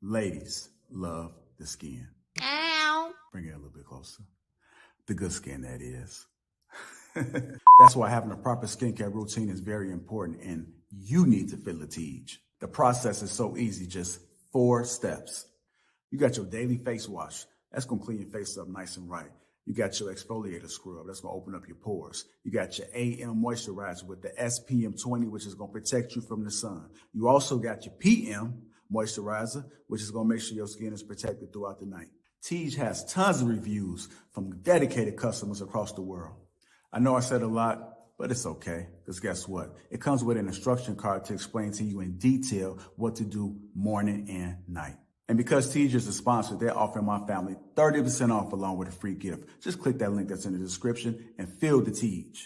Ladies love the skin. Ow. Bring it a little bit closer. The good skin, that is. That's why having a proper skincare routine is very important, and you need to feel the Teej. The process is so easy, just 4 steps. You got your daily face wash. That's going to clean your face up nice and right. You got your exfoliator scrub. That's going to open up your pores. You got your AM moisturizer with the SPM 20, which is going to protect you from the sun. You also got your PM moisturizer, which is going to make sure your skin is protected throughout the night. Teej has tons of reviews from dedicated customers across the world. I know I said a lot, but it's okay, because guess what? It comes with an instruction card to explain to you in detail what to do morning and night. And because Teej is a sponsor, they're offering my family 30% off along with a free gift. Just click that link that's in the description and feel the Teej.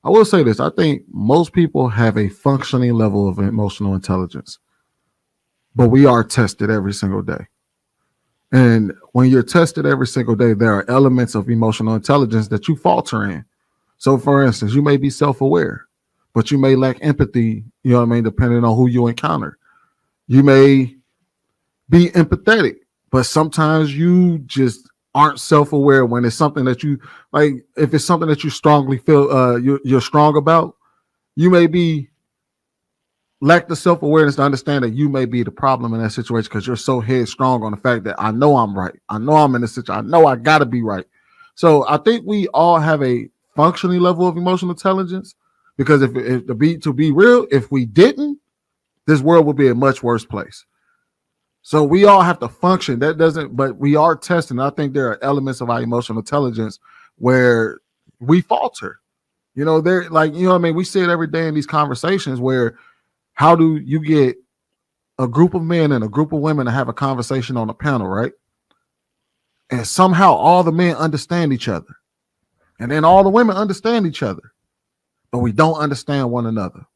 I will say this. I think most people have a functioning level of emotional intelligence, but we are tested every single day. And when you're tested every single day, there are elements of emotional intelligence that you falter in. So for instance, you may be self-aware, but you may lack empathy, you know what I mean, depending on who you encounter. You may be empathetic, but sometimes you just aren't self-aware when it's something that you like. If it's something that you strongly feel you're strong about, you may be lack the self-awareness to understand that you may be the problem in that situation because you're so headstrong on the fact that I know I'm right. I know I'm in this situation. I know I got to be right. So I think we all have a functioning level of emotional intelligence, because if to be real, if we didn't, this world would be a much worse place. So we all have to function. That doesn't, but we are testing. I think there are elements of our emotional intelligence where we falter. You know, they're like, you know what I mean? We see it every day in these conversations where how do you get a group of men and a group of women to have a conversation on a panel, right? And somehow all the men understand each other. And then all the women understand each other, but we don't understand one another.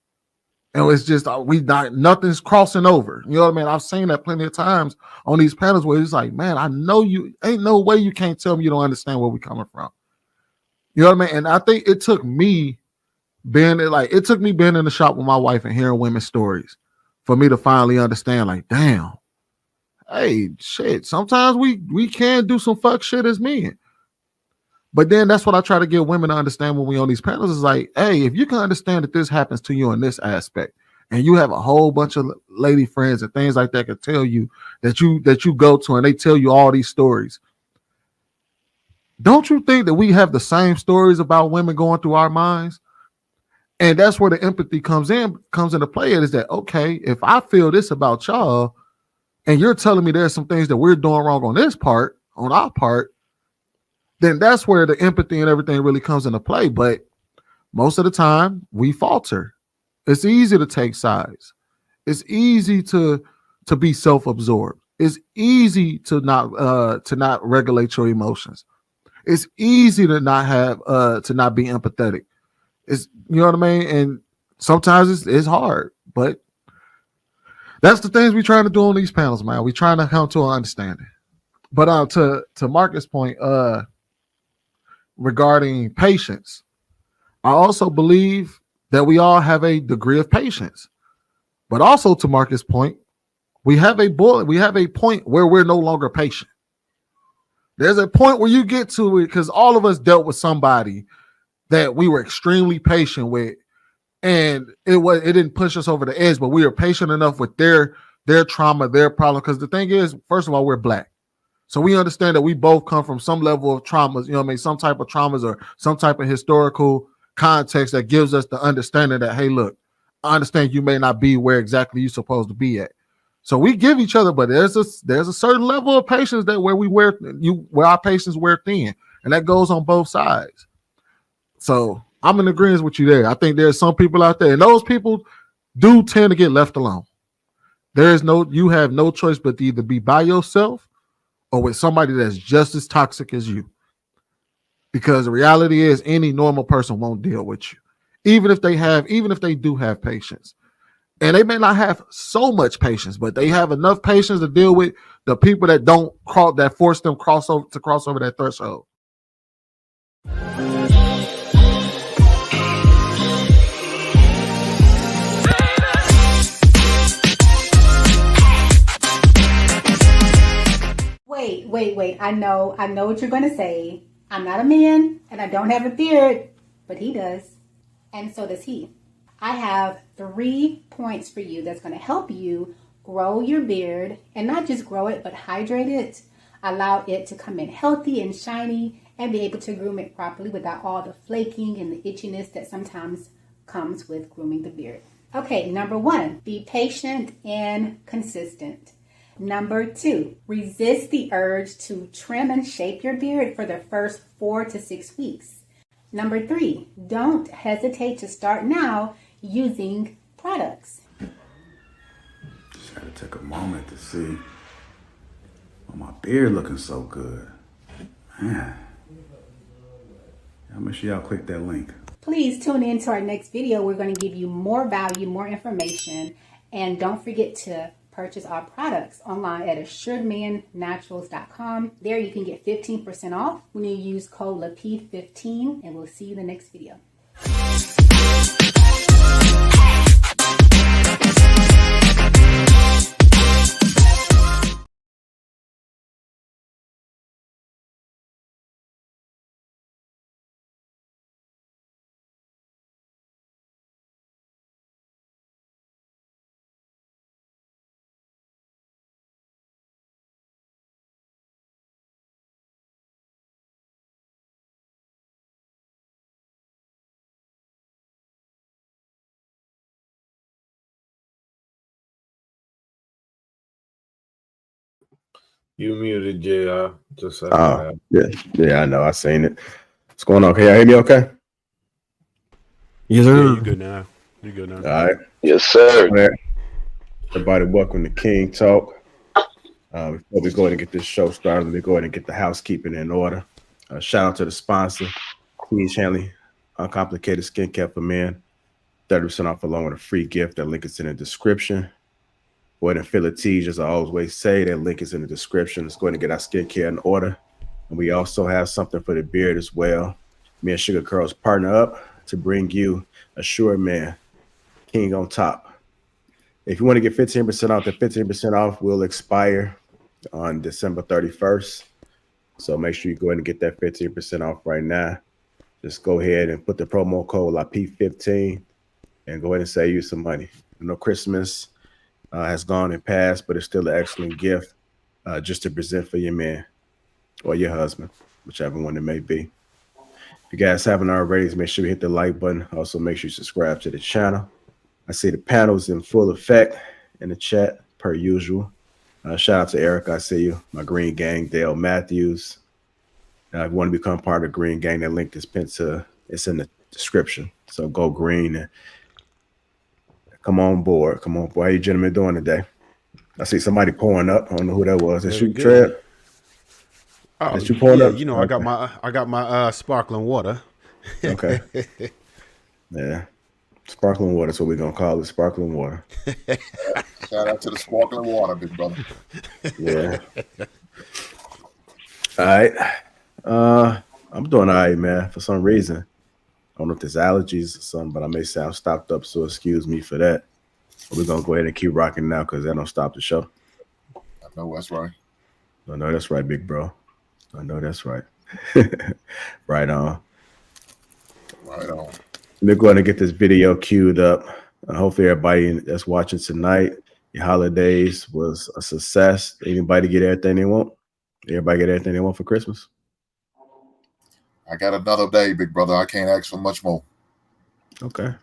And it's just nothing's crossing over. You know what I mean? I've seen that plenty of times on these panels where it's like, man, I know you ain't no way you can't tell me you don't understand where we're coming from. You know what I mean? And I think it took me being in the shop with my wife and hearing women's stories for me to finally understand, like, damn, hey, shit, sometimes we can do some fuck shit as men. But then that's what I try to get women to understand when we on these panels is like, hey, if you can understand that this happens to you in this aspect, and you have a whole bunch of lady friends and things like that can tell you that you go to, and they tell you all these stories. Don't you think that we have the same stories about women going through our minds? And that's where the empathy comes into play. It is that, okay, if I feel this about y'all, and you're telling me there's some things that we're doing wrong on our part, then that's where the empathy and everything really comes into play. But most of the time we falter. It's easy to take sides. It's easy to be self-absorbed. It's easy to not regulate your emotions. It's easy to not be empathetic. It's, you know what I mean? And sometimes it's hard, but that's the things we're trying to do on these panels, man. We're trying to come to an understanding. But to Marcus' point, regarding patience, I also believe that we all have a degree of patience. But also to Marcus' point, we have a point where we're no longer patient. There's a point where you get to it, because all of us dealt with somebody that we were extremely patient with, and it didn't push us over the edge, but we were patient enough with their trauma, their problem. Because the thing is, first of all, we're Black. So we understand that we both come from some level of traumas, you know what I mean? Some type of traumas or some type of historical context that gives us the understanding that, hey, look, I understand you may not be where exactly you're supposed to be at. So we give each other, but there's a certain level of patience that where our patience wear thin, and that goes on both sides. So I'm in agreement with you there. I think there's some people out there, and those people do tend to get left alone. You have no choice but to either be by yourself or with somebody that's just as toxic as you. Because the reality is any normal person won't deal with you. Even if they do have patience. And they may not have so much patience, but they have enough patience to deal with the people that force them cross over that threshold. Wait. I know what you're going to say. I'm not a man and I don't have a beard, but he does. And so does he. I have 3 points for you that's going to help you grow your beard, and not just grow it, but hydrate it, allow it to come in healthy and shiny, and be able to groom it properly without all the flaking and the itchiness that sometimes comes with grooming the beard. Okay, number 1, be patient and consistent. Number 2, resist the urge to trim and shape your beard for the first 4 to 6 weeks. Number 3, don't hesitate to start now using products. Just had to take a moment to see my beard looking so good. Man. I'll make sure y'all click that link. Please tune in to our next video. We're going to give you more value, more information, and don't forget to purchase our products online at assuredmannaturals.com. There you can get 15% off when you use code Lapeef15, and we'll see you in the next video. You muted, JR. Just yeah, I know. I seen it. What's going on? Can y'all hear me okay? Yes, sir. Yeah, you good now. You good now. All right. Yes, sir. Everybody, welcome to King Talk. Before we go ahead and get this show started, let me go ahead and get the housekeeping in order. Shout out to the sponsor, Queen Shanley, Uncomplicated Skincare for Men. 30% off along with a free gift. That link is in the description. Go ahead and fill a tease, as I always say. That link is in the description. Let's go ahead and get our skincare in order. And we also have something for the beard as well. Me and Sugar Curls partner up to bring you Assured Man, King on Top. If you want to get 15% off, the 15% off will expire on December 31st. So make sure you go ahead and get that 15% off right now. Just go ahead and put the promo code Lapeef15 and go ahead and save you some money. You know, Christmas has gone and passed, but it's still an excellent gift just to present for your man or your husband, whichever one it may be. If you guys haven't already, make sure you hit the like button. Also, make sure you subscribe to the channel. I see the panels in full effect in the chat, per usual. Shout out to Eric. I see you. My Green Gang, Dale Matthews. If you want to become part of the Green Gang, that link is pinned it's in the description. So go green and come on board. Come on board. How you gentlemen doing today? I see somebody pouring up. I don't know who that was. That's you, Trev? Oh, you pouring up? You know, okay. I got my sparkling water. Okay. Yeah. Sparkling water is what we're going to call it, sparkling water. Shout out to the sparkling water, big brother. Yeah. All right. I'm doing all right, man. For some reason, I don't know if there's allergies or something, but I may sound stopped up, so excuse me for that. But we're going to go ahead and keep rocking now because that don't stop the show. I know that's right. I know that's right, big bro. I know that's right. Right on. Right on. Let me go ahead and get this video queued up. Hopefully everybody that's watching tonight, your holidays was a success. Anybody get everything they want? Everybody get everything they want for Christmas? I got another day, big brother. I can't ask for much more. Okay.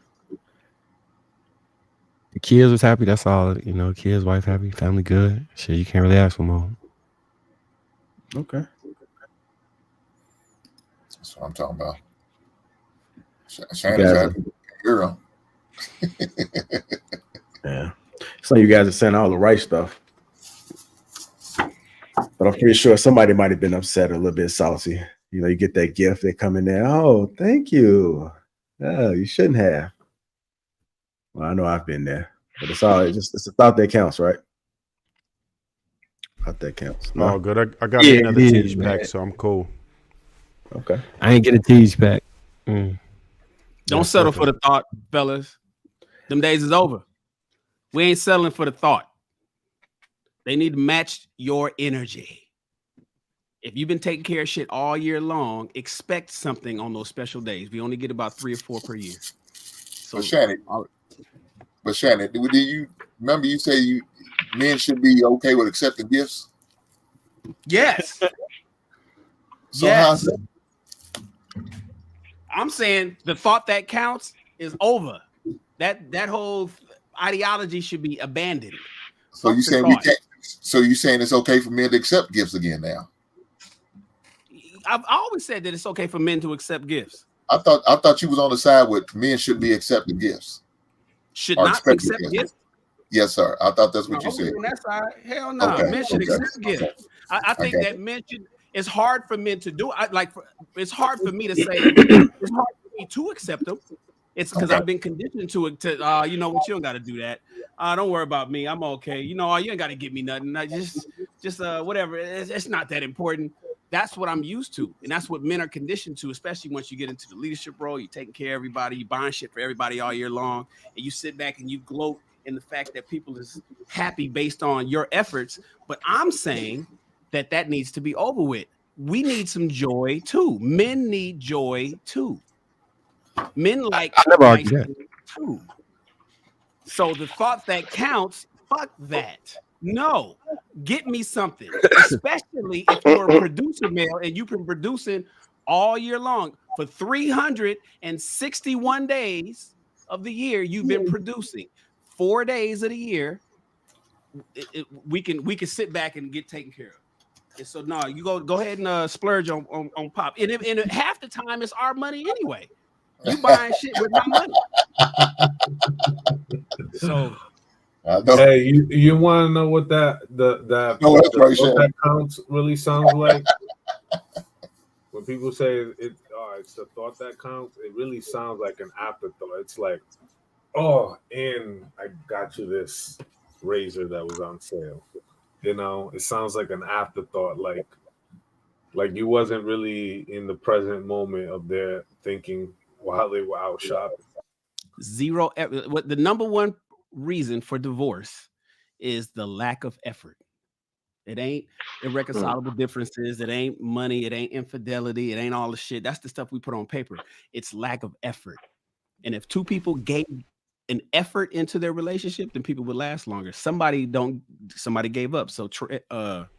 The kids was happy. That's all. You know, kids, wife happy, family good. Shit, you can't really ask for more. Okay. That's what I'm talking about. Shannon's happy. Girl. Yeah. So you guys are saying all the right stuff. But I'm pretty sure somebody might have been upset or a little bit salty. You know, you get that gift, they come in there. Oh, thank you. Oh, you shouldn't have. Well, I know I've been there. But it's a thought that counts, right? Thought that counts. No? Oh, good. I got me another tease pack, so I'm cool. Okay. I ain't get a tease pack. Don't settle for the thought, fellas. Them days is over. We ain't settling for the thought. They need to match your energy. If you've been taking care of shit all year long, expect something on those special days. We only get about 3 or 4 per year. So, Shannon, do you remember you say men should be okay with accepting gifts? yes. So yes. I'm saying the thought that counts is over. That whole ideology should be abandoned. So you saying we can't? So you saying it's okay for men to accept gifts again now? I've always said that it's okay for men to accept gifts. I thought you was on the side with men should be accepting gifts. Should not accept gifts. Yes, sir. I thought that's what you said. On that side, hell no. Okay. Men should accept gifts. Okay. I think that men should. It's hard for men to do. It's hard for me to say. It's hard for me to accept them. It's because I've been conditioned to it. You know what? You don't got to do that. Don't worry about me. I'm okay. You know, you ain't got to give me nothing. Just whatever. It's not that important. That's what I'm used to, and that's what men are conditioned to. Especially once you get into the leadership role, you're taking care of everybody, you buying shit for everybody all year long, and you sit back and you gloat in the fact that people is happy based on your efforts. But I'm saying that needs to be over with. We need some joy too. Men need joy too. Men like nice too. So the thought that counts, fuck that. No, get me something, especially if you're a producer male and you've been producing all year long for 361 days of the year. You've been producing 4 days of the year. We can sit back and get taken care of. And so no, you go ahead and splurge on pop. And half the time it's our money anyway. You buying shit with my money. So hey, you want to know what that counts really sounds like? When people say it's the thought that counts, it really sounds like an afterthought. It's like, oh, and I got you this razor that was on sale. You know, it sounds like an afterthought, like you wasn't really in the present moment of their thinking while they were out shopping. What the number one reason for divorce is the lack of effort. It ain't irreconcilable differences. It ain't money. It ain't infidelity. It ain't all the shit. That's the stuff we put on paper. It's lack of effort. And if two people gave an effort into their relationship, then people would last longer. Somebody gave up. So I thought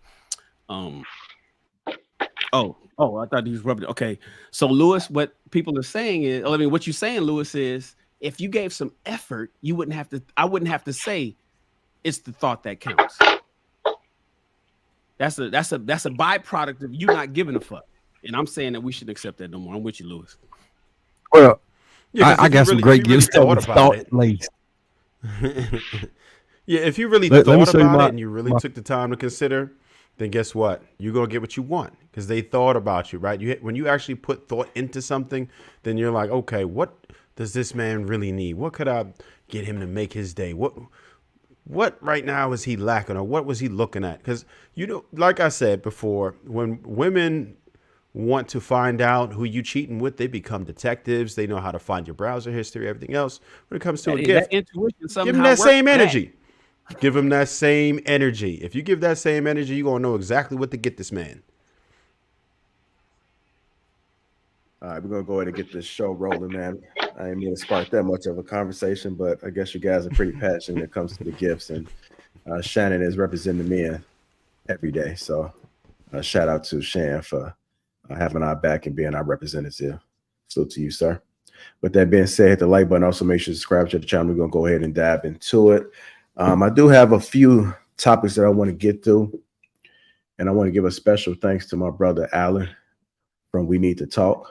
he was rubbing it. Okay. So Lewis, what people are saying is, what you're saying, Lewis, is if you gave some effort, I wouldn't have to say it's the thought that counts. That's a byproduct of you not giving a fuck. And I'm saying that we shouldn't accept that no more. I'm with you, Lewis. Well, I got some great gifts that was thought laced. Yeah, if you really thought about it and you really took the time to consider, then guess what? You're going to get what you want because they thought about you, right? When you actually put thought into something, then you're like, okay, what does this man really need? What could I get him to make his day? What right now is he lacking, or what was he looking at? Because, like I said before, when women want to find out who you cheating with, they become detectives. They know how to find your browser history, everything else. When it comes to a gift, give them that same energy. Give him that same energy. If you give that same energy, you're going to know exactly what to get this man. All right, we're going to go ahead and get this show rolling, man. I ain't mean to spark that much of a conversation, but I guess you guys are pretty passionate when it comes to the gifts. And Shannon is representing the men every day. So shout out to Shan for having our back and being our representative. Salute to you, sir. With that being said, hit the like button. Also, make sure to subscribe to the channel. We're going to go ahead and dive into it. I do have a few topics that I want to get to, and I want to give a special thanks to my brother Alan from We Need to Talk.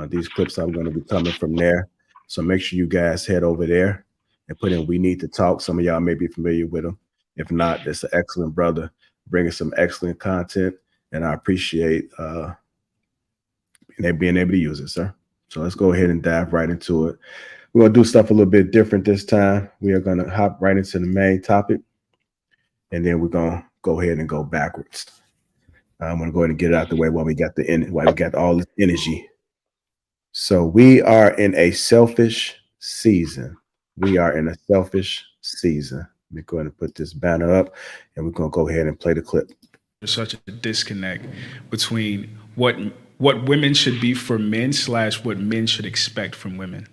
These clips are going to be coming from there. So make sure you guys head over there and put in "We Need to Talk." Some of y'all may be familiar with him. If not, that's an excellent brother bringing some excellent content, and I appreciate being able to use it, sir. So let's go ahead and dive right into it. We're going to do stuff a little bit different this time. We are going to hop right into the main topic, and then we're going to go ahead and go backwards. I'm going to go ahead and get it out the way while we got all this energy. So we are in a selfish season. We are in a selfish season. Let me go ahead and put this banner up, and we're going to go ahead and play the clip. There's such a disconnect between what women should be for men / what men should expect from women.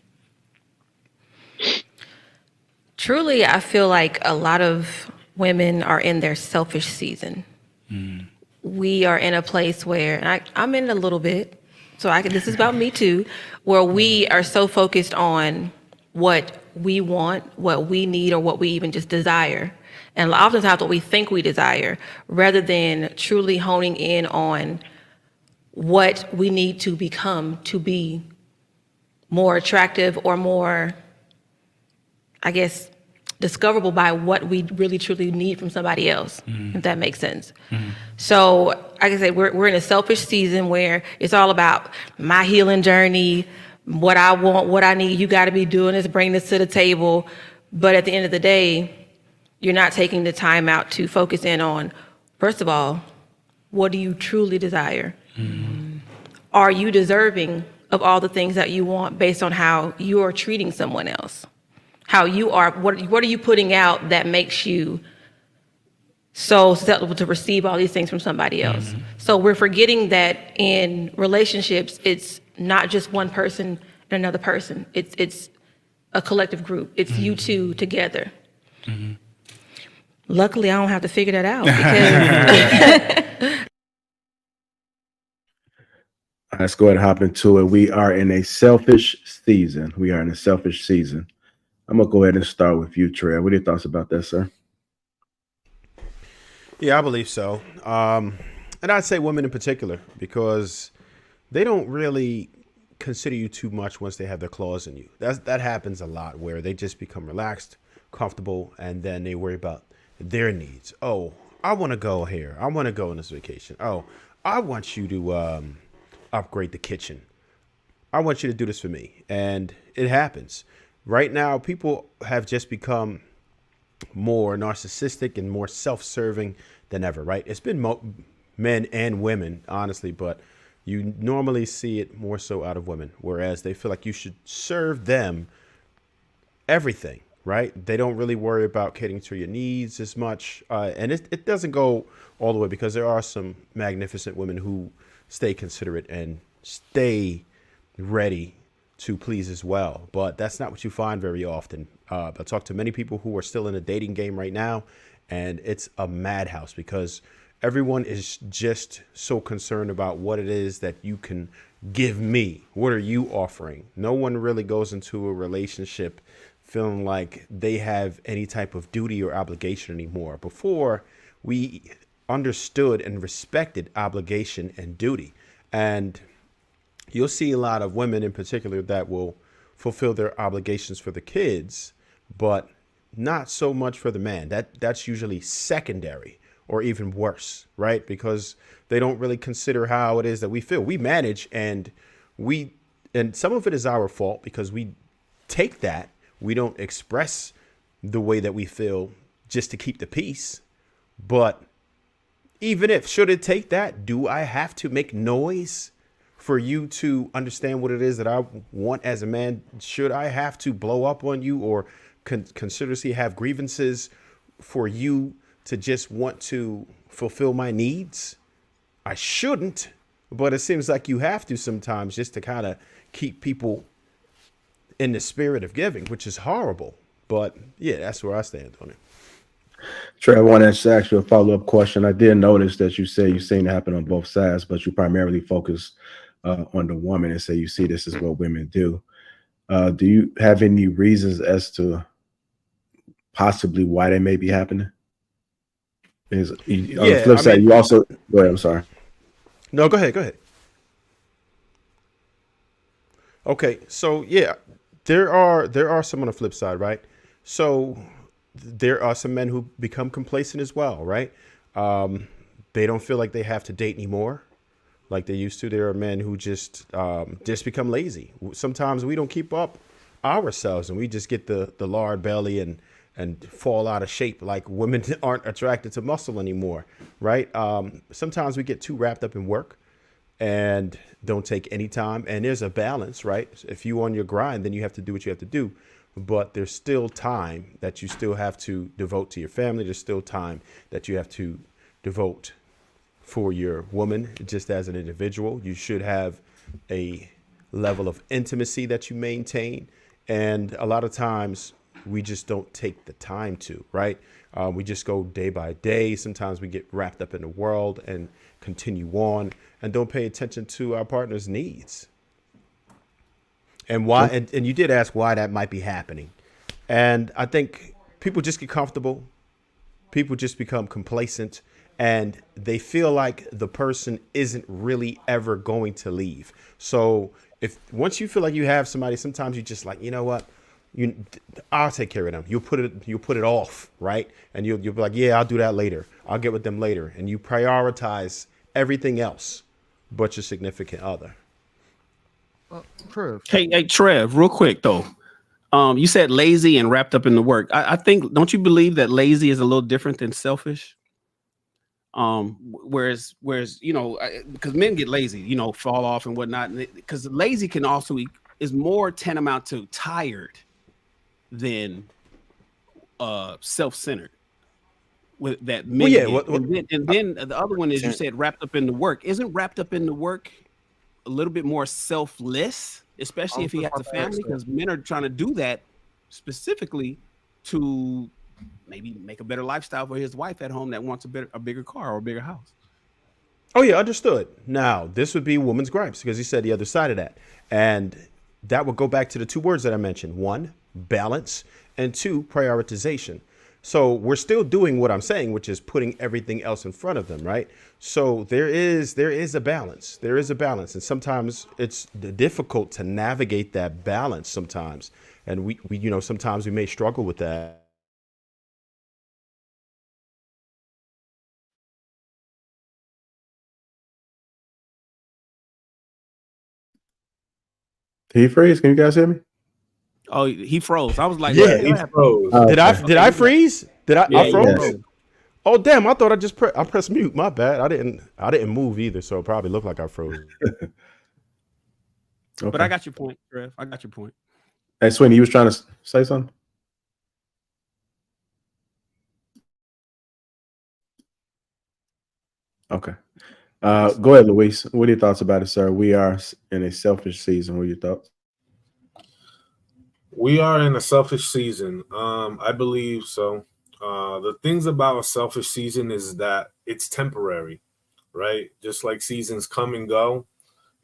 Truly, I feel like a lot of women are in their selfish season. We are in a place where, and I'm in a little bit, so this is about me too, where we are so focused on what we want, what we need, or what we even just desire. And oftentimes what we think we desire, rather than truly honing in on what we need to become to be more attractive or more, I guess, discoverable by what we really truly need from somebody else, if that makes sense. So, like I said, we're in a selfish season where it's all about my healing journey, what I want, what I need. You got to be doing this, bring this to the table. But at the end of the day, you're not taking the time out to focus in on, first of all, what do you truly desire? Are you deserving of all the things that you want based on how you are treating someone else? How you are, what are you putting out that makes you so susceptible to receive all these things from somebody else? So we're forgetting that in relationships, it's not just one person and another person. It's a collective group. It's you two together. Luckily, I don't have to figure that out. Because Let's go ahead and hop into it. We are in a selfish season. I'm going to go ahead and start with you, Trey. What are your thoughts about that, sir? Yeah, I believe so. And I'd say women in particular, because they don't really consider you too much once they have their claws in you. That happens a lot, where they just become relaxed, comfortable, and then they worry about their needs. Oh, I want to go here. I want to go on this vacation. Oh, I want you to upgrade the kitchen. I want you to do this for me. And it happens. Right now, people have just become more narcissistic and more self-serving than ever, right? It's been men and women, honestly, but you normally see it more so out of women, whereas they feel like you should serve them everything, right? They don't really worry about catering to your needs as much. And it doesn't go all the way, because there are some magnificent women who stay considerate and stay ready to please as well. But that's not what you find very often. I talk to many people who are still in a dating game right now, and it's a madhouse, because everyone is just so concerned about what it is that you can give me. What are you offering? No one really goes into a relationship feeling like they have any type of duty or obligation anymore. Before, we understood and respected obligation and duty. And you'll see a lot of women in particular that will fulfill their obligations for the kids, but not so much for the man. That's usually secondary, or even worse, right? Because they don't really consider how it is that we feel. We manage, and some of it is our fault, because we take that. We don't express the way that we feel just to keep the peace. But even if, should it take that, do I have to make noise for you to understand what it is that I want as a man? Should I have to blow up on you or considerously have grievances for you to just want to fulfill my needs? I shouldn't, but it seems like you have to sometimes, just to kind of keep people in the spirit of giving, which is horrible. But yeah, that's where I stand on it. Trey, I want to ask you a follow-up question. I did notice that you say you've seen it happen on both sides, but you primarily focus on the woman and say you see this is what women do. Do you have any reasons as to possibly why they may be happening? On the flip side, you also go ahead. I'm sorry. No, go ahead. Okay, so yeah, there are some on the flip side, right? So there are some men who become complacent as well, right? Um, they don't feel like they have to date anymore like they used to. There are men who just become lazy. Sometimes we don't keep up ourselves, and we just get the lard belly and fall out of shape. Like women aren't attracted to muscle anymore, right? Sometimes we get too wrapped up in work and don't take any time. And there's a balance, right? If you on your grind, then you have to do what you have to do. But there's still time that you still have to devote to your family. There's still time that you have to devote for your woman, just as an individual. You should have a level of intimacy that you maintain. And a lot of times we just don't take the time to, right? We just go day by day. Sometimes we get wrapped up in the world and continue on and don't pay attention to our partner's needs. And why, and you did ask why that might be happening. And I think people just get comfortable. People just become complacent and they feel like the person isn't really ever going to leave. So if once you feel like you have somebody, sometimes you just like, you know what, I'll take care of them. You'll put it off, right? And you'll be like, yeah, I'll do that later. I'll get with them later. And you prioritize everything else but your significant other. Trev. Hey, Trev, real quick though. You said lazy and wrapped up in the work. I think, don't you believe that lazy is a little different than selfish? Whereas, because men get lazy, fall off and whatnot. Because lazy can also is more tantamount to tired than self-centered. With that men get. And then the other one is you said wrapped up in the work. Isn't wrapped up in the work a little bit more selfless, especially if he has a family? Because men are trying to do that specifically to maybe make a better lifestyle for his wife at home that wants a bigger car or a bigger house. Oh yeah, understood. Now this would be woman's gripes because he said the other side of that, and that would go back to the two words that I mentioned: one, balance, and two, prioritization. So we're still doing what I'm saying, which is putting everything else in front of them, right? So there is a balance. There is a balance, and sometimes it's difficult to navigate that balance sometimes, and we sometimes we may struggle with that. Did he freeze? Can you guys hear me? Oh, he froze. I was like, yeah, he froze. Did I freeze? I froze? Yes. Oh damn! I thought I pressed mute. My bad. I didn't move either, so it probably looked like I froze. Okay. But I got your point, Trev. I got your point. Hey, Sweeney, you was trying to say something? Okay. Go ahead, Luis. What are your thoughts about it, sir? We are in a selfish season. What are your thoughts? We are in a selfish season. I believe so. The things about a selfish season is that it's temporary, right? Just like seasons come and go.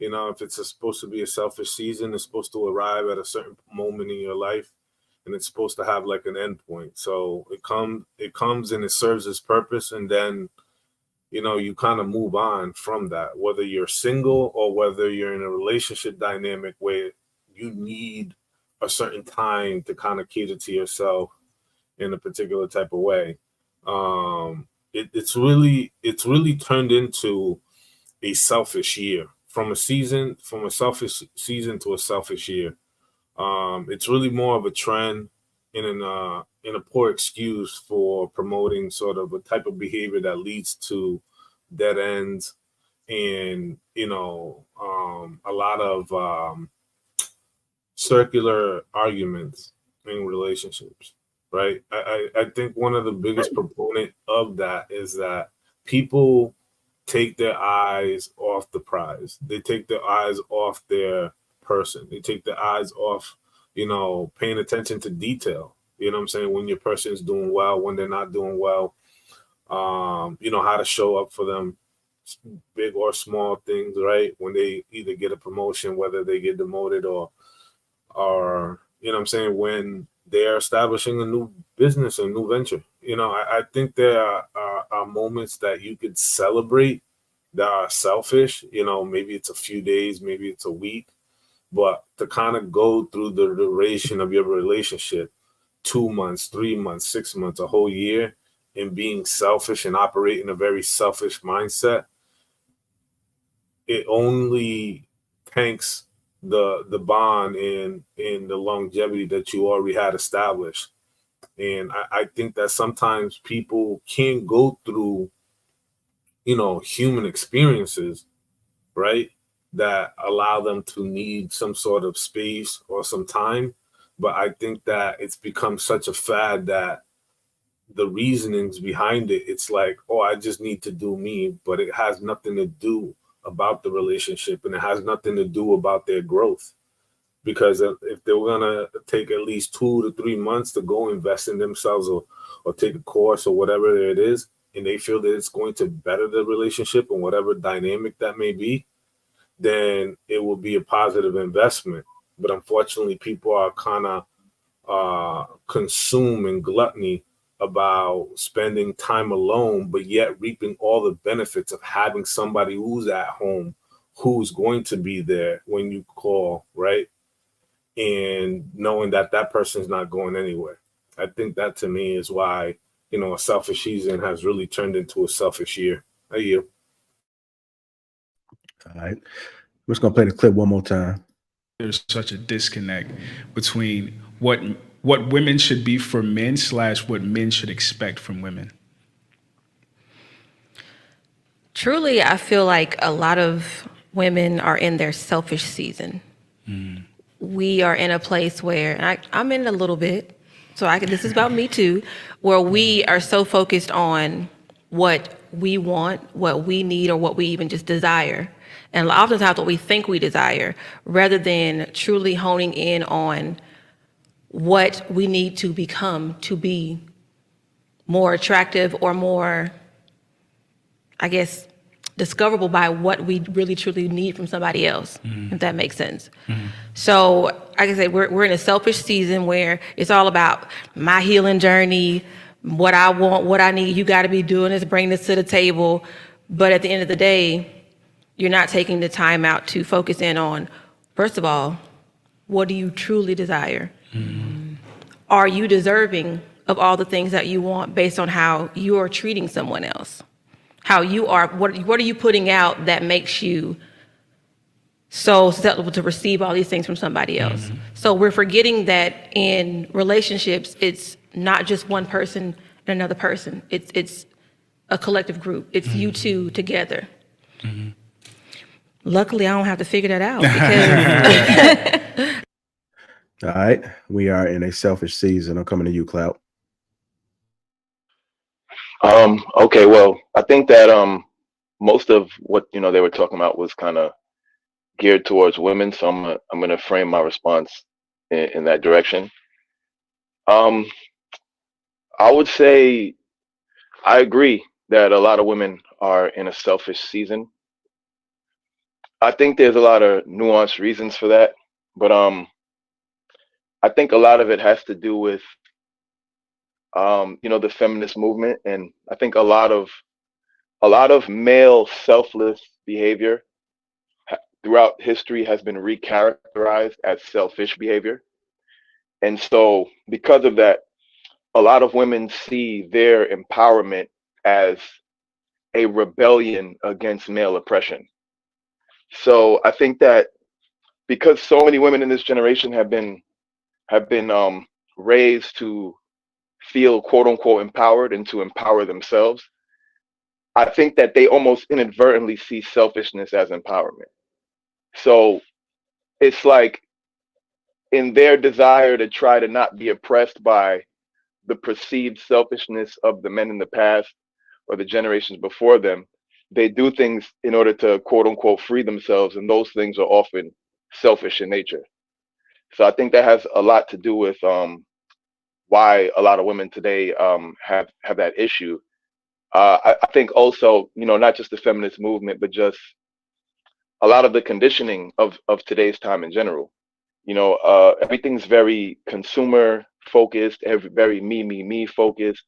If it's supposed to be a selfish season, it's supposed to arrive at a certain moment in your life, and it's supposed to have like an end point. So it comes and it serves its purpose, and then you kind of move on from that, whether you're single or whether you're in a relationship dynamic where you need a certain time to kind of cater to yourself in a particular type of way. It's really turned into a selfish year, from a selfish season to a selfish year. It's really more of a trend in a poor excuse for promoting sort of a type of behavior that leads to dead ends and a lot of circular arguments in relationships, right? I think one of the biggest proponent of that is that people take their eyes off the prize. They take their eyes off their person. They take their eyes off, paying attention to detail. You know what I'm saying? When your person is doing well, when they're not doing well, how to show up for them, big or small things, right? When they either get a promotion, whether they get demoted or when they're establishing a new business, a new venture. I think there are moments that you could celebrate that are selfish. Maybe it's a few days, maybe it's a week, But to kind of go through the duration of your relationship, 2 months, 3 months, 6 months, a whole year, and being selfish and operating a very selfish mindset, it only tanks the bond and the longevity that you already had established. And I think that sometimes people can't go through, human experiences, right, that allow them to need some sort of space or some time. But I think that it's become such a fad that the reasonings behind it, it's like, oh, I just need to do me, but it has nothing to do about the relationship, and it has nothing to do about their growth. Because if they're gonna take at least 2 to 3 months to go invest in themselves, or take a course or whatever it is, and they feel that it's going to better the relationship and whatever dynamic that may be, then it will be a positive investment. But unfortunately, people are kind of consumed in gluttony about spending time alone, but yet reaping all the benefits of having somebody who's at home, who's going to be there when you call, right? And knowing that that person's not going anywhere. I think that, to me, is why, a selfish season has really turned into a selfish year. A year. All right. We're just going to play the clip one more time. There's such a disconnect between what women should be for men / what men should expect from women. Truly, I feel like a lot of women are in their selfish season. We are in a place where, and I'm in a little bit, so this is about me too, where we are so focused on what we want, what we need, or what we even just desire. And oftentimes what we think we desire, rather than truly honing in on what we need to become to be more attractive or more, I guess, discoverable by what we really truly need from somebody else, if that makes sense. So, like I said, we're in a selfish season where it's all about my healing journey, what I want, what I need. You got to be doing this, bring this to the table. But at the end of the day, you're not taking the time out to focus in on, first of all, what do you truly desire? Are you deserving of all the things that you want based on how you are treating someone else? How you are, what are you putting out that makes you so susceptible to receive all these things from somebody else? So we're forgetting that in relationships, it's not just one person and another person. It's a collective group. It's you two together. Luckily, I don't have to figure that out. Because all right. We are in a selfish season. I'm coming to you, Clout. Okay, well, I think that most of what they were talking about was kind of geared towards women, so I'm gonna frame my response in that direction. I would say I agree that a lot of women are in a selfish season. I think there's a lot of nuanced reasons for that, but I think a lot of it has to do with the feminist movement, and I think a lot of male selfless behavior throughout history has been recharacterized as selfish behavior. And so because of that, a lot of women see their empowerment as a rebellion against male oppression. So I think that because so many women in this generation have been raised to feel quote unquote empowered and to empower themselves, I think that they almost inadvertently see selfishness as empowerment. So it's like in their desire to try to not be oppressed by the perceived selfishness of the men in the past or the generations before them, they do things in order to quote unquote free themselves, and those things are often selfish in nature. So I think that has a lot to do with why a lot of women today have that issue. I think also, not just the feminist movement, but just a lot of the conditioning of today's time in general. Everything's very consumer focused, very me focused.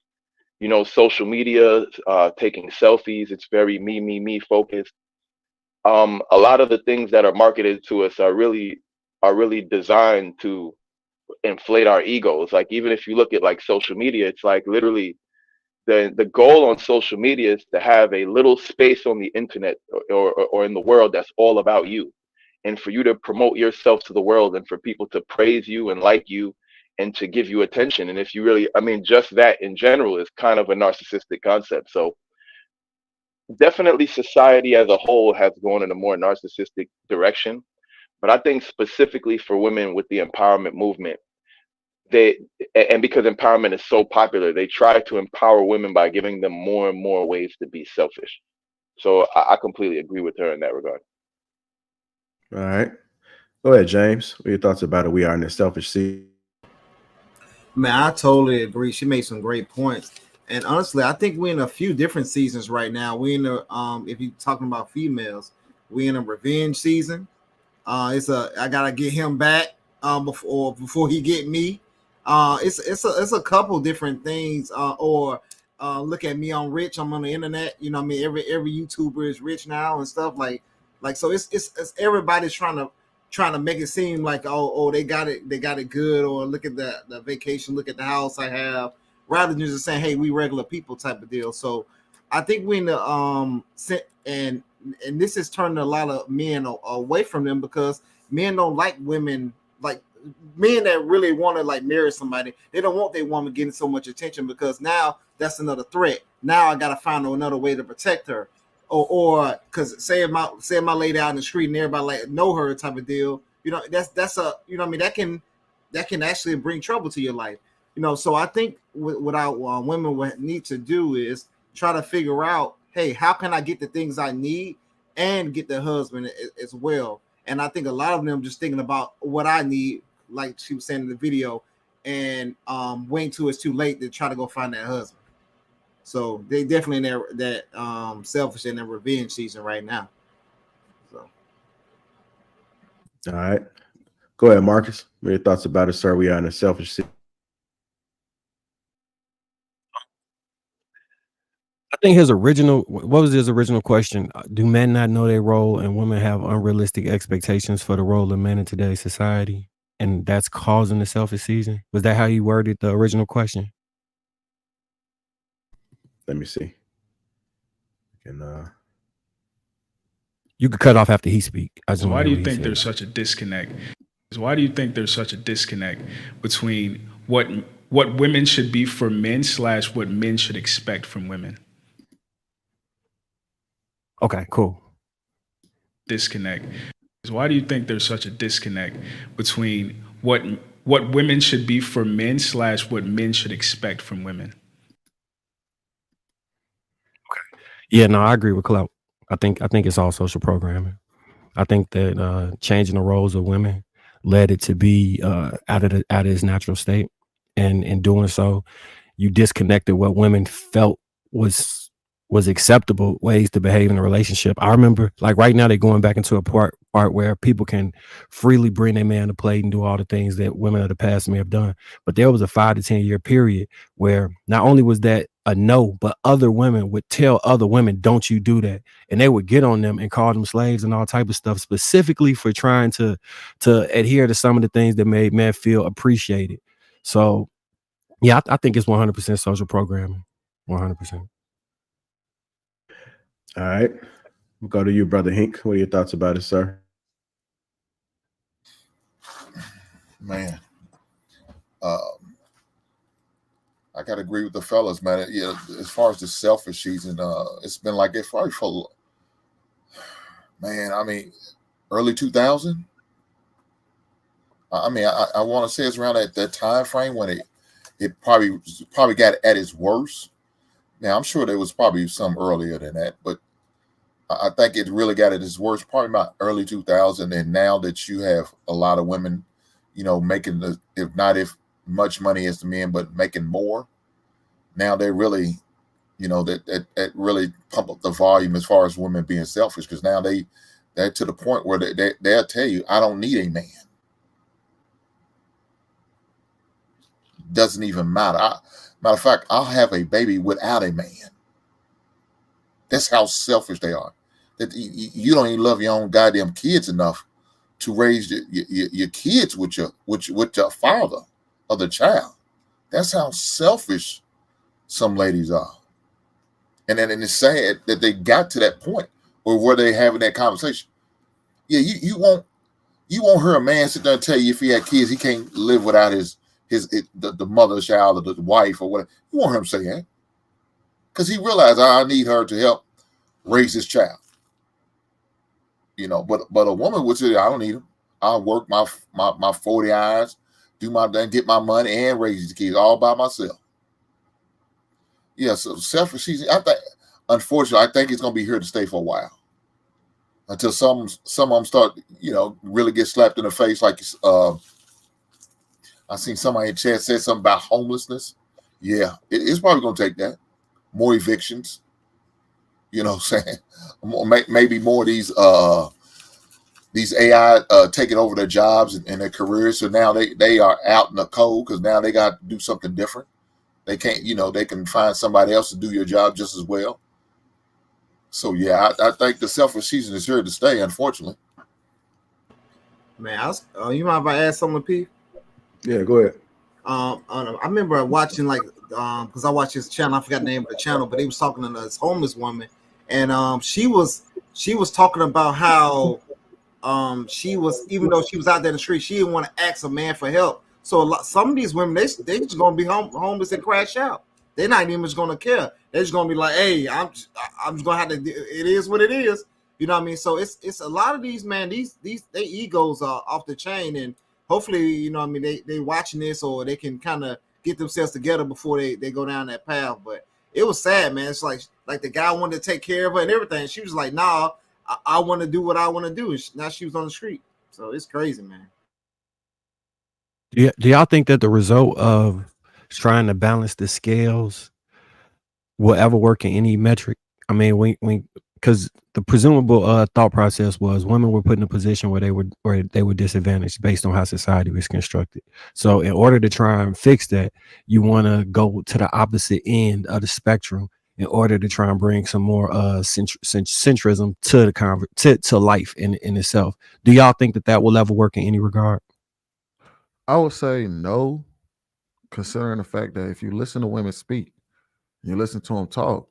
Social media, taking selfies, it's very me focused. A lot of the things that are marketed to us are really are really designed to inflate our egos. Like even if you look at like social media, it's like literally the goal on social media is to have a little space on the internet or in the world that's all about you, and for you to promote yourself to the world, and for people to praise you and like you and to give you attention. And if you really, I mean, just that in general is kind of a narcissistic concept. So definitely society as a whole has gone in a more narcissistic direction. But I think specifically for women with the empowerment movement, they, and because empowerment is so popular, they try to empower women by giving them more and more ways to be selfish. So I completely agree with her in that regard. All right. Go ahead, James. What are your thoughts about it? We are in a selfish season. Man, I totally agree. She made some great points. And honestly, I think we're in a few different seasons right now. We in a if you're talking about females, we in a revenge season. I gotta get him back before he get me. It's a couple different things. Or look at me, I'm rich. I'm on the internet. You know what I mean? Every YouTuber is rich now and stuff like so. It's everybody's trying to make it seem like oh they got it good, or look at the vacation, look at the house I have, rather than just saying hey we regular people type of deal. So I think we in the and this is turning a lot of men away from them, because men don't like women, like men that really want to like marry somebody. They don't want their woman getting so much attention, because now that's another threat. Now I gotta find another way to protect her, or because say my lady out in the street and everybody like know her type of deal. You know that's a you know what I mean that can actually bring trouble to your life. You know, so I think what women would need to do is try to figure out, hey, how can I get the things I need and get the husband as well? And I think a lot of them just thinking about what I need, like she was saying in the video, and waiting till it's too late to try to go find that husband. So they definitely in that selfish and that revenge season right now. So. All right. Go ahead, Marcus. What are your thoughts about it, sir? We are in a selfish season. I think what was his original question? Do men not know their role, and women have unrealistic expectations for the role of men in today's society? And that's causing the selfish season? Was that how he worded the original question? Let me see. You could cut off after he speak. Why do you think there's such a disconnect? Why do you think there's such a disconnect between what women should be for men / what men should expect from women? Okay, cool. Disconnect. Why do you think there's such a disconnect between what women should be for men / what men should expect from women? Okay. Yeah, no, I agree with Clout. I think it's all social programming. I think that changing the roles of women led it to be out of its natural state, and in doing so, you disconnected what women felt was acceptable ways to behave in a relationship. I remember, like right now, they're going back into a part where people can freely bring their man to play and do all the things that women of the past may have done. But there was a 5 to 10 year period where not only was that a no, but other women would tell other women, "Don't you do that," and they would get on them and call them slaves and all type of stuff, specifically for trying to adhere to some of the things that made men feel appreciated. So, yeah, I think it's 100% social programming, 100%. All right. We'll go to you, Brother Hink. What are your thoughts about it, sir? Man, I got to agree with the fellas, man. Yeah, as far as the selfish season, it's been like it probably for, man, I mean, early 2000. I mean, I want to say it's around that time frame when it probably got at its worst. Now, I'm sure there was probably some earlier than that, but I think it really got at its worst probably about early 2000. And now that you have a lot of women, you know, making if much money as the men, but making more, now they really, you know, that really pump up the volume as far as women being selfish, because now they're to the point where they'll tell you, I don't need a man. Doesn't even matter. Matter of fact, I'll have a baby without a man. That's how selfish they are. That you don't even love your own goddamn kids enough to raise your kids with your father or the child. That's how selfish some ladies are. And it's sad that they got to that point where they having that conversation. Yeah, you won't hear a man sit there and tell you if he had kids he can't live without the mother child or the wife or whatever. You won't hear him say that because he realized I need her to help raise his child. But a woman would say I don't need him. I'll work my 40 hours, do my thing, get my money, and raise the kids all by myself. Yeah, so selfish. Unfortunately, I think it's going to be here to stay for a while until some of them start, really get slapped in the face. Like I seen somebody in chat said something about homelessness. Yeah, it's probably going to take that. More evictions. You know what I'm saying? Maybe more of these AI taking over their jobs and their careers. So now they are out in the cold because now they got to do something different. They can't, they can find somebody else to do your job just as well. So yeah, I think the selfish season is here to stay, unfortunately. Man, you mind if I ask something, P? Yeah, go ahead. I remember watching because I watched his channel. I forgot the name of the channel, but he was talking to this homeless woman, and she was talking about how she was, even though she was out there in the street, she didn't want to ask a man for help. So some of these women, they just gonna be homeless and crash out. They're not even just gonna care. They're just gonna be like, "Hey, I'm just gonna have to. It is what it is." You know what I mean? So it's a lot of these, man. These their egos are off the chain, and hopefully, what I mean, they watching this or they can kind of get themselves together before they go down that path. But it was sad, man. It's like the guy wanted to take care of her and everything. She was like, "Nah, I want to do what I want to do." And now she was on the street. So it's crazy, man. Do y'all think that the result of trying to balance the scales will ever work in any metric? I mean, because the presumable thought process was women were put in a position where they were disadvantaged based on how society was constructed. So in order to try and fix that, you want to go to the opposite end of the spectrum in order to try and bring some more centrism to the to life in itself. Do y'all think that will ever work in any regard? I would say no, considering the fact that if you listen to women speak, you listen to them talk,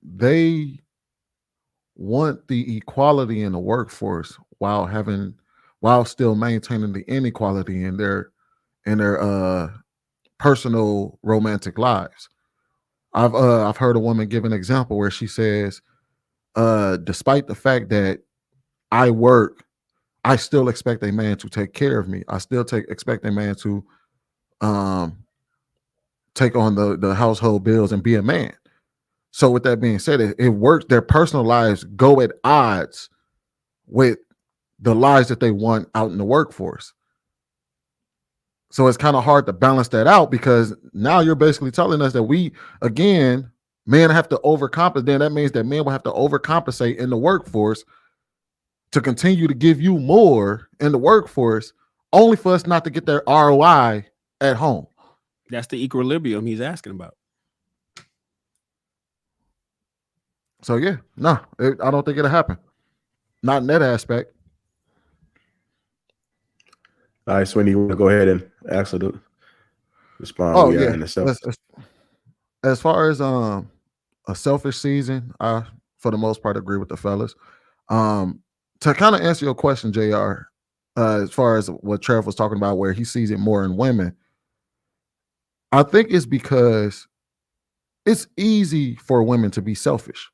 they want the equality in the workforce while still maintaining the inequality in their personal romantic lives. I've heard a woman give an example where she says, despite the fact that I work, I still expect a man to take care of me. I still expect a man to take on the household bills and be a man. So with that being said, it works. Their personal lives go at odds with the lives that they want out in the workforce. So it's kind of hard to balance that out because now you're basically telling us that men have to overcompensate. Then that means that men will have to overcompensate in the workforce to continue to give you more in the workforce, only for us not to get their ROI at home. That's the equilibrium he's asking about. So yeah, no, I don't think it'll happen. Not in that aspect. All right, Swinny, you want to go ahead and actually respond? Oh yeah. As far as a selfish season, I for the most part agree with the fellas. To kind of answer your question, JR, as far as what Trev was talking about, where he sees it more in women, I think it's because it's easy for women to be selfish.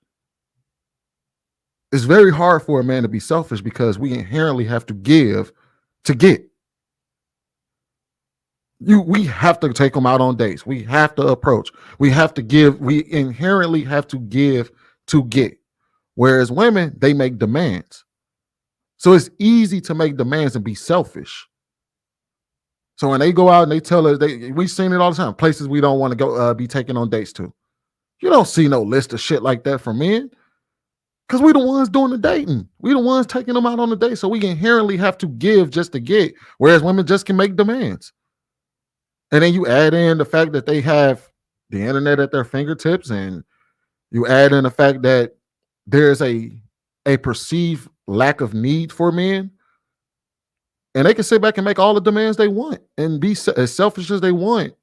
It's very hard for a man to be selfish because we inherently have to give to get. We have to take them out on dates. We have to approach. We have to give. We inherently have to give to get. Whereas women, they make demands. So it's easy to make demands and be selfish. So when they go out and they tell us, we've seen it all the time, places we don't want to go be taken on dates to. You don't see no list of shit like that from men because we the ones doing the dating. We the ones taking them out on the date. So we inherently have to give just to get, whereas women just can make demands. And then you add in the fact that they have the internet at their fingertips, and you add in the fact that there's a perceived lack of need for men. and they can sit back and make all the demands they want and be as selfish as they want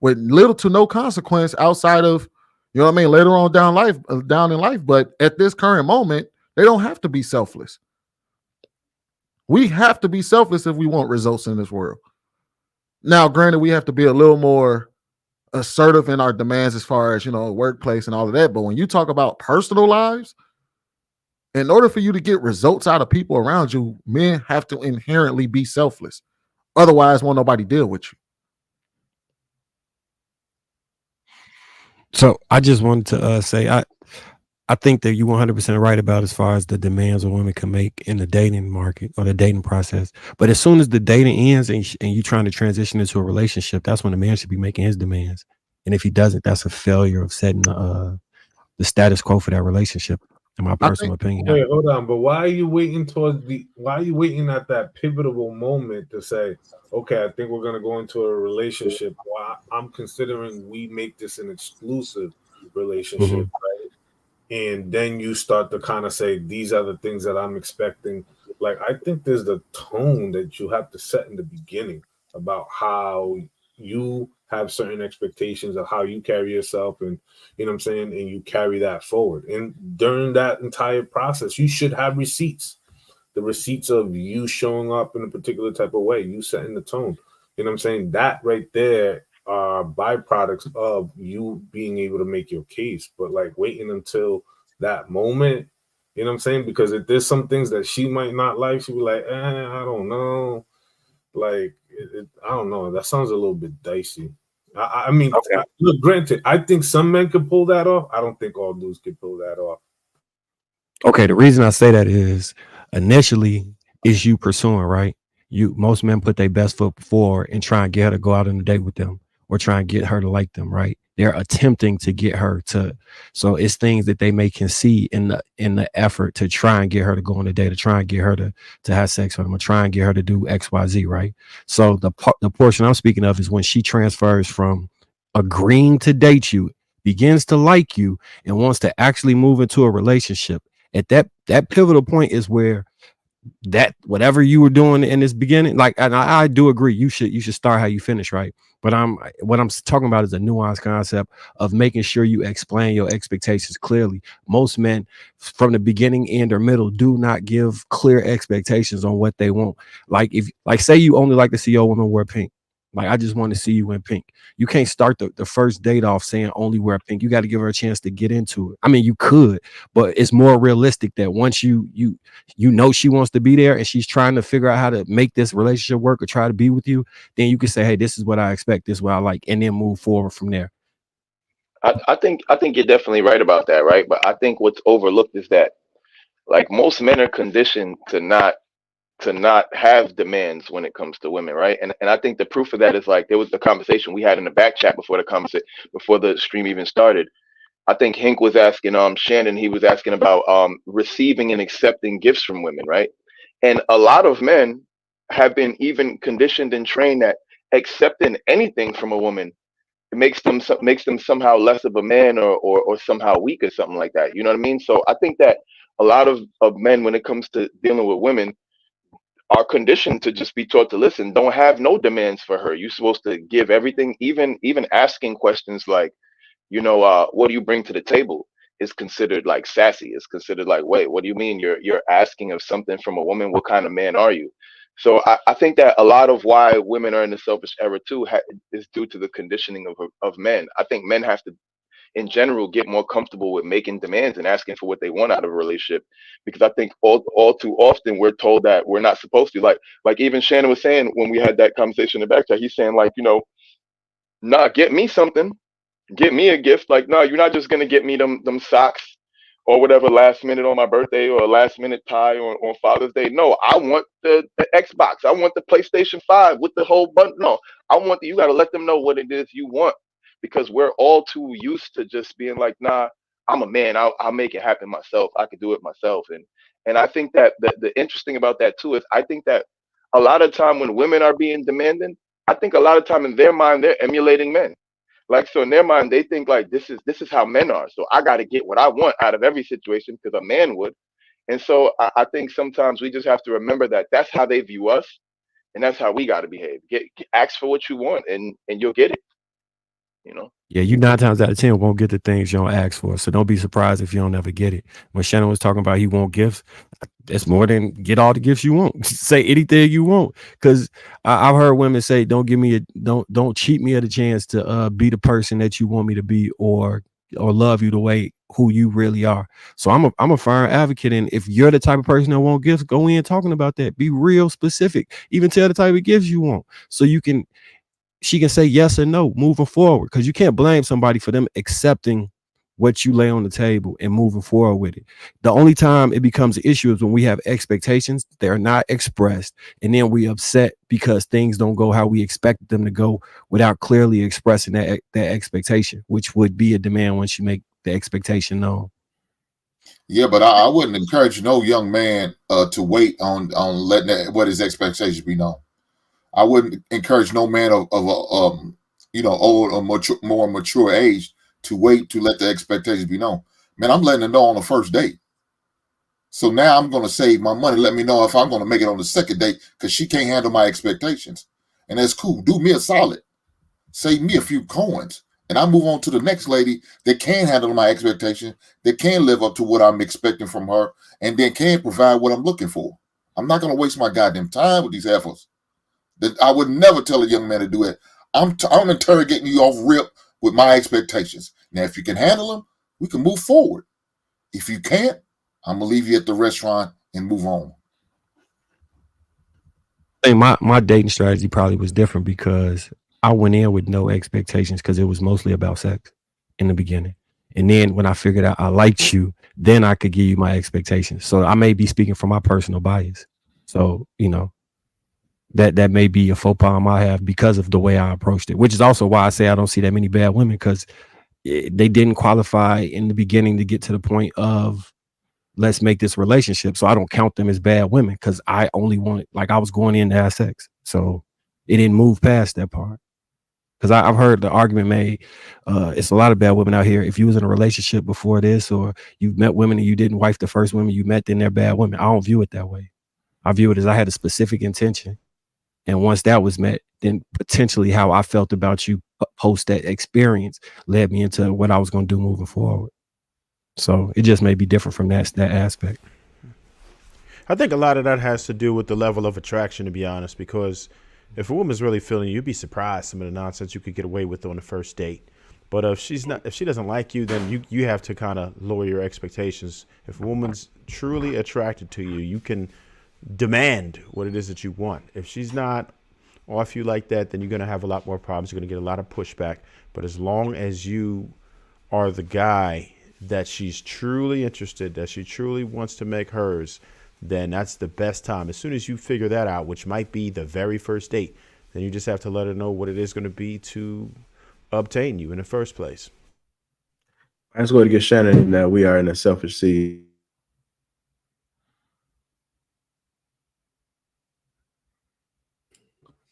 with little to no consequence outside of, you know what I mean, later on down in life. But at this current moment, they don't have to be selfless. We have to be selfless if we want results in this world. Now, granted, we have to be a little more assertive in our demands as far as, workplace and all of that. But when you talk about personal lives, in order for you to get results out of people around you, men have to inherently be selfless. Otherwise, won't nobody deal with you. So I just wanted to say I think that you're 100% right about as far as the demands a woman can make in the dating market or the dating process. But as soon as the dating ends and you're trying to transition into a relationship, that's when the man should be making his demands. And if he doesn't, that's a failure of setting the status quo for that relationship, in my personal opinion. Wait, hold on. But why are you waiting at that pivotal moment to say, okay, I think we're going to go into a relationship? Well, I'm considering we make this an exclusive relationship, right? And then you start to kind of say, these are the things that I'm expecting. Like, I think there's the tone that you have to set in the beginning about how you have certain expectations of how you carry yourself, and you know what I'm saying, and you carry that forward. And during that entire process, you should have receipts. The receipts of you showing up in a particular type of way, you setting the tone. You know what I'm saying? That right there are byproducts of you being able to make your case. But like waiting until that moment, you know what I'm saying? Because if there's some things that she might not like, she'll be like, I don't know. Like, I don't know. That sounds a little bit dicey. I mean, okay. Look, granted, I think some men could pull that off. I don't think all dudes could pull that off. Okay, the reason I say that is initially is you pursuing, right? Most men put their best foot forward and try and get her to go out on a date with them or try and get her to like them, right? They're attempting to get her to, so it's things that they may concede in the effort to try and get her to go on a date, to try and get her to have sex with them, or try and get her to do X, Y, Z, right? So the portion I'm speaking of is when she transfers from agreeing to date you, begins to like you, and wants to actually move into a relationship. At that pivotal point is where that whatever you were doing in this beginning, like, and I do agree, you should start how you finish, right? But what I'm talking about is a nuanced concept of making sure you explain your expectations clearly. Most men from the beginning, end, or middle do not give clear expectations on what they want. Like say you only like to see your woman wear pink. Like, I just want to see you in pink. You can't start the first date off saying only wear pink. You got to give her a chance to get into it. I mean, you could, but it's more realistic that once you know she wants to be there and she's trying to figure out how to make this relationship work or try to be with you, then you can say, hey, this is what I expect, this is what I like, and then move forward from there. I think you're definitely right about that, right? But I think what's overlooked is that, like, most men are conditioned to not have demands when it comes to women, right? And I think the proof of that is, like, there was the conversation we had in the back chat before the stream even started. I think Hank was asking Shannon, he was asking about receiving and accepting gifts from women, right? And a lot of men have been even conditioned and trained that accepting anything from a woman, it makes them somehow less of a man or somehow weak or something like that. You know what I mean? So I think that a lot of men, when it comes to dealing with women, are conditioned to just be taught to listen, don't have no demands for her. You're supposed to give everything, even asking questions like, what do you bring to the table is considered like sassy. It's considered like, wait, what do you mean you're asking of something from a woman? What kind of man are you? So I think that a lot of why women are in the selfish era too is due to the conditioning of men. I think men have to, in general, get more comfortable with making demands and asking for what they want out of a relationship, because I think all too often we're told that we're not supposed to. Like even Shannon was saying when we had that conversation in the back chat, he's saying, like, nah, get me something, get me a gift. Like, no, you're not just gonna get me them socks or whatever last minute on my birthday or a last minute tie on Father's Day. No, I want the Xbox. I want the PlayStation 5 with the whole bunch. No, you got to let them know what it is you want, because we're all too used to just being like, nah, I'm a man. I'll make it happen myself. I could do it myself. And I think that the interesting about that too is I think that a lot of time when women are being demanding, I think a lot of time in their mind they're emulating men. Like, so in their mind, they think like this is how men are. So I got to get what I want out of every situation because a man would. And so I think sometimes we just have to remember that that's how they view us. And that's how we got to behave. Ask for what you want, and you'll get it. You know. Yeah, you 9 times out of 10 won't get the things you don't ask for. So don't be surprised if you don't ever get it. When Shannon was talking about he want gifts, that's more than get all the gifts you want. Say anything you want. Because I've heard women say, don't cheat me at a chance to be the person that you want me to be, or love you the way who you really are. So I'm a firm advocate. And if you're the type of person that want gifts, go in talking about that. Be real specific. Even tell the type of gifts you want, so she can say yes or no moving forward, because you can't blame somebody for them accepting what you lay on the table and moving forward with it. The only time it becomes an issue is when we have expectations, they're not expressed, and then we upset because things don't go how we expected them to go without clearly expressing that expectation, which would be a demand once you make the expectation known. Yeah, but I wouldn't encourage no young man to wait on letting what his expectations be known. I wouldn't encourage no man of old or more mature age to wait to let the expectations be known. Man, I'm letting them know on the first date. So now I'm going to save my money. Let me know if I'm going to make it on the second date, because she can't handle my expectations. And that's cool. Do me a solid. Save me a few coins. And I move on to the next lady that can handle my expectations, that can live up to what I'm expecting from her, and then can provide what I'm looking for. I'm not going to waste my goddamn time with these efforts. That I would never tell a young man to do it. I'm interrogating you off rip with my expectations. Now, if you can handle them, we can move forward. If you can't, I'm gonna leave you at the restaurant and move on. I think my dating strategy probably was different, because I went in with no expectations, because it was mostly about sex in the beginning. And then when I figured out I liked you, then I could give you my expectations. So I may be speaking from my personal bias. So, that may be a faux pas I might have because of the way I approached it, which is also why I say I don't see that many bad women, because they didn't qualify in the beginning to get to the point of let's make this relationship. So I don't count them as bad women, because I only wanted, I was going in to have sex. So it didn't move past that part. Because I've heard the argument made, it's a lot of bad women out here. If you was in a relationship before this, or you met women and you didn't wife the first women you met, then they're bad women. I don't view it that way. I view it as I had a specific intention. And once that was met, then potentially how I felt about you post that experience led me into what I was going to do moving forward. So it just may be different from that aspect. I think a lot of that has to do with the level of attraction, to be honest, because if a woman's really feeling you, you'd be surprised some of the nonsense you could get away with on the first date. But if she doesn't like you, then you have to kind of lower your expectations. If a woman's truly attracted to you, you can demand what it is that you want. If she's not off you like that, then you're going to have a lot more problems. You're going to get a lot of pushback. But as long as you are the guy that she's truly interested, that she truly wants to make hers, then that's the best time. As soon as you figure that out, which might be the very first date, then you just have to let her know what it is going to be to obtain you in the first place. I just want to get Shannon that we are in a selfish season.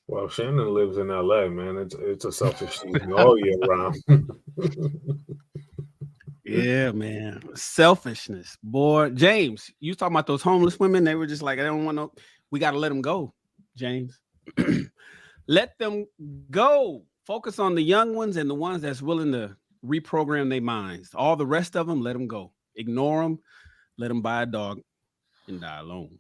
Well, Shannon lives in LA, man. It's a selfish season all year round. Yeah, man. Selfishness, boy. James, you was talking about those homeless women. They were just like, I don't want no. We got to let them go, James. Let them go. Focus on the young ones and the ones that's willing to reprogram their minds. All the rest of them, let them go. Ignore them. Let them buy a dog and die alone.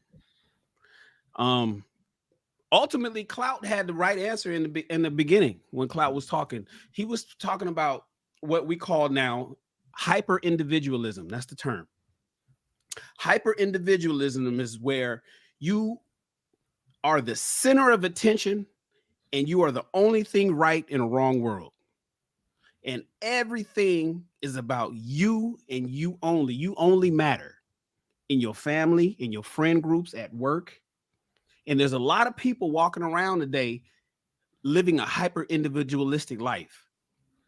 Ultimately, Clout had the right answer in the beginning when Clout was talking. He was talking about what we call now hyper-individualism. That's the term. Hyper-individualism is where you are the center of attention and you are the only thing right in a wrong world. And everything is about you and you only. You only matter in your family, in your friend groups, at work. And there's a lot of people walking around today living a hyper-individualistic life.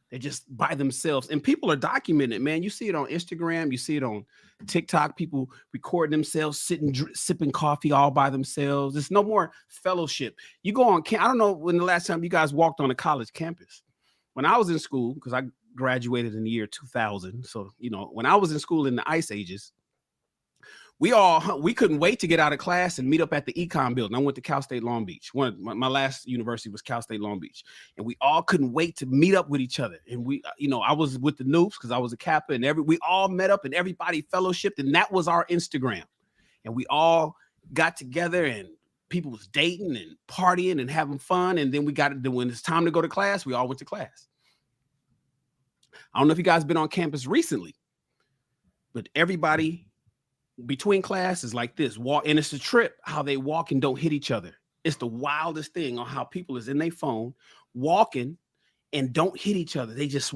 They're just by themselves. And people are documenting, man. You see it on Instagram. You see it on TikTok. People record themselves sitting, sipping coffee all by themselves. There's no more fellowship. You go on, I don't know when the last time you guys walked on a college campus. When I was in school, because I graduated in the year 2000. So, when I was in school in the ice ages, we couldn't wait to get out of class and meet up at the econ building. I went to Cal State Long Beach. My last university was Cal State Long Beach, and we all couldn't wait to meet up with each other. And we, I was with the noobs because I was a Kappa, and we all met up and everybody fellowshipped, and that was our Instagram. And we all got together, and people was dating and partying and having fun. And then when it's time to go to class, we all went to class. I don't know if you guys been on campus recently, but everybody between classes like this walk, and it's a trip how they walk and don't hit each other. It's the wildest thing on how people is in their phone walking and don't hit each other. They just,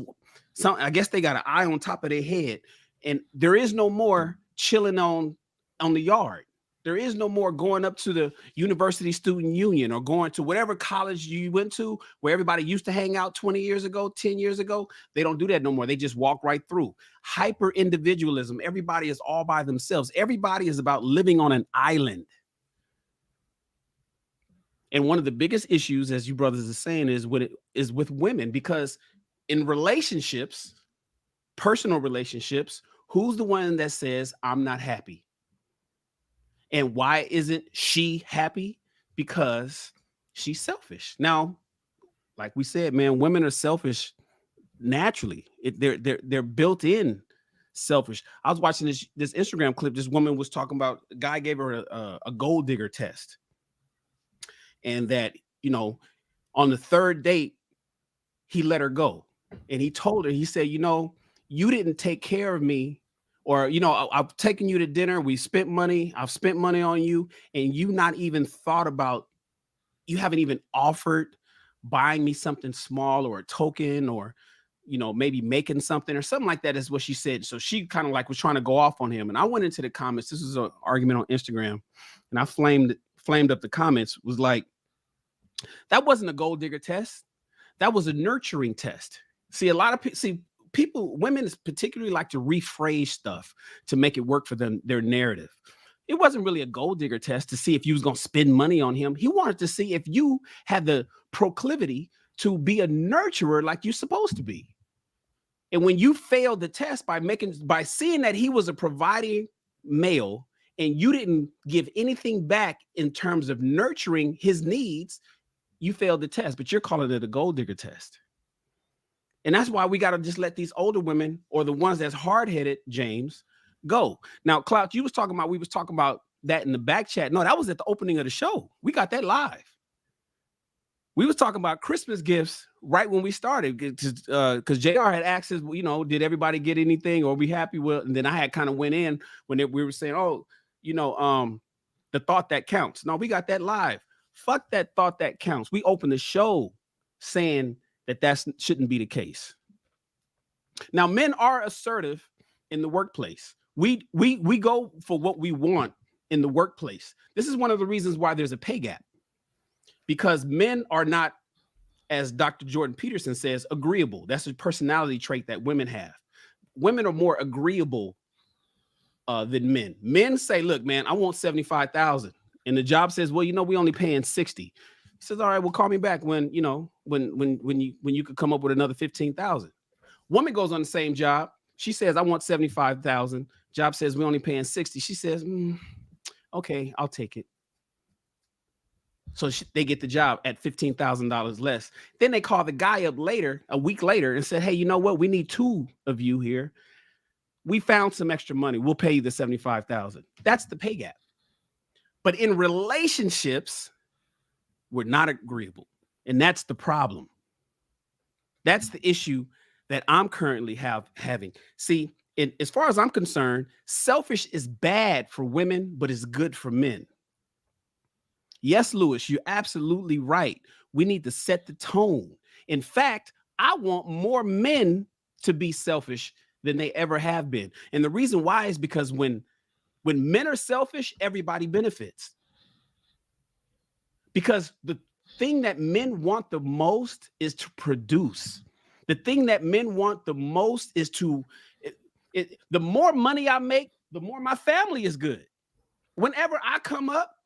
I guess they got an eye on top of their head, and there is no more chilling on the yard. There is no more going up to the university student union or going to whatever college you went to where everybody used to hang out 20 years ago, 10 years ago. They don't do that no more. They just walk right through. Hyper-individualism. Everybody is all by themselves. Everybody is about living on an island. And one of the biggest issues, as you brothers are saying, is with women, because in relationships, personal relationships, who's the one that says, I'm not happy? And why isn't she happy? Because she's selfish. Now, like we said, man, women are selfish naturally. They're built in selfish. I was watching this Instagram clip. This woman was talking about, a guy gave her a gold digger test. And that, on the third date, he let her go. And he told her, he said, you didn't take care of me. Or, I've taken you to dinner. We spent money. I've spent money on you. And you not even thought about, you haven't even offered buying me something small or a token or, maybe making something or something like that is what she said. So she kind of like was trying to go off on him. And I went into the comments. This was an argument on Instagram. And I flamed up the comments, was like, that wasn't a gold digger test. That was a nurturing test. See, a lot of people, women particularly like to rephrase stuff to make it work for them, their narrative. It wasn't really a gold digger test to see if you was going to spend money on him. He wanted to see if you had the proclivity to be a nurturer like you're supposed to be. And when you failed the test by seeing that he was a providing male and you didn't give anything back in terms of nurturing his needs, you failed the test, but you're calling it a gold digger test. And that's why we got to just let these older women, or the ones that's hard-headed, James, go. Now, Clout, we was talking about that in the back chat. No, that was at the opening of the show. We got that live. We was talking about Christmas gifts right when we started, because JR had asked us, did everybody get anything or be happy with? And then I had kind of went in when we were saying, the thought that counts. No, we got that live. Fuck that thought that counts. We opened the show saying that shouldn't be the case. Now, men are assertive in the workplace. We go for what we want in the workplace. This is one of the reasons why there's a pay gap, because men are not, as Dr. Jordan Peterson says, agreeable. That's a personality trait that women have. Women are more agreeable than men. Men say, look, man, I want 75,000. And the job says, well, we only paying 60. He says, all right, well, call me back when you could come up with another 15,000. Woman goes on the same job. She says, I want 75,000. Job says, we only paying 60. She says, okay, I'll take it. So they get the job at $15,000 less. Then they call the guy up later, a week later, and said, hey, you know what? We need 2 of you here. We found some extra money. We'll pay you the 75,000. That's the pay gap. But in relationships, we're not agreeable. And that's the problem. That's the issue that I'm currently having. See, as far as I'm concerned, selfish is bad for women, but it's good for men. Yes, Lewis, you're absolutely right. We need to set the tone. In fact, I want more men to be selfish than they ever have been. And the reason why is because when men are selfish, everybody benefits. Because the thing that men want the most is to produce. The thing that men want the most is the more money I make, the more my family is good. Whenever I come up,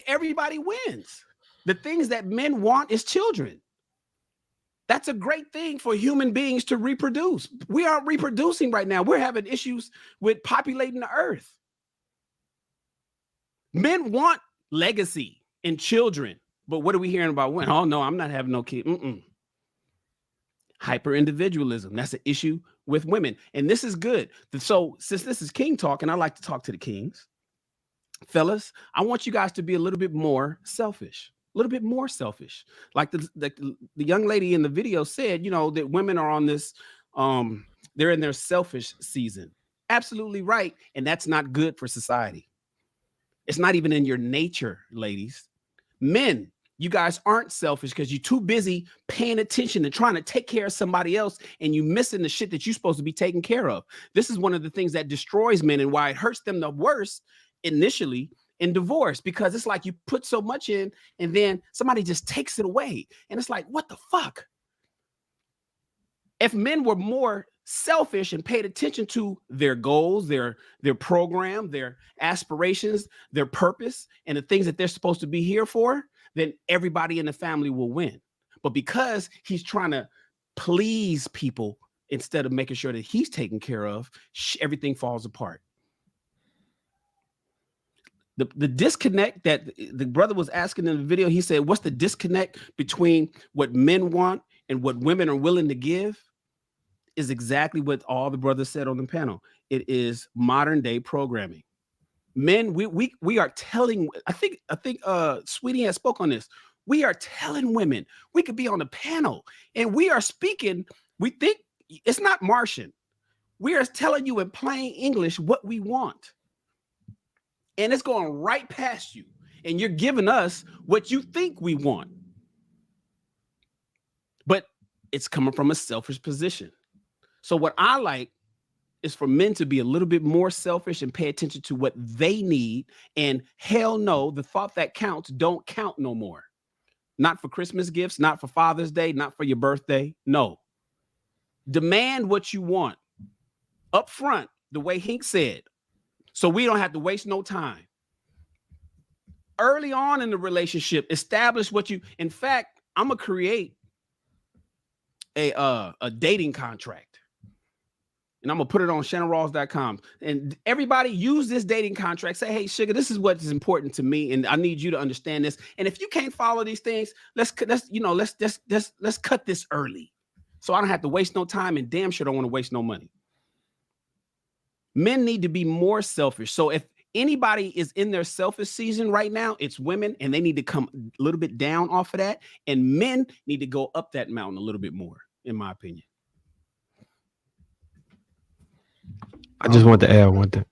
everybody wins. The things that men want is children. That's a great thing for human beings to reproduce. We aren't reproducing right now. We're having issues with populating the earth. Men want legacy and children, but what are we hearing about women? Oh no, I'm not having no kid. Hyper-individualism. That's an issue with women, and this is good. So since this is King Talk, and I like to talk to the kings, fellas, I want you guys to be a little bit more selfish. A little bit more selfish. Like the young lady in the video said, you know, that women are on this, they're in their selfish season. Absolutely right. And that's not good for society. It's not even in your nature, ladies. Men, you guys aren't selfish because you're too busy paying attention and trying to take care of somebody else, and you missing the shit that you're supposed to be taking care of. This is one of the things that destroys men and why it hurts them the worst initially in divorce, because it's like you put so much in and then somebody just takes it away. And it's like, what the fuck? If men were more selfish and paid attention to their goals, their program, their aspirations, their purpose, and the things that they're supposed to be here for, then everybody in the family will win. But because he's trying to please people instead of making sure that he's taken care of, everything falls apart. The disconnect that the brother was asking in the video, he said, what's the disconnect between what men want and what women are willing to give? Is exactly what all the brothers said on the panel. It is modern day programming. Men, we are telling, I think Sweetie has spoke on this. We are telling women, we could be on the panel and we are speaking, we think it's not Martian. We are telling you in plain English what we want. And it's going right past you. And you're giving us what you think we want. But it's coming from a selfish position. So what I like is for men to be a little bit more selfish and pay attention to what they need. And hell no, the thought that counts don't count no more. Not for Christmas gifts, not for Father's Day, not for your birthday. No. Demand what you want up front, the way Hink said, so we don't have to waste no time. Early on in the relationship, establish what you, in fact, I'm going to create a dating contract. And I'm going to put it on ShannonRalls.com. And everybody use this dating contract. Say, hey, sugar, this is what is important to me. And I need you to understand this. And if you can't follow these things, let's cut this early. So I don't have to waste no time, and damn sure don't want to waste no money. Men need to be more selfish. So if anybody is in their selfish season right now, it's women, and they need to come a little bit down off of that. And men need to go up that mountain a little bit more, in my opinion. I just want to add one thing.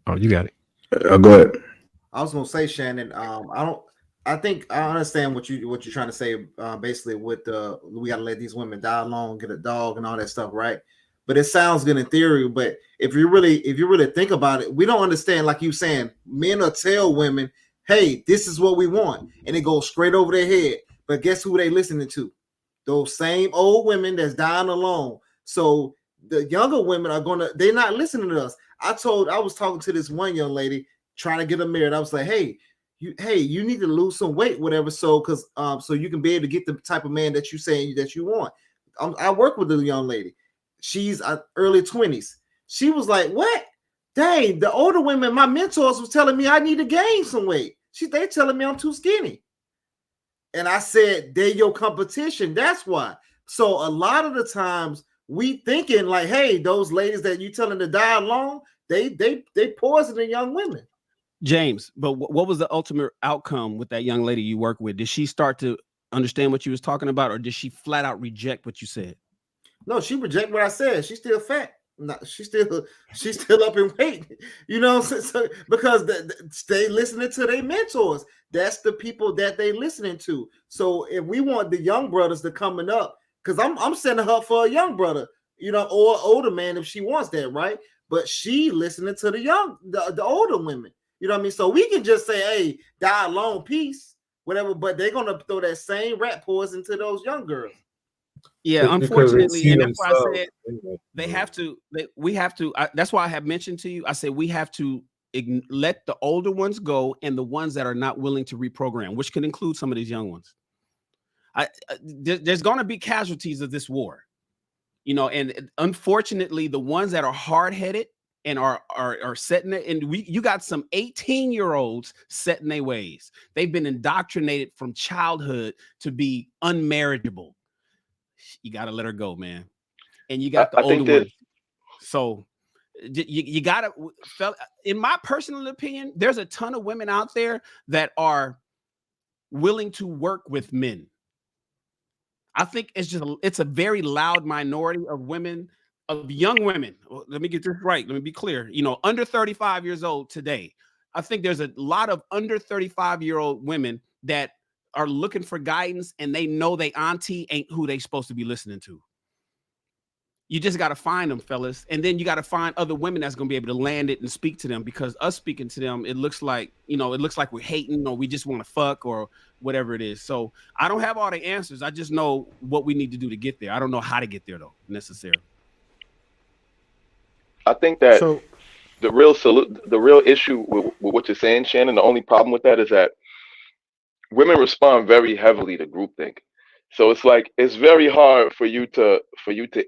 Oh, you got it. Go ahead. I was gonna say, Shannon. I think I understand what you're trying to say. Basically, with we gotta let these women die alone, get a dog, and all that stuff, right? But it sounds good in theory. But if you really think about it, we don't understand. Like you saying, men will tell women, "Hey, this is what we want," and it goes straight over their head. But guess who they listening to? Those same old women that's dying alone. So the younger women they're not listening to us. I was talking to this one young lady trying to get her married. I was like, hey, you need to lose some weight, whatever. So you can be able to get the type of man that you saying that you want. I work with a young lady. She's early 20s. She was like, what? Dang, the older women, my mentors was telling me I need to gain some weight. They telling me I'm too skinny. And I said, they're your competition. That's why. So a lot of the times we thinking like, hey, those ladies that you telling to die alone, they poison the young women. James, but what was the ultimate outcome with that young lady you work with? Did she start to understand what you was talking about, or did she flat out reject what you said? No, she rejected what I said. She's still fat. No, she's still up in weight. You know, so because they listening to their mentors. That's the people that they listening to. So if we want the young brothers to coming up, because I'm sending her for a young brother, you know, or older man if she wants that, right? But she listening to the older women. You know what I mean? So we can just say, hey, die alone, peace, whatever. But they're gonna throw that same rat poison to those young girls. Yeah, unfortunately, and that's why I said we have to. That's why I have mentioned to you. I said we have to let the older ones go, and the ones that are not willing to reprogram, which can include some of these young ones. There's going to be casualties of this war, you know, and unfortunately, the ones that are hard-headed and are setting it. And you got some 18-year-olds setting their ways. They've been indoctrinated from childhood to be unmarriageable. You got to let her go, man. And you got the older ones. So you got to, in my personal opinion, there's a ton of women out there that are willing to work with men. I think it's a very loud minority of women, of young women. Let me get this right. Let me be clear. Under 35 years old today, I think there's a lot of under 35-year-old women that are looking for guidance, and they know they auntie ain't who they supposed to be listening to. You just got to find them, fellas. And then you got to find other women that's going to be able to land it and speak to them, because us speaking to them, it looks like we're hating, or we just want to fuck, or whatever it is. So I don't have all the answers. I just know what we need to do to get there. I don't know how to get there, though, necessarily. I think that the real issue with what you're saying, Shannon, the only problem with that is that women respond very heavily to groupthink. So it's like, it's very hard for you to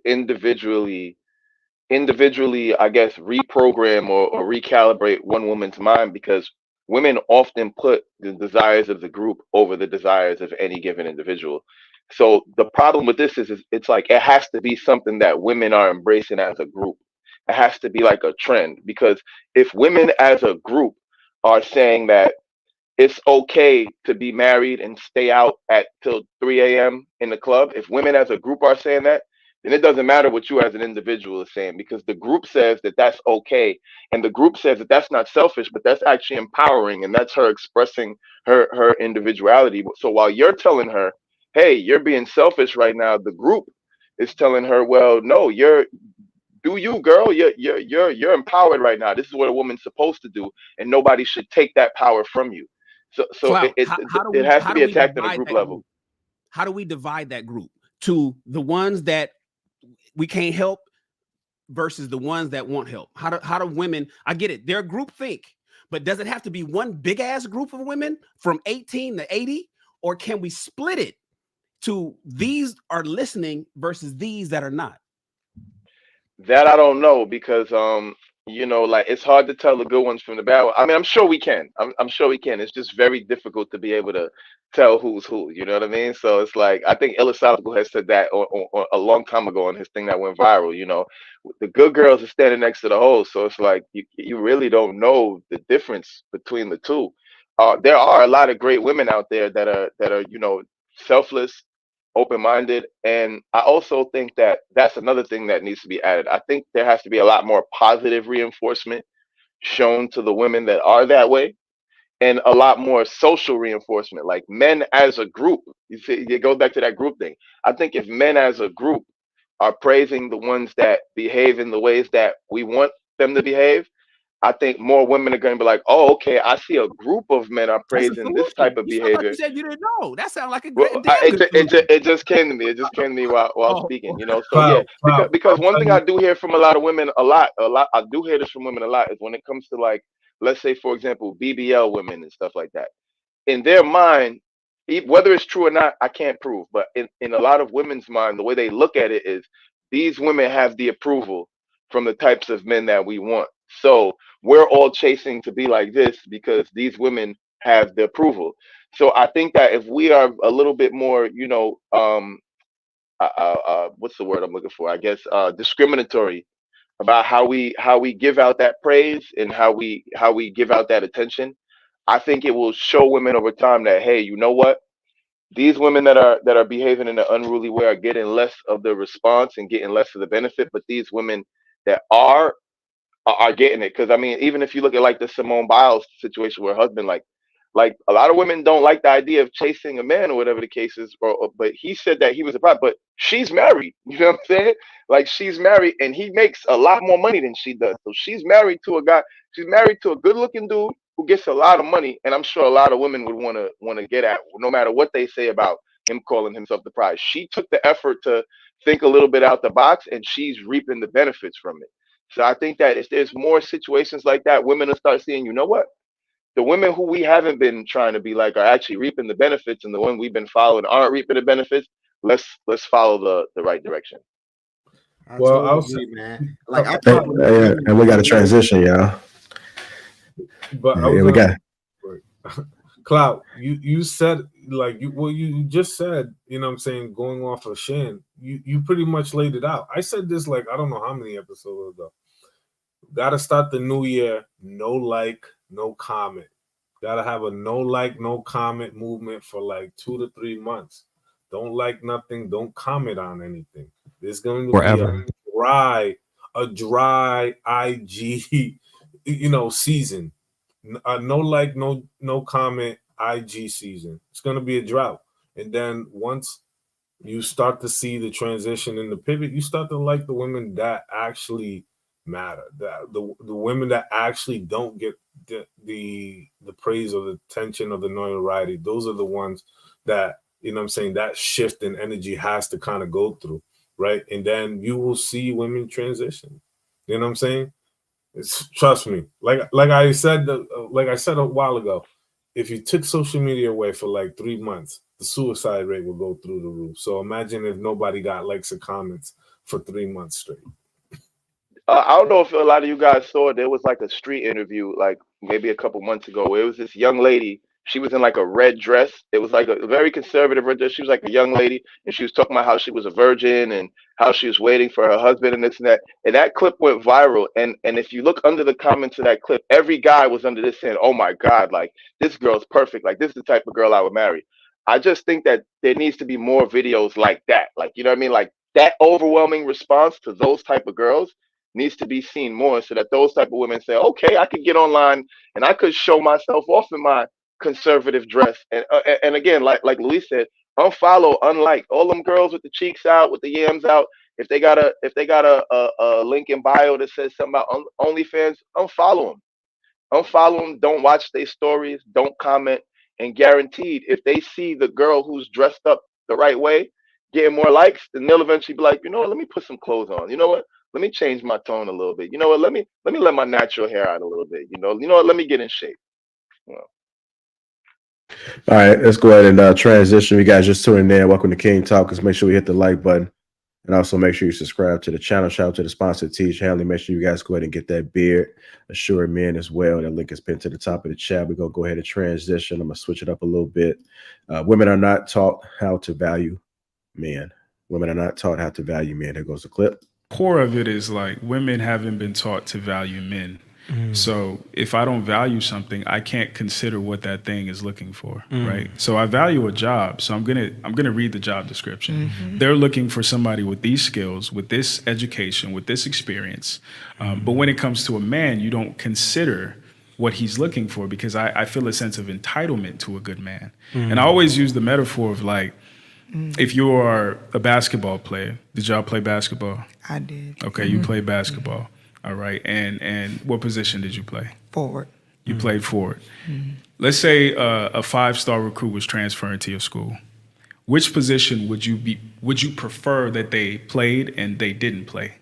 individually, I guess, reprogram or recalibrate one woman's mind, because women often put the desires of the group over the desires of any given individual. So the problem with this is it's like, it has to be something that women are embracing as a group. It has to be like a trend, because if women as a group are saying that it's okay to be married and stay out till 3 a.m. in the club, if women as a group are saying that, then it doesn't matter what you as an individual is saying, because the group says that that's okay. And the group says that that's not selfish, but that's actually empowering. And that's her expressing her individuality. So while you're telling her, hey, you're being selfish right now, the group is telling her, well, no, do you, girl? You're empowered right now. This is what a woman's supposed to do, and nobody should take that power from you. So it has to be attacked on a group level. How do we divide that group to the ones that we can't help versus the ones that want help? How do women? I get it, they're group think, but does it have to be one big ass group of women from 18 to 80, or can we split it to these are listening versus these that are not? That I don't know, because like, it's hard to tell the good ones from the bad ones. I mean, I'm sure we can. I'm sure we can. It's just very difficult to be able to tell who's who. You know what I mean? So it's like, I think Illusopical has said that or a long time ago on his thing that went viral. The good girls are standing next to the hoes. So it's like, you really don't know the difference between the two. There are a lot of great women out there that are selfless, open-minded, and I also think that that's another thing that needs to be added. I think there has to be a lot more positive reinforcement shown to the women that are that way, and a lot more social reinforcement, like men as a group. You see, it goes back to that group thing. I think if men as a group are praising the ones that behave in the ways that we want them to behave, I think more women are going to be like, oh, okay, I see a group of men are praising this type of behavior. You said you didn't know. That sounds like a Well, great it just came to me. It just came to me while speaking. So because one thing I do hear from a lot of women a lot. I do hear this from women a lot, is when it comes to, like, let's say, for example, BBL women and stuff like that. In their mind, whether it's true or not, I can't prove. But in a lot of women's mind, the way they look at it is, these women have the approval from the types of men that we want. So we're all chasing to be like this because these women have the approval. So I think that if we are a little bit more, what's the word I'm looking for? I guess discriminatory about how we give out that praise and how we give out that attention, I think it will show women over time that, hey, you know what? These women that are behaving in an unruly way are getting less of the response and getting less of the benefit, but these women that are getting it. Because I mean, even if you look at like the Simone Biles situation where her husband, like a lot of women don't like the idea of chasing a man or whatever the case is, but he said that he was a problem, but she's married. You know what I'm saying? Like, she's married and he makes a lot more money than she does. So she's married to a guy. She's married to a good looking dude who gets a lot of money. And I'm sure a lot of women would want to get at, no matter what they say about him calling himself the prize. She took the effort to think a little bit out the box, and she's reaping the benefits from it. So I think that if there's more situations like that, women will start seeing, you know what? The women who we haven't been trying to be like are actually reaping the benefits, and the one we've been following aren't reaping the benefits. Let's follow the right direction. I Well, totally I'll agree, say, man. Like I Yeah, totally yeah, agree. and we got to transition, y'all. but I Yeah, was we gonna got. Cloud, you said like you just said, you know what I'm saying, going off of Shan, you pretty much laid it out. I said this like I don't know how many episodes ago. Gotta start the new year, no like, no comment. Gotta have a no like, no comment movement for like 2 to 3 months. Don't like nothing, don't comment on anything. There's going to Forever. be a dry IG, season. No like, no comment IG season. It's gonna be a drought. And then once you start to see the transition and the pivot, you start to like the women that actually matter, that the women that actually don't get the praise or the attention of the notoriety. Those are the ones that, you know what I'm saying, that shift in energy has to kind of go through, right? And then you will see women transition. You know what I'm saying? Trust me. Like I said a while ago, if you took social media away for like 3 months, the suicide rate will go through the roof. So imagine if nobody got likes or comments for 3 months straight. I don't know if a lot of you guys saw, there was like a street interview, like maybe a couple months ago, where it was this young lady. She was in like a red dress. It was like a very conservative red dress. She was like a young lady, and she was talking about how she was a virgin and how she was waiting for her husband and this and that. And that clip went viral. And if you look under the comments of that clip, every guy was under this saying, "Oh my God, like this girl's perfect. Like this is the type of girl I would marry." I just think that there needs to be more videos like that. Like, you know what I mean? Like that overwhelming response to those type of girls needs to be seen more, so that those type of women say, okay, I could get online and I could show myself off in my conservative dress. And again, like Luis said, unfollow, unlike all them girls with the cheeks out, with the yams out. If they got a link in bio that says something about OnlyFans, unfollow them. Unfollow them. Don't watch their stories. Don't comment. And guaranteed, if they see the girl who's dressed up the right way getting more likes, then they'll eventually be like, you know what? Let me put some clothes on. You know what? Let me change my tone a little bit. You know what? Let my natural hair out a little bit. You know what? Let me get in shape. You know? All right, let's go ahead and transition. You guys just tuning in. Welcome to King Talkers. Make sure we hit the like button. And also make sure you subscribe to the channel. Shout out to the sponsor, Teach Hanley. Make sure you guys go ahead and get that beard. Assured Men as well. That link is pinned to the top of the chat. We're going to go ahead and transition. I'm going to switch it up a little bit. Women are not taught how to value men. Women are not taught how to value men. There goes the clip. Core of it is like women haven't been taught to value men. So if I don't value something, I can't consider what that thing is looking for, right? So I value a job, so I'm gonna read the job description. They're looking for somebody with these skills, with this education, with this experience. But when it comes to a man, you don't consider what he's looking for, because I feel a sense of entitlement to a good man. And I always use the metaphor of like, if you are a basketball player, did y'all play basketball? I did. Okay, you played basketball. All right. And what position did you play? Forward. You played forward. Let's say a 5-star recruit was transferring to your school. Which position would you prefer that they played and they didn't play?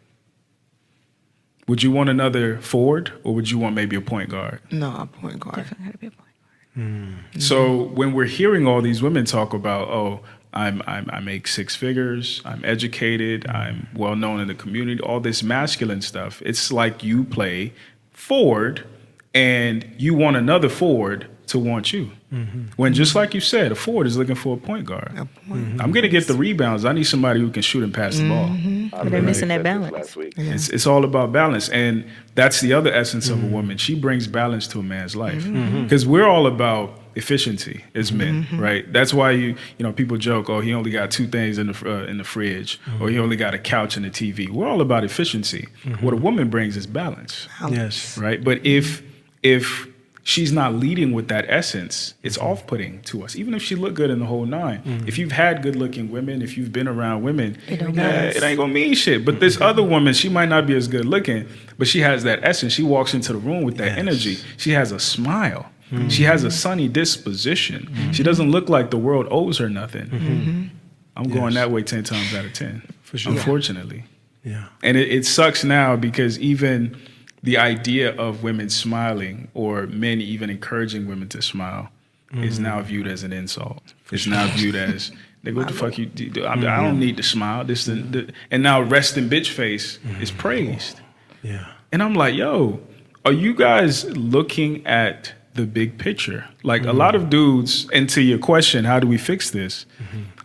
Would you want another forward, or would you want maybe a point guard? No, a point guard. Definitely gotta be a point guard. So when we're hearing all these women talk about, oh, I make 6 figures, I'm educated, I'm well known in the community, all this masculine stuff, it's like you play forward and you want another forward to want you. When just like you said, a forward is looking for a point guard. I'm going to get the rebounds. I need somebody who can shoot and pass the ball. They're missing that balance. It's all about balance. And that's the other essence of a woman. She brings balance to a man's life. Because we're all about efficiency as men, right? That's why people joke, oh, he only got 2 things in the fridge, or he only got a couch and a TV. We're all about efficiency. What a woman brings is balance. Yes. Right? But if she's not leading with that essence, it's off-putting to us, even if she looked good in the whole 9. If you've had good-looking women, if you've been around women, it ain't gonna mean shit. But this other woman, she might not be as good-looking, but she has that essence. She walks into the room with that energy. She has a smile. She has a sunny disposition. She doesn't look like the world owes her nothing. I'm going that way 10 times out of 10, for sure. Unfortunately. Yeah. And it sucks now, because even the idea of women smiling, or men even encouraging women to smile, is now viewed as an insult. It's now viewed as Nigga, what the fuck you do? I don't need to smile. And now resting bitch face is praised. Yeah. And I'm like, yo, are you guys looking at the big picture? Like a lot of dudes, and to your question, how do we fix this?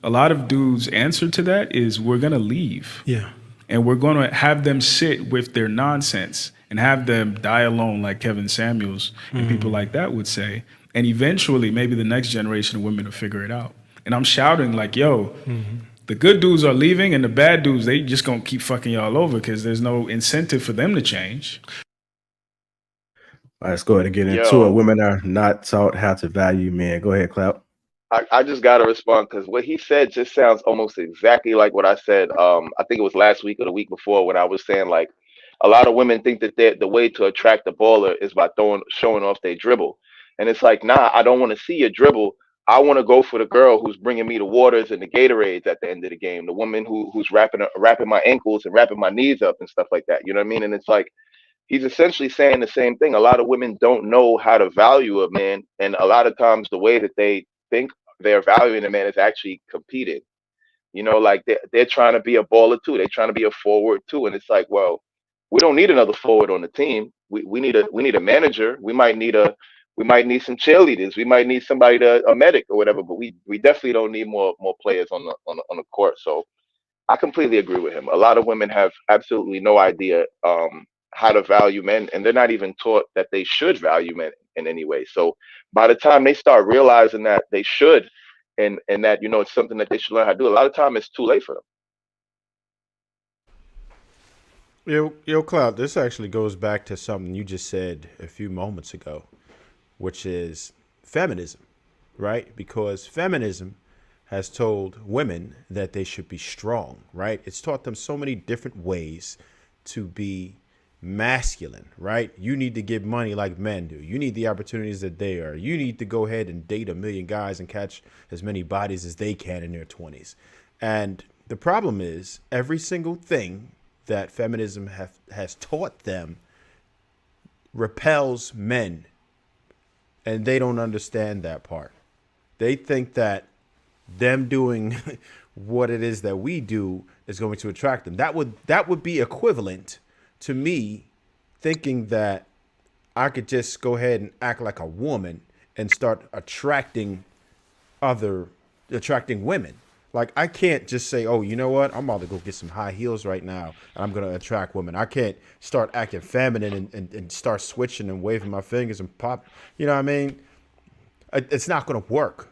A lot of dudes' answer to that is we're gonna leave. Yeah. And we're gonna have them sit with their nonsense and have them die alone, like Kevin Samuels and people like that would say. And eventually, maybe the next generation of women will figure it out. And I'm shouting like, yo, the good dudes are leaving and the bad dudes, they just gonna keep fucking y'all over because there's no incentive for them to change. All right, let's go ahead and get into it. Women are not taught how to value men. Go ahead, Clout. I just got to respond because what he said just sounds almost exactly like what I said. I think it was last week or the week before when I was saying like a lot of women think that the way to attract a baller is by showing off their dribble. And it's like, nah, I don't want to see your dribble. I want to go for the girl who's bringing me the waters and the Gatorades at the end of the game. The woman who's wrapping my ankles and wrapping my knees up and stuff like that. You know what I mean? And it's like, he's essentially saying the same thing. A lot of women don't know how to value a man. And a lot of times the way that they think they're valuing a man is actually competing. You know, like they're trying to be a baller too. They're trying to be a forward too. And it's like, well, we don't need another forward on the team. We need a manager. We might need some cheerleaders. We might need somebody a medic or whatever. But we definitely don't need more players on the court. So I completely agree with him. A lot of women have absolutely no idea how to value men, and they're not even taught that they should value men in any way. So by the time they start realizing that they should, and that, you know, it's something that they should learn how to do, a lot of time it's too late for them. Yo, Cloud, this actually goes back to something you just said a few moments ago, which is feminism, right? Because feminism has told women that they should be strong, right? It's taught them so many different ways to be masculine, right? You need to give money like men do. You need the opportunities that they are. You need to go ahead and date a million guys and catch as many bodies as they can in their 20s. And the problem is every single thing that feminism has taught them repels men, and they don't understand that part. They think that them doing what it is that we do is going to attract them. That would be equivalent to me thinking that I could just go ahead and act like a woman and start attracting women. Like, I can't just say, oh, you know what? I'm about to go get some high heels right now, and I'm going to attract women. I can't start acting feminine and start switching and waving my fingers and pop. You know what I mean? It's not going to work.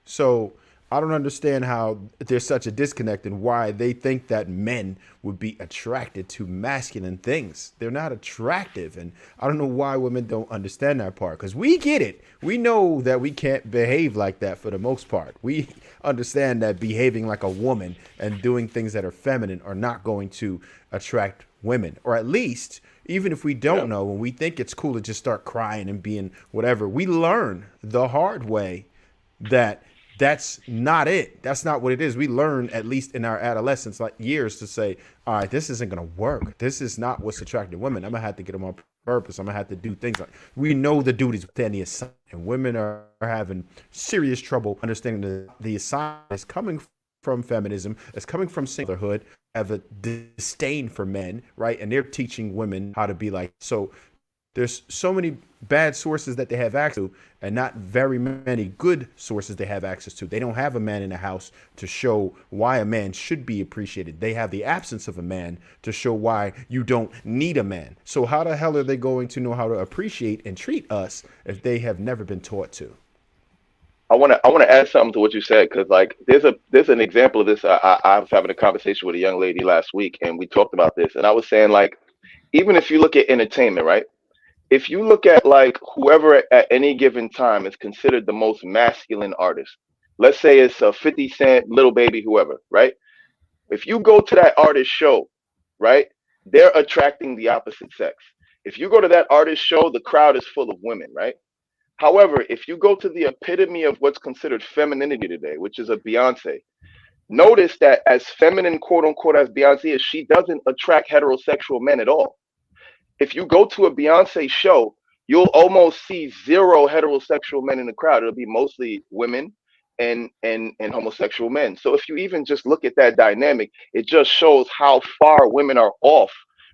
So I don't understand how there's such a disconnect and why they think that men would be attracted to masculine things. They're not attractive. And I don't know why women don't understand that part, because we get it. We know that we can't behave like that for the most part. We understand that behaving like a woman and doing things that are feminine are not going to attract women, or at least even if we don't know, when we think it's cool to just start crying and being whatever, we learn the hard way that that's not it. That's not what it is. We learn, at least in our adolescence, like years, to say, all right, this isn't going to work. This is not what's attracting women. I'm going to have to get them on purpose. I'm going to have to do things like, we know the duties within the assignment, and women are having serious trouble understanding the assignment is coming from feminism, it's coming from singlehood, have a disdain for men, right? And they're teaching women how to be like, so there's so many bad sources that they have access to, and not very many good sources they have access to. They don't have a man in the house to show why a man should be appreciated. They have the absence of a man to show why you don't need a man. So how the hell are they going to know how to appreciate and treat us if they have never been taught to? I want to add something to what you said, because like there's an example of this. I was having a conversation with a young lady last week, and we talked about this, and I was saying, like, even if you look at entertainment, right? If you look at like whoever at any given time is considered the most masculine artist, let's say it's a 50 Cent, Little Baby, whoever, right? If you go to that artist show, right, they're attracting the opposite sex. If you go to that artist show, the crowd is full of women, right? However, if you go to the epitome of what's considered femininity today, which is a Beyonce, notice that as feminine, quote unquote, as Beyonce is, she doesn't attract heterosexual men at all. If you go to a Beyonce show, you'll almost see zero heterosexual men in the crowd. It'll be mostly women and homosexual men. So if you even just look at that dynamic, it just shows how far women are off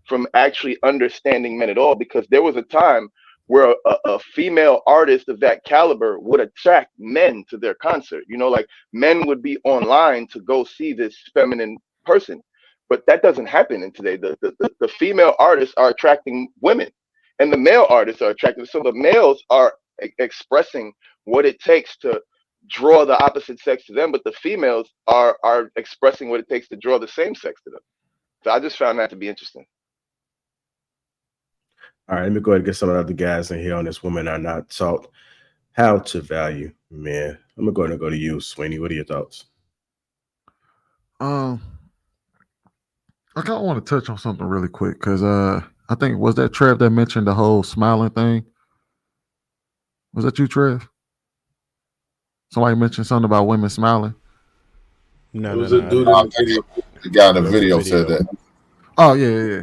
from actually understanding men at all. Because there was a time where a female artist of that caliber would attract men to their concert. You know, like men would be online to go see this feminine person. But that doesn't happen in today. The female artists are attracting women, and the male artists are attracting. So the males are expressing what it takes to draw the opposite sex to them, but the females are expressing what it takes to draw the same sex to them. So I just found that to be interesting. All right, let me go ahead and get some of the other guys in here on this Women Are Not Taught How to Value Men. I'm gonna go ahead and go to you, Sweeney. What are your thoughts? I kind of want to touch on something really quick because I think was that Trev that mentioned the whole smiling thing. Was that you, Trev? Somebody mentioned something about women smiling. No, no, no. The guy in the video said that. Oh yeah.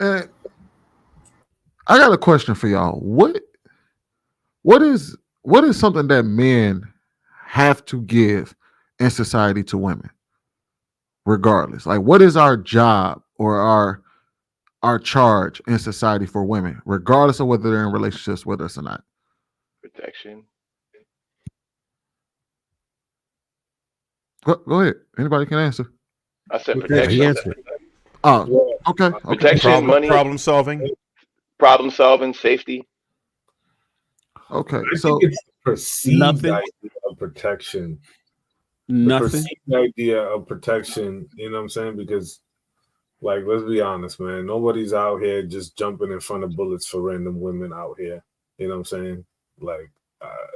And I got a question for y'all. What is something that men have to give in society to women? Regardless, like what is our job or our charge in society for women, regardless of whether they're in relationships with us or not? Protection. Go ahead. Anybody can answer. I said protection. Oh, okay. Protection, money, problem solving, safety. Okay, I so think it's the perceived idea of protection. The perceived idea of protection, you know what I'm saying? Because, like, let's be honest, man. Nobody's out here just jumping in front of bullets for random women out here. You know what I'm saying? Like,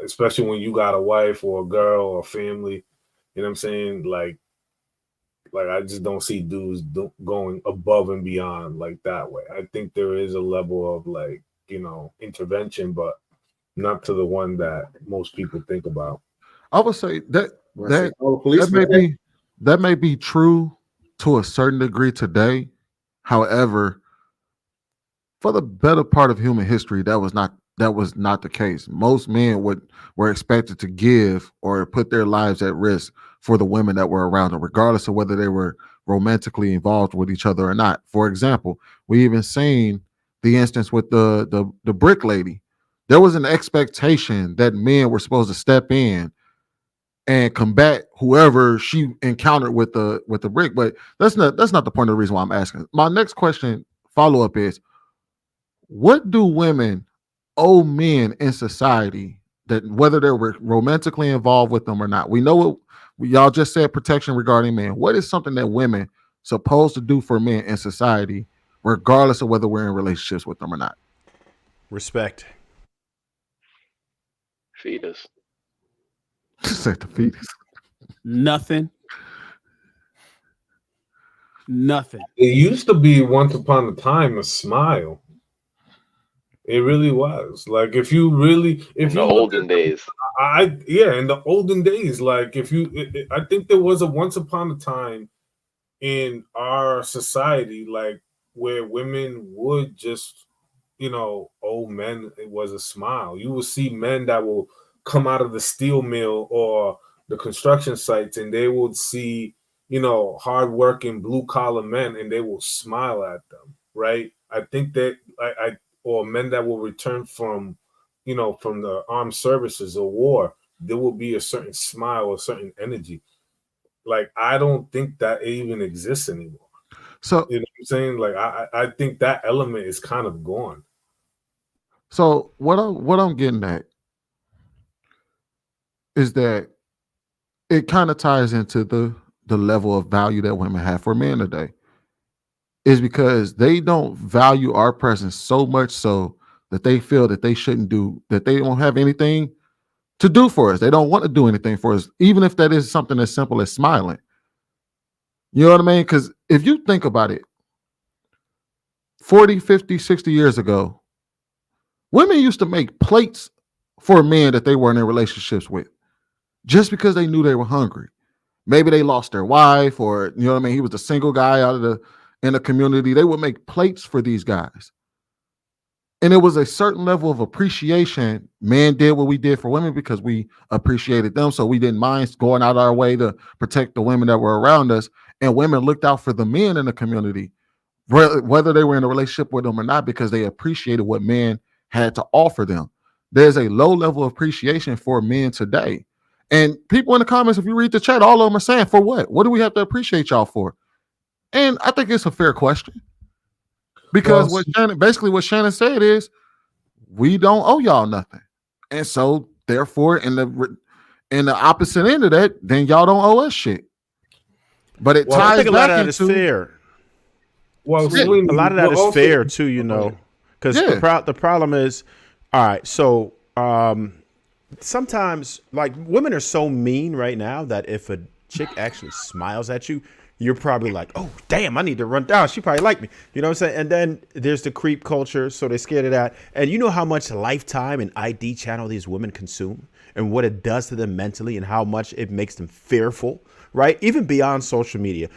especially when you got a wife or a girl or family. You know what I'm saying? Like I just don't see dudes going above and beyond like that way. I think there is a level of like, you know, intervention, but not to the one that most people think about. I would say that may be true to a certain degree today. However, for the better part of human history, that was not the case. Most men were expected to give or put their lives at risk for the women that were around them, regardless of whether they were romantically involved with each other or not. For example, we even seen the instance with the brick lady. There was an expectation that men were supposed to step in and combat whoever she encountered with the brick. But that's not the point of the reason why I'm asking. My next question, follow-up, is what do women owe men in society, that whether they're romantically involved with them or not? We know what y'all just said, protection regarding men. What is something that women supposed to do for men in society, regardless of whether we're in relationships with them or not? Respect. Fetus. Said the fetus. Nothing. It used to be once upon a time a smile. It really was. Like in the olden days. In the olden days, like I think there was a once upon a time in our society, like where women would just, you know, owe men, it was a smile. You will see men that will come out of the steel mill or the construction sites, and they would see, you know, hardworking blue collar men, and they will smile at them, right? I think that or men that will return from, you know, from the armed services or war, there will be a certain smile, a certain energy. Like, I don't think that even exists anymore. So, you know what I'm saying? Like, I think that element is kind of gone. So what I'm getting at is that it kind of ties into the level of value that women have for men today. Is because they don't value our presence so much so that they feel that they shouldn't do, that they don't have anything to do for us. They don't want to do anything for us, even if that is something as simple as smiling. You know what I mean? Because if you think about it, 40, 50, 60 years ago, women used to make plates for men that they weren't in relationships with just because they knew they were hungry. Maybe they lost their wife, or, you know what I mean, he was a single guy in the community. They would make plates for these guys. And it was a certain level of appreciation. Men did what we did for women because we appreciated them. So we didn't mind going out our way to protect the women that were around us. And women looked out for the men in the community, whether they were in a relationship with them or not, because they appreciated what men had to offer them. There's a low level of appreciation for men today. And people in the comments, if you read the chat, all of them are saying, for what? What do we have to appreciate y'all for? And I think it's a fair question. Because what Shannon said is, we don't owe y'all nothing. And so therefore, in the opposite end of that, then y'all don't owe us shit. But it ties I think a lot back of that into, is fair. Well, a lot of that is fair too, you know, because the problem is, all right. So sometimes, like, women are so mean right now that if a chick actually smiles at you, you're probably like, oh, damn, I need to run down. She probably like me. You know what I'm saying? And then there's the creep culture. So they're scared of that. And you know how much Lifetime and ID channel these women consume and what it does to them mentally and how much it makes them fearful, right? Even beyond social media.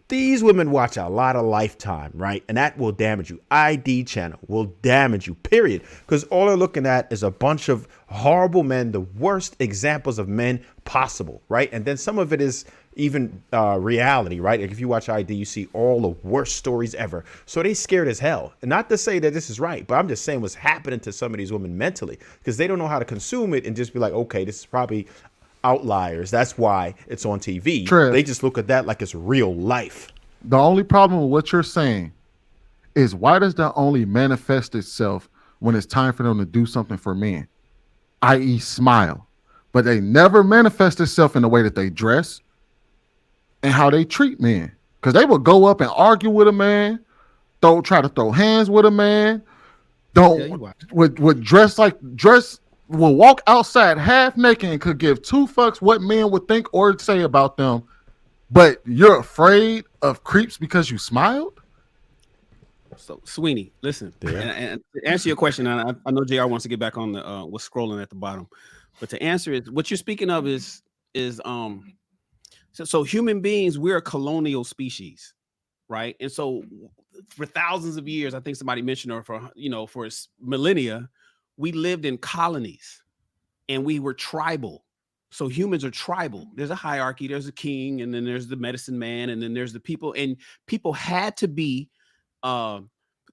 These women watch a lot of Lifetime, right? And that will damage you. ID channel will damage you, period. Because all they're looking at is a bunch of horrible men, the worst examples of men possible, right? And then some of it is even reality, right? Like if you watch ID, you see all the worst stories ever. So they scared as hell. And not to say that this is right, but I'm just saying what's happening to some of these women mentally, because they don't know how to consume it and just be like, okay, this is probably outliers. That's why it's on TV. Trev, they just look at that like it's real life. The only problem with what you're saying is, why does that only manifest itself when it's time for them to do something for men, i.e. smile, but they never manifest itself in the way that they dress and how they treat men? Because they will go up and argue with a man, try to throw hands with a man, would dress, will walk outside half naked and could give two fucks what men would think or say about them, but you're afraid of creeps because you smiled? So, Sweeney, listen, and to answer your question, I know JR wants to get back on the what's scrolling at the bottom, but to answer it, what you're speaking of is so human beings, we're a colonial species, right? And so for thousands of years, I think somebody mentioned, or for millennia, we lived in colonies and we were tribal. So humans are tribal. There's a hierarchy, there's a king, and then there's the medicine man, and then there's the people. And people had to be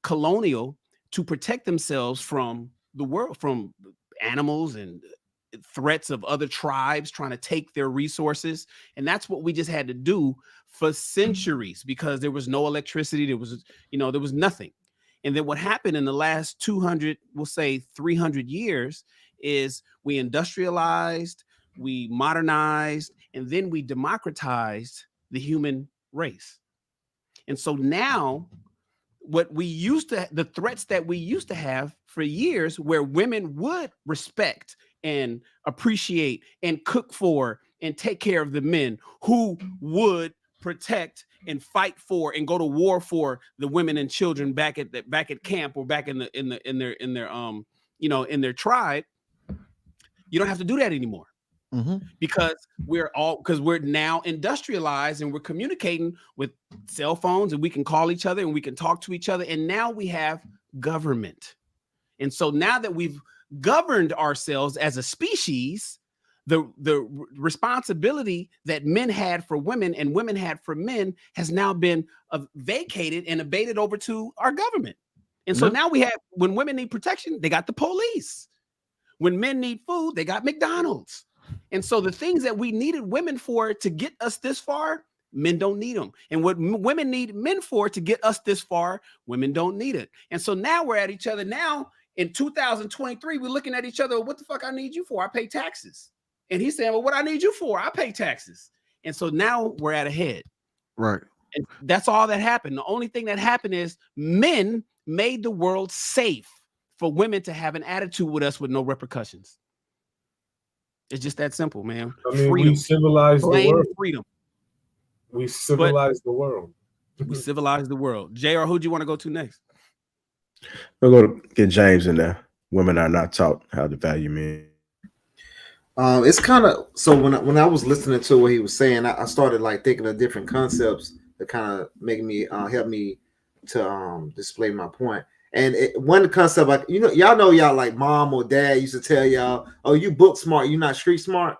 colonial to protect themselves from the world, from animals and threats of other tribes trying to take their resources. And that's what we just had to do for centuries, because there was no electricity. There was nothing. And then what happened in the last 200, we'll say 300 years, is we industrialized, we modernized, and then we democratized the human race. And so now the threats that we used to have for years, where women would respect and appreciate and cook for and take care of the men who would protect and fight for and go to war for the women and children back at camp or back in their tribe, you don't have to do that anymore. Because we're now industrialized and we're communicating with cell phones, and we can call each other and we can talk to each other. And now we have government. And so now that we've governed ourselves as a species, the responsibility that men had for women and women had for men has now been vacated and abated over to our government. And so now we have, when women need protection, they got the police. When men need food, they got McDonald's. And so the things that we needed women for to get us this far, men don't need them. And what women need men for to get us this far, women don't need it. And so now we're at each other. Now in 2023, we're looking at each other. What the fuck I need you for? I pay taxes. And he's saying, well, what I need you for? I pay taxes. And so now we're at a head. Right. And that's all that happened. The only thing that happened is men made the world safe for women to have an attitude with us with no repercussions. It's just that simple, man. I mean, we civilized the world. Freedom. We civilized the world. We civilized the world. JR, who do you want to go to next? We'll go to get James in there. Women are not taught how to value men. It's kind of, so when I was listening to what he was saying, I started like thinking of different concepts that kind of make me help me to display my point. And one concept, like y'all know y'all like mom or dad used to tell y'all, "Oh, you book smart, you're not street smart."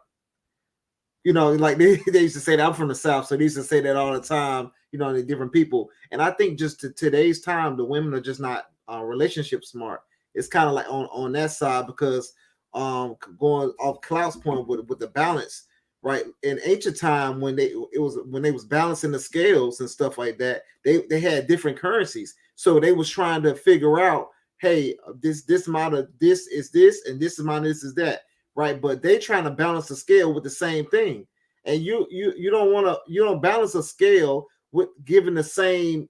Like they used to say that. I'm from the South, so they used to say that all the time. To different people. And I think just to today's time, the women are just not relationship smart. It's kind of like on that side because going off Klaus' point with the balance, right? In ancient time when they was balancing the scales and stuff like that, they had different currencies. So they was trying to figure out, hey, this amount of this is this, and this amount of this is that, right? But they trying to balance the scale with the same thing. And you don't balance a scale with giving the same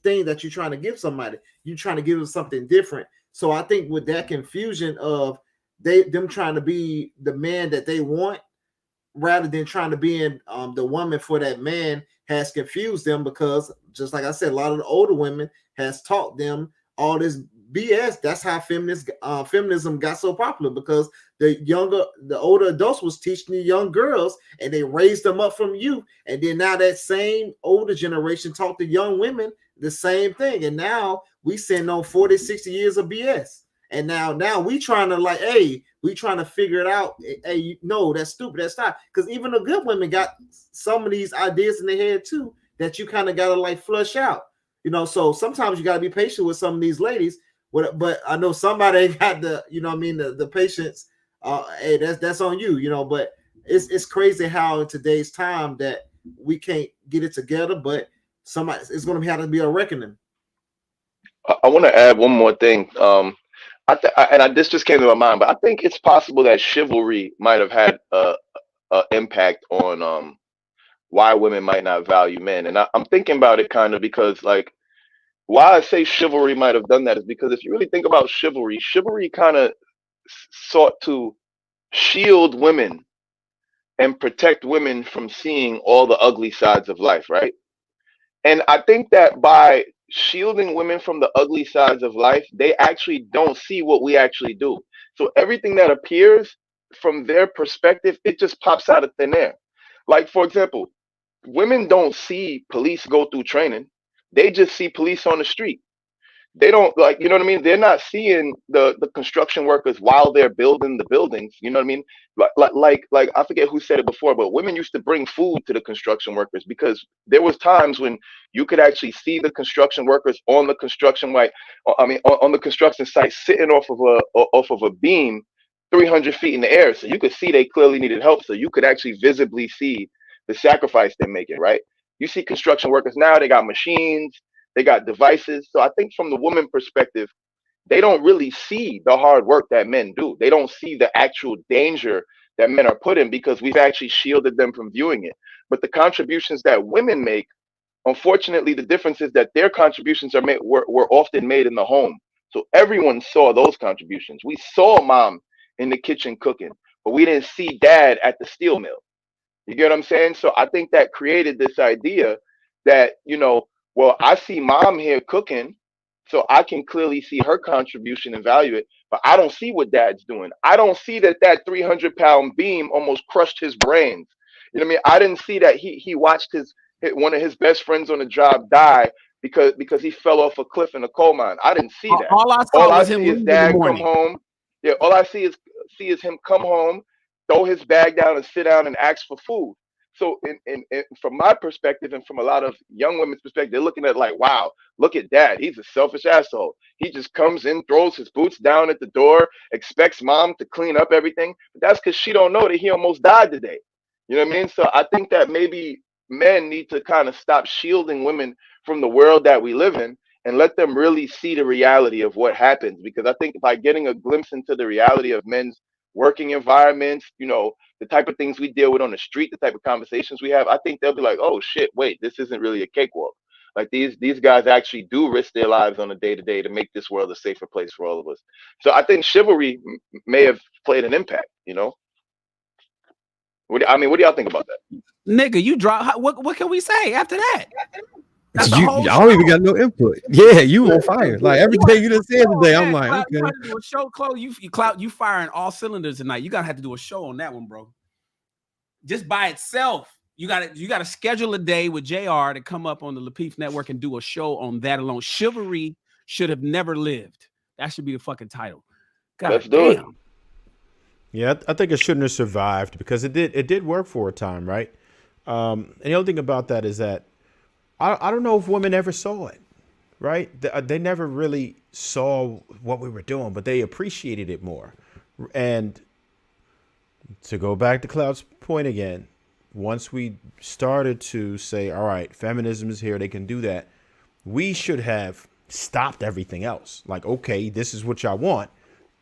thing that you're trying to give somebody. You're trying to give them something different. So I think with that confusion of them trying to be the man that they want rather than trying to be in the woman for that man has confused them, because just like I said, a lot of the older women has taught them all this BS. That's how feminism got so popular, because the older adults was teaching the young girls and they raised them up from youth. And then now that same older generation taught the young women the same thing. And now we send on 40, 60 years of BS. And now we trying to we trying to figure it out. Hey, no, that's stupid. That's not, because even the good women got some of these ideas in their head too that you kind of gotta flush out. So sometimes you gotta be patient with some of these ladies. But I know somebody got the the patience. Hey, that's on you. But it's crazy how in today's time that we can't get it together. But it's going to have to be a reckoning. I want to add one more thing. This just came to my mind, but I think it's possible that chivalry might have had a impact on why women might not value men. And I'm thinking about it kind of because why I say chivalry might have done that is because if you really think about chivalry kind of sought to shield women and protect women from seeing all the ugly sides of life, right? And I think that by shielding women from the ugly sides of life, they actually don't see what we actually do. So everything that appears from their perspective, it just pops out of thin air. Like, for example, women don't see police go through training. They just see police on the street. They don't you know what I mean? They're not seeing the construction workers while they're building the buildings. You know what I mean? Like I forget who said it before, but women used to bring food to the construction workers because there was times when you could actually see the construction workers on the construction on the construction site sitting off of a beam 300 feet in the air. So you could see they clearly needed help. So you could actually visibly see the sacrifice they're making, right? You see construction workers now, they got machines, they got devices. So I think from the woman perspective, they don't really see the hard work that men do. They don't see the actual danger that men are put in because we've actually shielded them from viewing it. But the contributions that women make, unfortunately, the difference is that their contributions were often made in the home. So everyone saw those contributions. We saw mom in the kitchen cooking, but we didn't see dad at the steel mill. You get what I'm saying? So I think that created this idea that, well, I see mom here cooking, so I can clearly see her contribution and value it, but I don't see what dad's doing. I don't see that 300-pound beam almost crushed his brains. You know what I mean? I didn't see that he watched one of his best friends on the job die because he fell off a cliff in a coal mine. I didn't see that. All I saw was him is dad come home. Yeah, all I see is him come home, throw his bag down and sit down and ask for food. So in from my perspective and from a lot of young women's perspective, they're looking at wow, look at dad. He's a selfish asshole. He just comes in, throws his boots down at the door, expects mom to clean up everything. But that's because she don't know that he almost died today. You know what I mean? So I think that maybe men need to kind of stop shielding women from the world that we live in and let them really see the reality of what happens. Because I think by getting a glimpse into the reality of men's working environments, the type of things we deal with on the street, the type of conversations we have, I think they'll be like, oh shit, wait, this isn't really a cakewalk. Like these guys actually do risk their lives on a day-to-day to make this world a safer place for all of us. So I think chivalry may have played an impact, What do y'all think about that? Nigga, you drop. What can we say after that? I don't even got no input. Yeah, you on fire. Like everything you just said today, I'm like, okay. You do a show, Chloe. You firing all cylinders tonight. You gotta have to do a show on that one, bro. Just by itself, you gotta schedule a day with JR to come up on the Lapeef Network and do a show on that alone. Chivalry should have never lived. That should be the fucking title. God Let's do damn. it. Yeah, I think it shouldn't have survived because it did work for a time, right? And the other thing about that is that I don't know if women ever saw it, right? They never really saw what we were doing, but they appreciated it more. And to go back to Cloud's point again, once we started to say, all right, feminism is here, they can do that, we should have stopped everything else. Like, okay, this is what y'all want.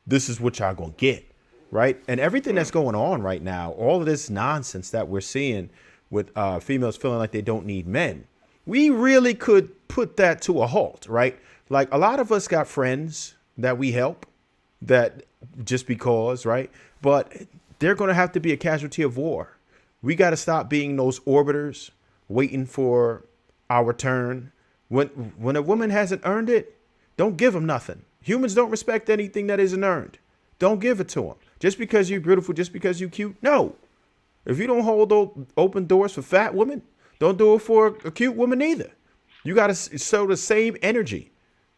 This is what y'all gonna get, right? And everything that's going on right now, all of this nonsense that we're seeing with females feeling like they don't need men, we really could put that to a halt, right? Like a lot of us got friends that we help that just because, right? But they're going to have to be a casualty of war. We got to stop being those orbiters waiting for our turn. When a woman hasn't earned it, don't give them nothing. Humans don't respect anything that isn't earned. Don't give it to them. Just because you're beautiful, just because you're cute. No. If you don't hold open doors for fat women, don't do it for a cute woman either. You got to show the same energy,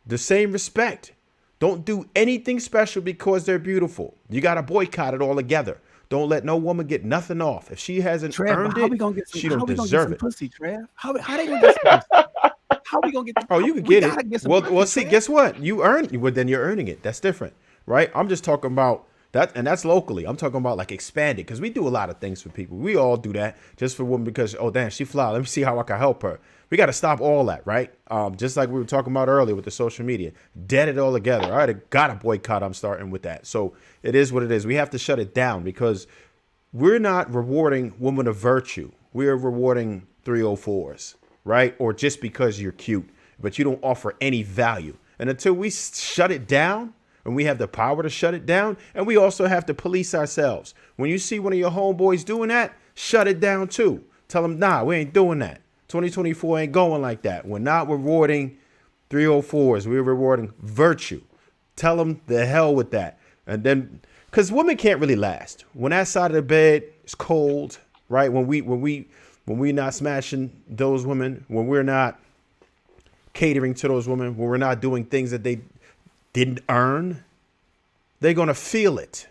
the same respect. Don't do anything special because they're beautiful. You got to boycott it all together. Don't let no woman get nothing off. If she hasn't earned it, she don't deserve it. Pussy, Trev? How they gonna get some pussy? How we gonna get? Oh, you can get it. Well, see, guess what? You earn. Well, then you're earning it. That's different, right? I'm just talking about that, and that's locally. I'm talking about like expanded because we do a lot of things for people. We all do that just for women because oh damn, she fly. Let me see how I can help her. We got to stop all that, right? Just like we were talking about earlier with the social media, dead it all together. All right, I got a boycott. I'm starting with that. So it is what it is. We have to shut it down because we're not rewarding women of virtue. We are rewarding 304s, right? Or just because you're cute, but you don't offer any value. And until we shut it down, and we have the power to shut it down, and we also have to police ourselves. When you see one of your homeboys doing that, shut it down too. Tell them, nah, we ain't doing that. 2024 ain't going like that. We're not rewarding 304s. We're rewarding virtue. Tell them the hell with that. And then, because women can't really last. When that side of the bed is cold, right? When we're not smashing those women, when we're not catering to those women, when we're not doing things that they didn't earn, they're going to feel it.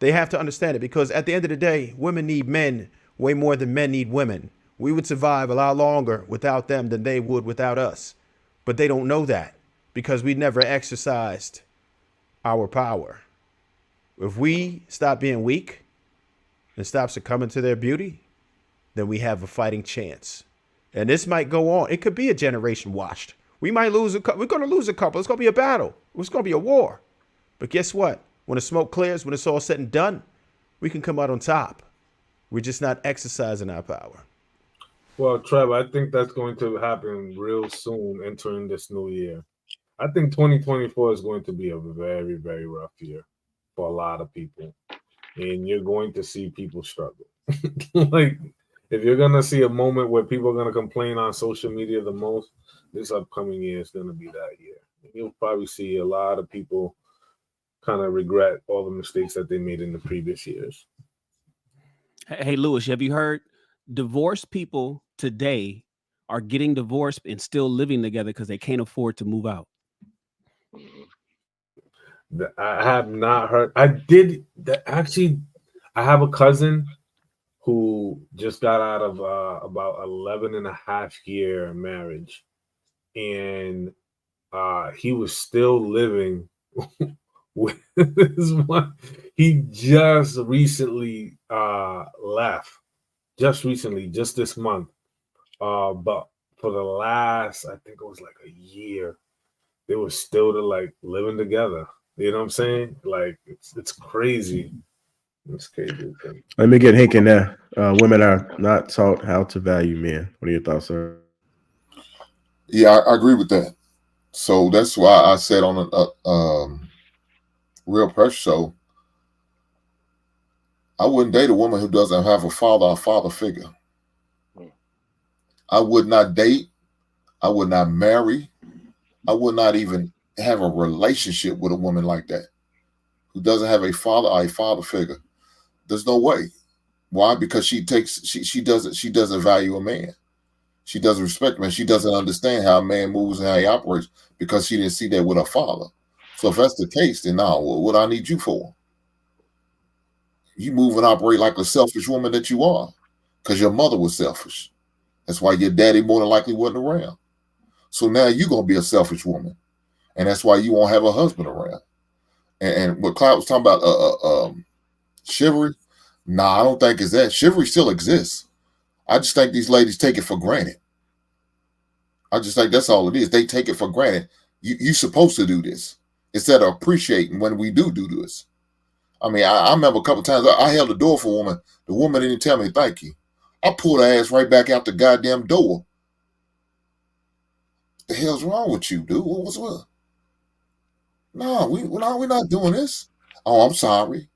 They have to understand it because at the end of the day, women need men way more than men need women. We would survive a lot longer without them than they would without us. But they don't know that because we never exercised our power. If we stop being weak and stop succumbing to their beauty, then we have a fighting chance. And this might go on. It could be a generation washed. We might lose a couple. We're going to lose a couple. It's going to be a battle. It's going to be a war. But guess what? When the smoke clears, when it's all said and done, we can come out on top. We're just not exercising our power. Well, Trevor, I think that's going to happen real soon entering this new year. I think 2024 is going to be a very, very rough year for a lot of people. And you're going to see people struggle. Like, if you're going to see a moment where people are going to complain on social media the most, this upcoming year is going to be that year. And you'll probably see a lot of people kind of regret all the mistakes that they made in the previous years. Hey, Lewis, have you heard divorced people today are getting divorced and still living together because they can't afford to move out? I have not heard. I did actually. I have a cousin who just got out of about 11 and a half year marriage, and he was still living with his wife. He just recently left. Just recently, just this month. But for the last, I think it was like a year, they were still like living together. You know what I'm saying? Like it's crazy. It's crazy. Let me get Hank in there. Women are not taught how to value men. What are your thoughts, sir? Yeah, I agree with that. So that's why I said on a Real Pressure show, I wouldn't date a woman who doesn't have a father figure. I would not date. I would not marry. I would not even have a relationship with a woman like that who doesn't have a father figure. There's no way. Why? Because she doesn't value a man. She doesn't respect him, and she doesn't understand how a man moves and how he operates because she didn't see that with her father. So if that's the case, then now what I need you for? You move and operate like a selfish woman that you are, because your mother was selfish. That's why your daddy more than likely wasn't around. So now you're gonna be a selfish woman, and that's why you won't have a husband around. And what Cloud was talking about, chivalry. Nah, I don't think it's that. Chivalry still exists. I just think these ladies take it for granted. I just think that's all it is. They take it for granted. You're supposed to do this instead of appreciating when we do this. I mean, I remember a couple of times I held the door for a woman. The woman didn't tell me thank you. I pulled her ass right back out the goddamn door. What the hell's wrong with you, dude? What's what? No, we're not doing this. Oh, I'm sorry.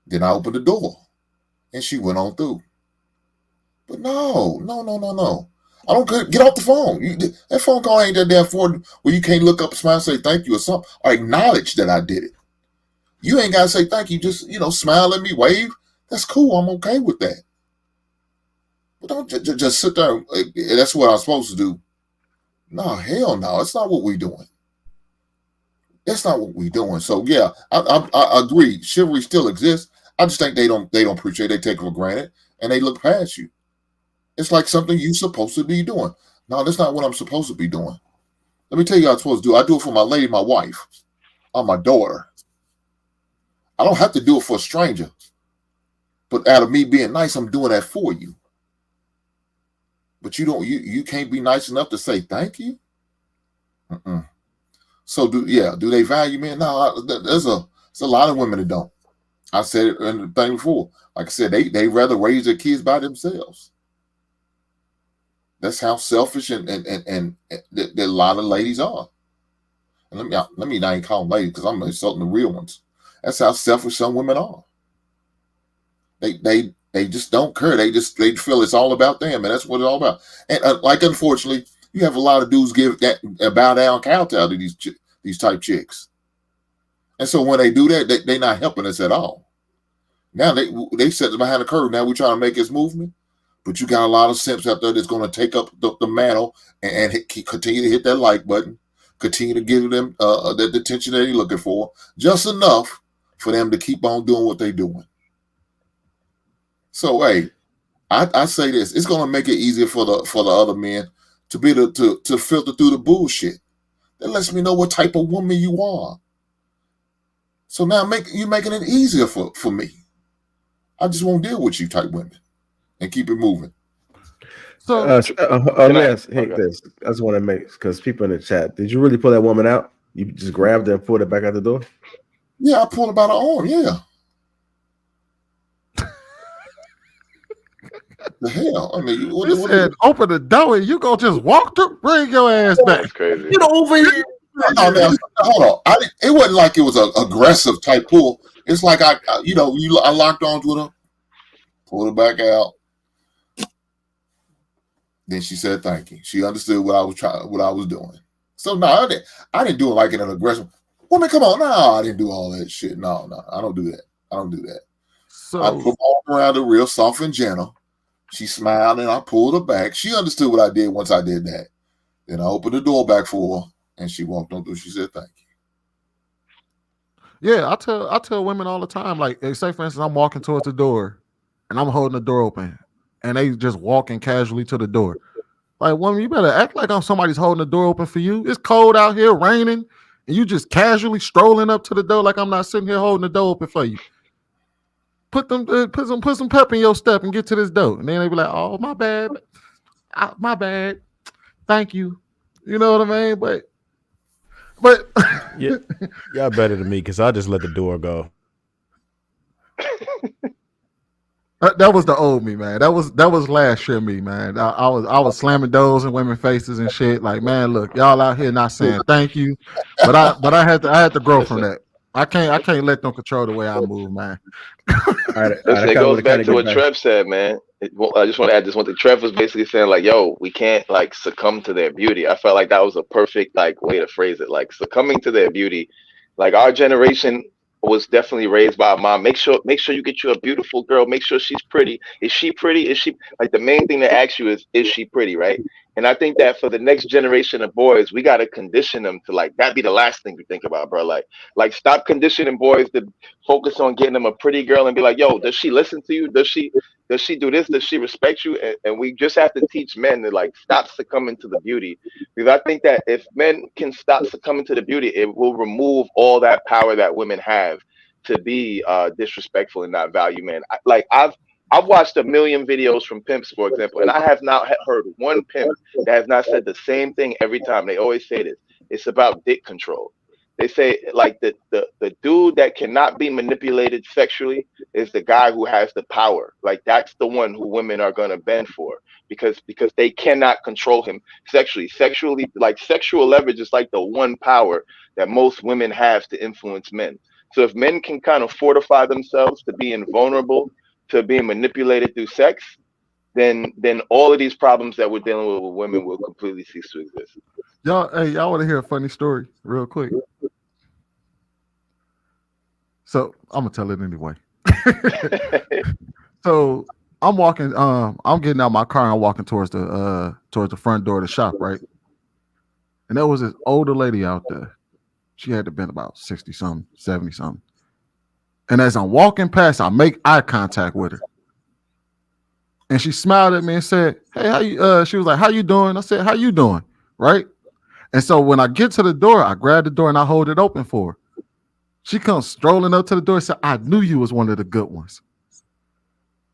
Then I opened the door, and she went on through. But no. I don't get off the phone. That phone call ain't that damn for where you can't look up, smile, and say thank you or something, or acknowledge that I did it. You ain't gotta say thank you. Just smile at me, wave. That's cool. I'm okay with that. But don't just sit there. That's what I'm supposed to do. No, hell no. That's not what we're doing. That's not what we're doing. So yeah, I agree. Chivalry still exists. I just think they don't appreciate it. They take it for granted and they look past you. It's like something you're supposed to be doing. No, that's not what I'm supposed to be doing. Let me tell you what I'm supposed to do. I do it for my lady, my wife, or my daughter. I don't have to do it for a stranger. But out of me being nice, I'm doing that for you. But you can't be nice enough to say thank you? So do they value men? No, there's a lot of women that don't. I said it in the thing before. Like I said, they rather raise their kids by themselves. That's how selfish and a lot of ladies are. And let me not even call them ladies because I'm insulting the real ones. That's how selfish some women are. They just don't care. They feel it's all about them, and that's what it's all about. And unfortunately, you have a lot of dudes give that bow down, kowtow to these type chicks. And so when they do that, they're not helping us at all. Now they set us behind the curve. Now we're trying to make this movement. But you got a lot of simps out there that's going to take up the mantle and continue to hit that like button, continue to give them the attention that they're looking for, just enough for them to keep on doing what they're doing. So, hey, I say this: it's going to make it easier for the other men to be able to filter through the bullshit. That lets me know what type of woman you are. So now you're making it easier for me. I just won't deal with you type women. And keep it moving. So let me ask Hank this. I just want to make, because people in the chat, did you really pull that woman out? You just grabbed her and pulled her back out the door? Yeah, I pulled her by the arm. Yeah. The hell? I mean, what said, open the door and you gonna just walk to bring your ass back. That's crazy. Get over here. No, hold on. It wasn't like it was an aggressive type pull. It's like I locked arms with her, pulled her back out. Then she said thank you. She understood what I was doing. So no, I didn't do it like in an aggressive. Woman, come on, no, I didn't do all that shit. No, I don't do that. So I put her around her real soft and gentle. She smiled and I pulled her back. She understood what I did once I did that. Then I opened the door back for her and she walked on through. She said thank you. Yeah, I tell women all the time, like, say for instance, I'm walking towards the door and I'm holding the door open. And they just walking casually to the door. Like, woman, you better act like somebody's holding the door open for you. It's cold out here, raining, and you just casually strolling up to the door like I'm not sitting here holding the door open for you. Put some pep in your step and get to this door. And then they be like, oh, my bad. Thank you. You know what I mean? But yeah, y'all better than me because I just let the door go. That was the old me, man. That was last year me, man. I was slamming doors in women's faces and shit. Like, man, look, y'all out here not saying thank you, but I had to grow from that. I can't let them control the way I move, man. All right, it goes back to what Trev said, man. I just want to add this one thing. Trev was basically saying, like, yo, we can't like succumb to their beauty. I felt like that was a perfect like way to phrase it. Like succumbing to their beauty. Like our generation was definitely raised by a mom. Make sure you get you a beautiful girl. Make sure she's pretty. Is she pretty? Is she like the main thing to ask you is she pretty, right? And I think that for the next generation of boys, we got to condition them to like that be the last thing we think about, bro. Like stop conditioning boys to focus on getting them a pretty girl and be like, yo, does she listen to you? Does she do this? Does she respect you? And we just have to teach men to like stop succumbing to the beauty, because I think that if men can stop succumbing to the beauty, it will remove all that power that women have to be disrespectful and not value men. I've watched a million videos from pimps, for example, and I have not heard one pimp that has not said the same thing every time. They always say this. It's about dick control. They say like the dude that cannot be manipulated sexually is the guy who has the power. Like that's the one who women are gonna bend for because they cannot control him sexually. Like sexual leverage is like the one power that most women have to influence men. So if men can kind of fortify themselves to being vulnerable, to being manipulated through sex, then all of these problems that we're dealing with women will completely cease to exist. Y'all want to hear a funny story real quick? So I'm gonna tell it anyway. So I'm walking, I'm getting out my car and I'm walking towards the front door of the shop, right? And there was this older lady out there. She had to been about 60 something, 70 something. And as I'm walking past, I make eye contact with her. And she smiled at me and said, "Hey, how you?" She was like, "How you doing?" I said, "How you doing?" Right? And so when I get to the door, I grab the door and I hold it open for her. She comes strolling up to the door and said, "I knew you was one of the good ones."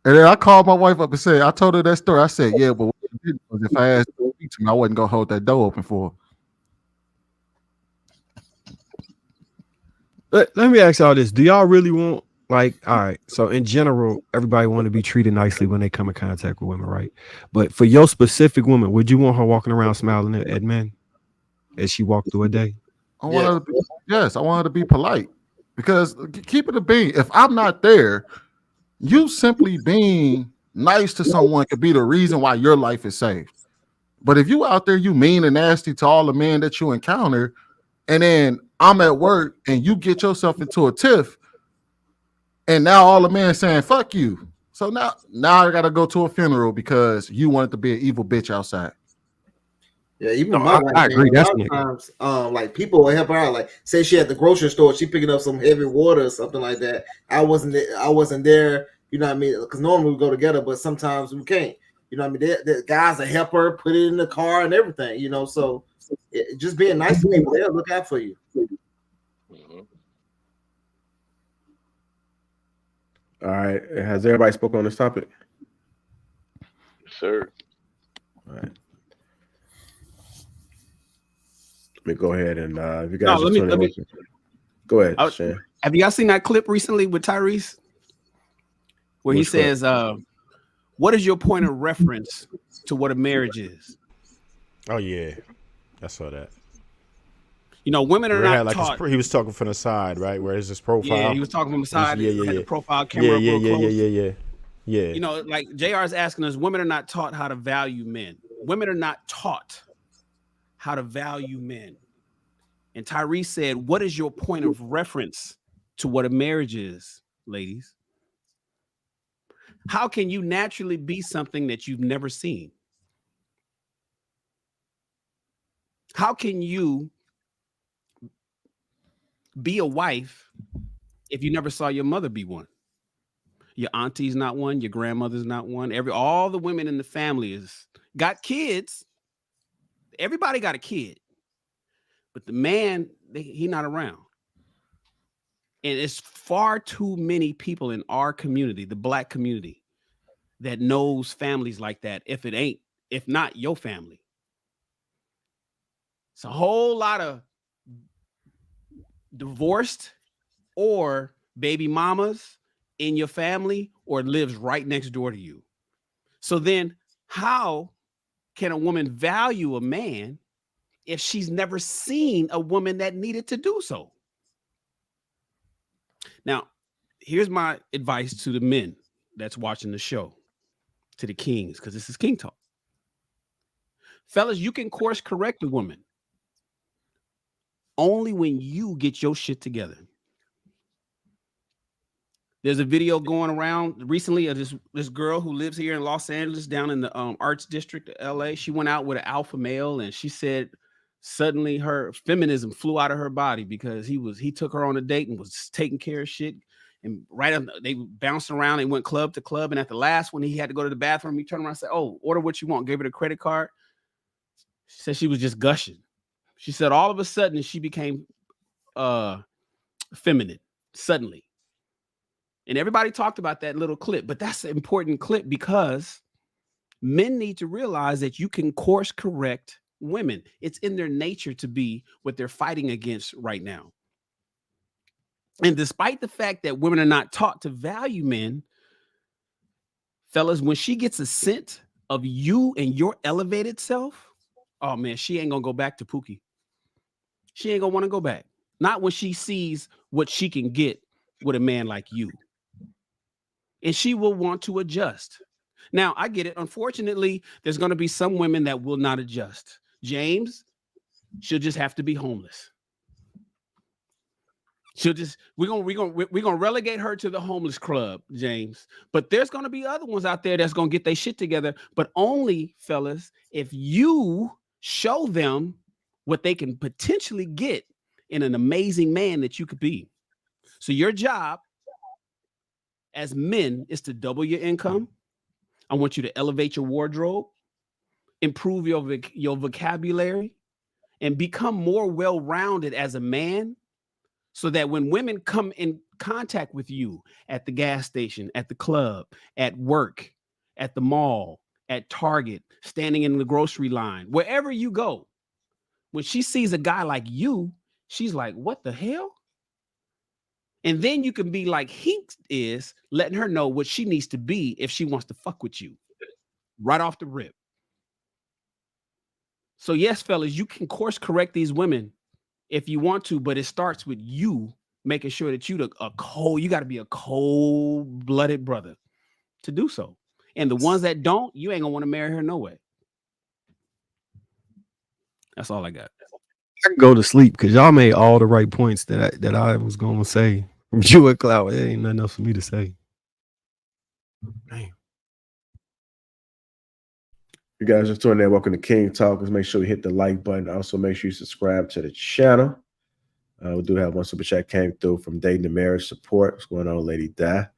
And then I called my wife up and said, I told her that story. I said, "Yeah, but what you did was if I asked her to speak to me, I wasn't gonna hold that door open for her." Let me ask y'all this. Do y'all really want, like, all right, so in general, everybody want to be treated nicely when they come in contact with women, right? But for your specific woman, would you want her walking around smiling at men as she walked through a day? I want her to be, yes, I want her to be polite. Because keep it a bean. If I'm not there, you simply being nice to someone could be the reason why your life is saved. But if you out there, you mean and nasty to all the men that you encounter, and then I'm at work and you get yourself into a tiff, and now all the men saying fuck you. So now I gotta go to a funeral because you wanted to be an evil bitch outside. Yeah, even my wife. I agree. That's sometimes, like people will help her out. Like, say she at the grocery store, she picking up some heavy water or something like that. I wasn't there. You know what I mean? Because normally we go together, but sometimes we can't. You know what I mean? The guys that help her put it in the car and everything. You know, so just being nice to people, they'll look out for you. Mm-hmm. All right. Has everybody spoken on this topic? Sure. All right. Let me go ahead and if you guys go ahead, Shane. Have you guys seen that clip recently with Tyrese? Where he says, what is your point of reference to what a marriage is? Oh yeah. I saw that. You know, women are not taught. He was talking from the side, right? Where is his profile? Yeah, he was talking from the side. Yeah. The profile camera Yeah. You know, like JR is asking us, women are not taught how to value men. Women are not taught how to value men. And Tyrese said, what is your point of reference to what a marriage is, ladies? How can you naturally be something that you've never seen? How can you be a wife if you never saw your mother be one? Your auntie's not one, your grandmother's not one. All the women in the family got kids. Everybody got a kid. But the man, he not around. And it's far too many people in our community, the Black community, that knows families like that, if not your family. It's a whole lot of divorced or baby mamas in your family or lives right next door to you. So then how can a woman value a man if she's never seen a woman that needed to do so? Now, here's my advice to the men that's watching the show, to the kings, because this is King Talk. Fellas, you can course correct a woman only when you get your shit together. There's a video going around recently of this girl who lives here in Los Angeles, down in the Arts District of LA. She went out with an alpha male, and she said suddenly her feminism flew out of her body because he took her on a date and was taking care of shit. And they bounced around. They went club to club, and at the last one, he had to go to the bathroom. He turned around and said, "Oh, order what you want." Gave her the credit card. She said she was just gushing. She said all of a sudden she became feminine suddenly. And everybody talked about that little clip, but that's an important clip because men need to realize that you can course correct women. It's in their nature to be what they're fighting against right now. And despite the fact that women are not taught to value men, fellas, when she gets a scent of you and your elevated self, oh man, she ain't gonna go back to Pookie. She ain't gonna want to go back. Not when she sees what she can get with a man like you. And she will want to adjust. Now, I get it. Unfortunately, there's going to be some women that will not adjust. James, she'll just have to be homeless. We're gonna relegate her to the homeless club, James. But there's gonna be other ones out there that's gonna get their shit together. But only, fellas, if you show them what they can potentially get in an amazing man that you could be. So your job as men is to double your income. I want you to elevate your wardrobe, improve your vocabulary, and become more well-rounded as a man, so that when women come in contact with you at the gas station, at the club, at work, at the mall, at Target, standing in the grocery line, wherever you go, when she sees a guy like you, she's like, what the hell? And then you can be like he is, letting her know what she needs to be if she wants to fuck with you right off the rip. So yes, fellas, you can course correct these women if you want to, but it starts with you making sure that you got to be a cold-blooded brother to do so. And the ones that don't, you ain't gonna want to marry her no way. That's all I got. I can go to sleep because y'all made all the right points that I was gonna say. From you and Cloud, there ain't nothing else for me to say. Damn. You guys just tuning in. Welcome to King Talk. Make sure you hit the like button. Also, make sure you subscribe to the channel. We do have one super chat came through from Dating and Marriage Support. What's going on, Lady Di?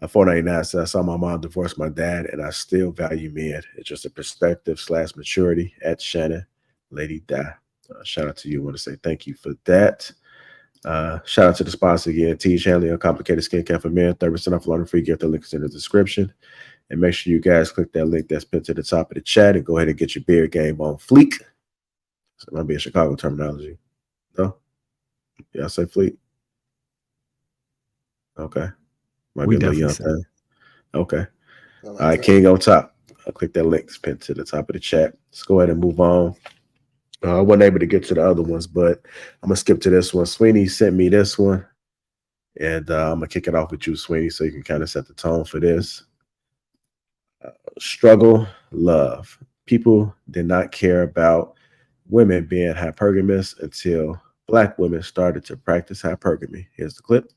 499 says, I saw my mom divorce my dad, and I still value men. It's just a perspective / maturity at Shannon. Lady Di. Shout out to you. I want to say thank you for that. Shout out to the sponsor again, T. Hanley, Uncomplicated Skincare for Men. 30% off on free gift. The link is in the description. And make sure you guys click that link that's pinned to the top of the chat and go ahead and get your beard game on fleek. So it might be a Chicago terminology. No? Yeah, I say fleek. Okay. Might be a little young thing. Okay. All right, King on top. I'll click that link that's pinned to the top of the chat. Let's go ahead and move on. I wasn't able to get to the other ones, but I'm going to skip to this one. Sweeney sent me this one, and I'm going to kick it off with you, Sweeney, so you can kind of set the tone for this. Struggle, love. People did not care about women being hypergamous until Black women started to practice hypergamy. Here's the clip.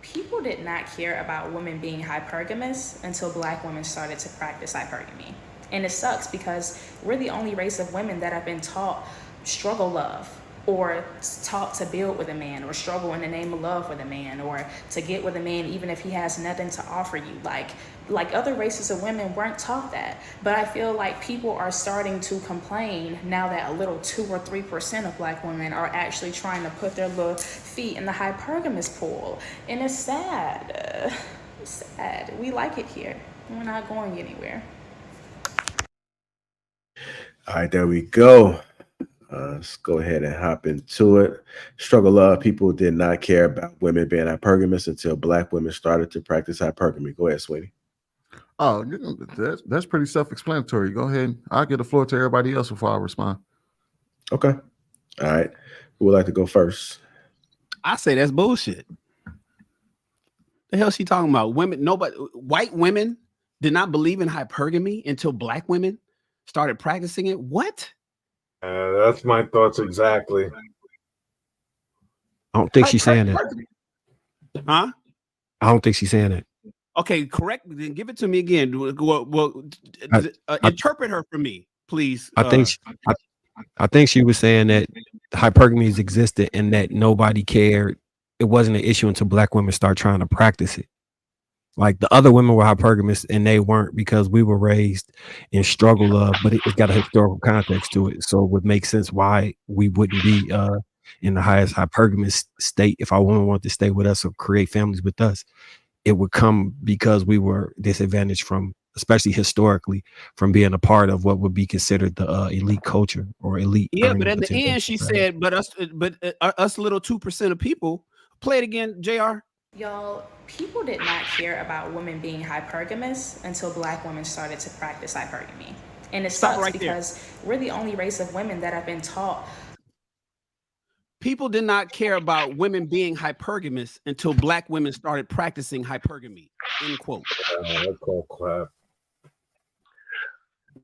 People did not care about women being hypergamous until Black women started to practice hypergamy. And it sucks because we're the only race of women that have been taught struggle love, or taught to build with a man, or struggle in the name of love with a man, or to get with a man even if he has nothing to offer you. Like other races of women weren't taught that. But I feel like people are starting to complain now that a little 2 or 3% of Black women are actually trying to put their little feet in the hypergamous pool. And it's sad. It's sad. We like it here. We're not going anywhere. All right, there we go. Let's go ahead and hop into it. Struggle love. People did not care about women being hypergamous until Black women started to practice hypergamy. Go ahead, sweetie. Oh, that's pretty self-explanatory. Go ahead. I'll give the floor to everybody else before I respond. Okay. All right. Who would like to go first? I say that's bullshit. The hell she talking about? White women did not believe in hypergamy until Black women started practicing it. What? That's my thoughts exactly. I don't think she's saying that. Huh? I don't think she's saying that. Okay, correct. Then give it to me again. Interpret her for me, please. I think she was saying that hypergamy existed and that nobody cared. It wasn't an issue until Black women start trying to practice it. Like the other women were hypergamous and they weren't because we were raised in struggle of, but it's got a historical context to it. So it would make sense why we wouldn't be in the highest hypergamous state if our woman wanted to stay with us or create families with us. It would come because we were disadvantaged from, especially historically, from being a part of what would be considered the elite culture or elite. Yeah, but at the end she said, but us little 2% of people. Play it again, JR. Y'all, people did not care about women being hypergamous until Black women started to practice hypergamy. And it sucks because we're the only race of women that have been taught. People did not care about women being hypergamous until Black women started practicing hypergamy. End quote.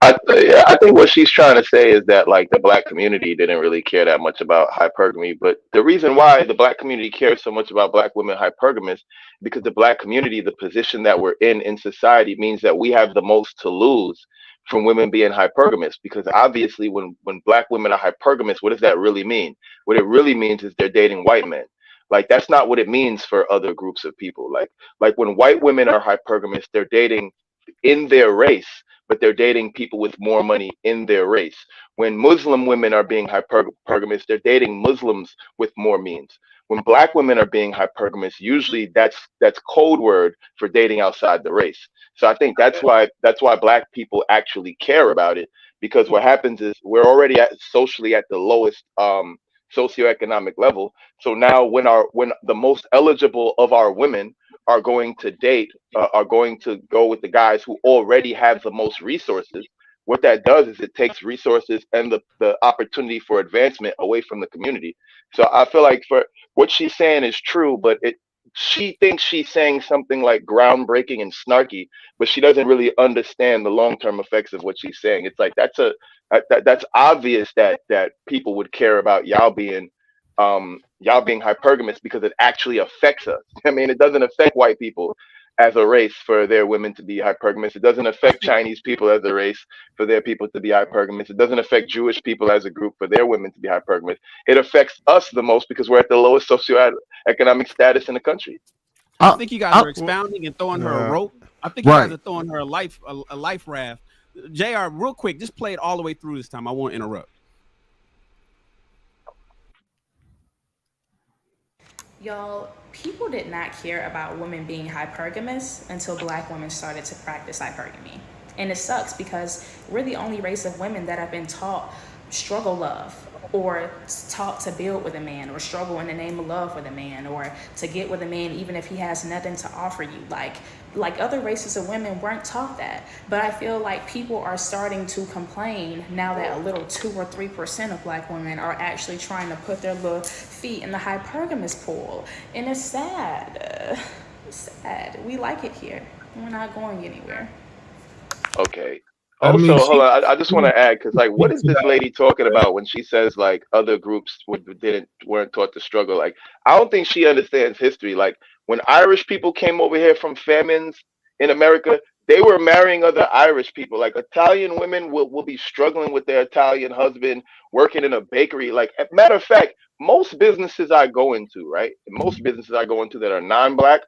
I think what she's trying to say is that like the Black community didn't really care that much about hypergamy, but the reason why the Black community cares so much about Black women hypergamous, because the Black community, the position that we're in society, means that we have the most to lose from women being hypergamous. Because obviously when Black women are hypergamous, what does that really mean? What it really means is they're dating white men. Like that's not what it means for other groups of people. Like when white women are hypergamous, they're dating in their race, but they're dating people with more money in their race. When Muslim women are being hypergamous, they're dating Muslims with more means. When Black women are being hypergamous, usually that's code word for dating outside the race. So I think that's why Black people actually care about it, because what happens is we're already socially at the lowest socioeconomic level. So now when the most eligible of our women are going to date, are going to go with the guys who already have the most resources, what that does is it takes resources and the opportunity for advancement away from the community. So I feel like for what she's saying is true, but she thinks she's saying something like groundbreaking and snarky, but she doesn't really understand the long-term effects of what she's saying. It's like that's obvious that people would care about y'all being hypergamous because it actually affects us. I mean, it doesn't affect white people as a race for their women to be hypergamous. It doesn't affect Chinese people as a race for their people to be hypergamous. It doesn't affect Jewish people as a group for their women to be hypergamous. It affects us the most because we're at the lowest socioeconomic status in the country. I think you guys are expounding and throwing her a rope. I think you guys are throwing her a life raft. JR, real quick, just play it all the way through this time. I won't interrupt. Y'all, people did not care about women being hypergamous until Black women started to practice hypergamy. And it sucks because we're the only race of women that have been taught struggle love, or taught to build with a man, or struggle in the name of love with a man, or to get with a man even if he has nothing to offer you. Like other races of women weren't taught that. But I feel like people are starting to complain now that a little 2 or 3% of Black women are actually trying to put their little feet in the hypergamous pool. And it's sad. It's sad. We like it here. We're not going anywhere. Okay. Also, hold on. I just want to add, because like, what is this lady talking about when she says like other groups weren't taught to struggle? Like, I don't think she understands history. Like, when Irish people came over here from famines in America, they were marrying other Irish people. Like, Italian women will be struggling with their Italian husband, working in a bakery. Like, as a matter of fact, most businesses I go into, right? Most businesses I go into that are non-Black,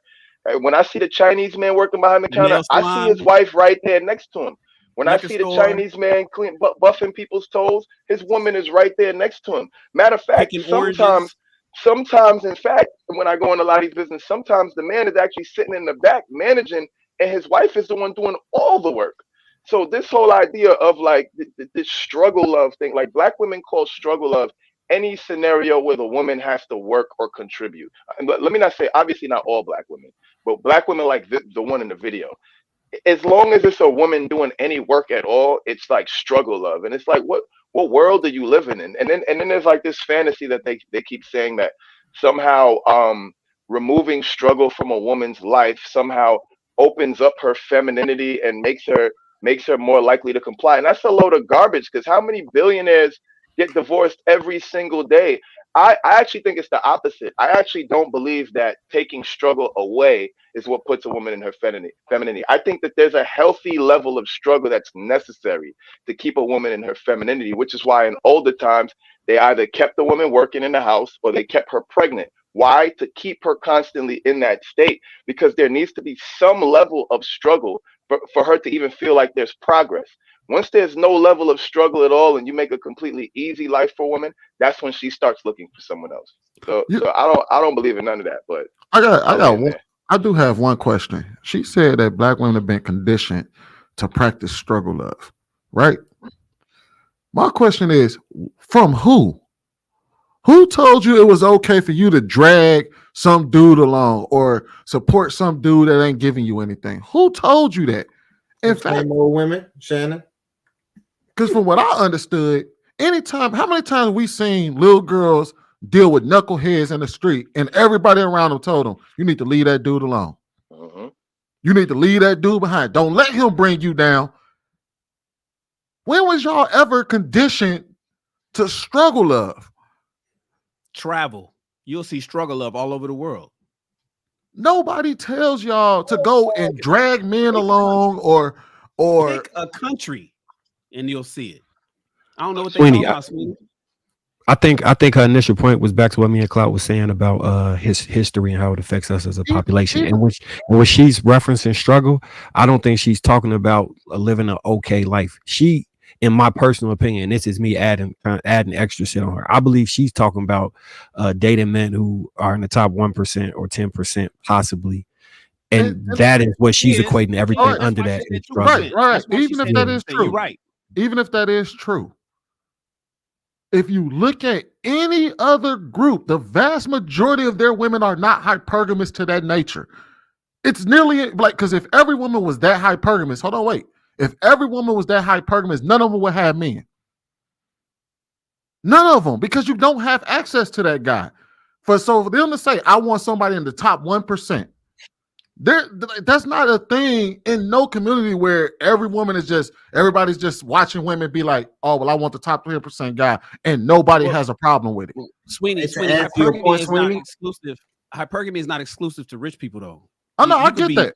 when I see the Chinese man working behind the counter, I see his wife right there next to him. When I see the Chinese man buffing people's toes, his woman is right there next to him. Matter of fact, sometimes, in fact, when I go in a lot of these businesses, sometimes the man is actually sitting in the back managing, and his wife is the one doing all the work. So this whole idea of like this struggle love thing, like Black women call struggle love any scenario where the woman has to work or contribute. But let me not say, obviously not all Black women, but Black women like the one in the video. As long as it's a woman doing any work at all, it's like struggle love. And it's like, what world are you living in? And then there's like this fantasy that they keep saying that somehow removing struggle from a woman's life somehow opens up her femininity and makes her more likely to comply. And that's a load of garbage, because how many billionaires get divorced every single day. I actually think it's the opposite. I actually don't believe that taking struggle away is what puts a woman in her femininity. I think that there's a healthy level of struggle that's necessary to keep a woman in her femininity, which is why in older times they either kept the woman working in the house or they kept her pregnant. Why? To keep her constantly in that state, because there needs to be some level of struggle for her to even feel like there's progress. Once there's no level of struggle at all and you make a completely easy life for a woman, that's when she starts looking for someone else. So I don't believe in none of that, but I do have one question. She said that black women have been conditioned to practice struggle love, right? My question is, from who? Who told you it was okay for you to drag some dude along or support some dude that ain't giving you anything? Who told you that? In fact, more women, Shannon. Because from what I understood, how many times we seen little girls deal with knuckleheads in the street and everybody around them told them, you need to leave that dude alone. You need to leave that dude behind. Don't let him bring you down. When was y'all ever conditioned to struggle love? Travel. You'll see struggle love all over the world. Nobody tells y'all to go and drag men along or pick a country and you'll see it. I don't know what they Sweeney, talking about, Sweeney. I think her initial point was back to what me and Cloud was saying about his history and how it affects us as a population. And when she's referencing struggle, I don't think she's talking about living an okay life. She, in my personal opinion, this is me adding extra shit on her. I believe she's talking about dating men who are in the top 1% or 10% possibly. And that is what she's equating everything under that. Right. Even if that is true. Right. Even if that is true. If you look at any other group, the vast majority of their women are not hypergamous to that nature. It's nearly like, because if every woman was that hypergamous, hold on, wait. If every woman was that hypergamous, none of them would have men. None of them, because you don't have access to that guy. For them to say, I want somebody in the top 1%. That's not a thing in no community where everybody's just watching women be like, oh, well, I want the top 3% guy, and nobody has a problem with it. Sweeney, hypergamy is not exclusive. Hypergamy is not exclusive to rich people, though. Oh no, I get that.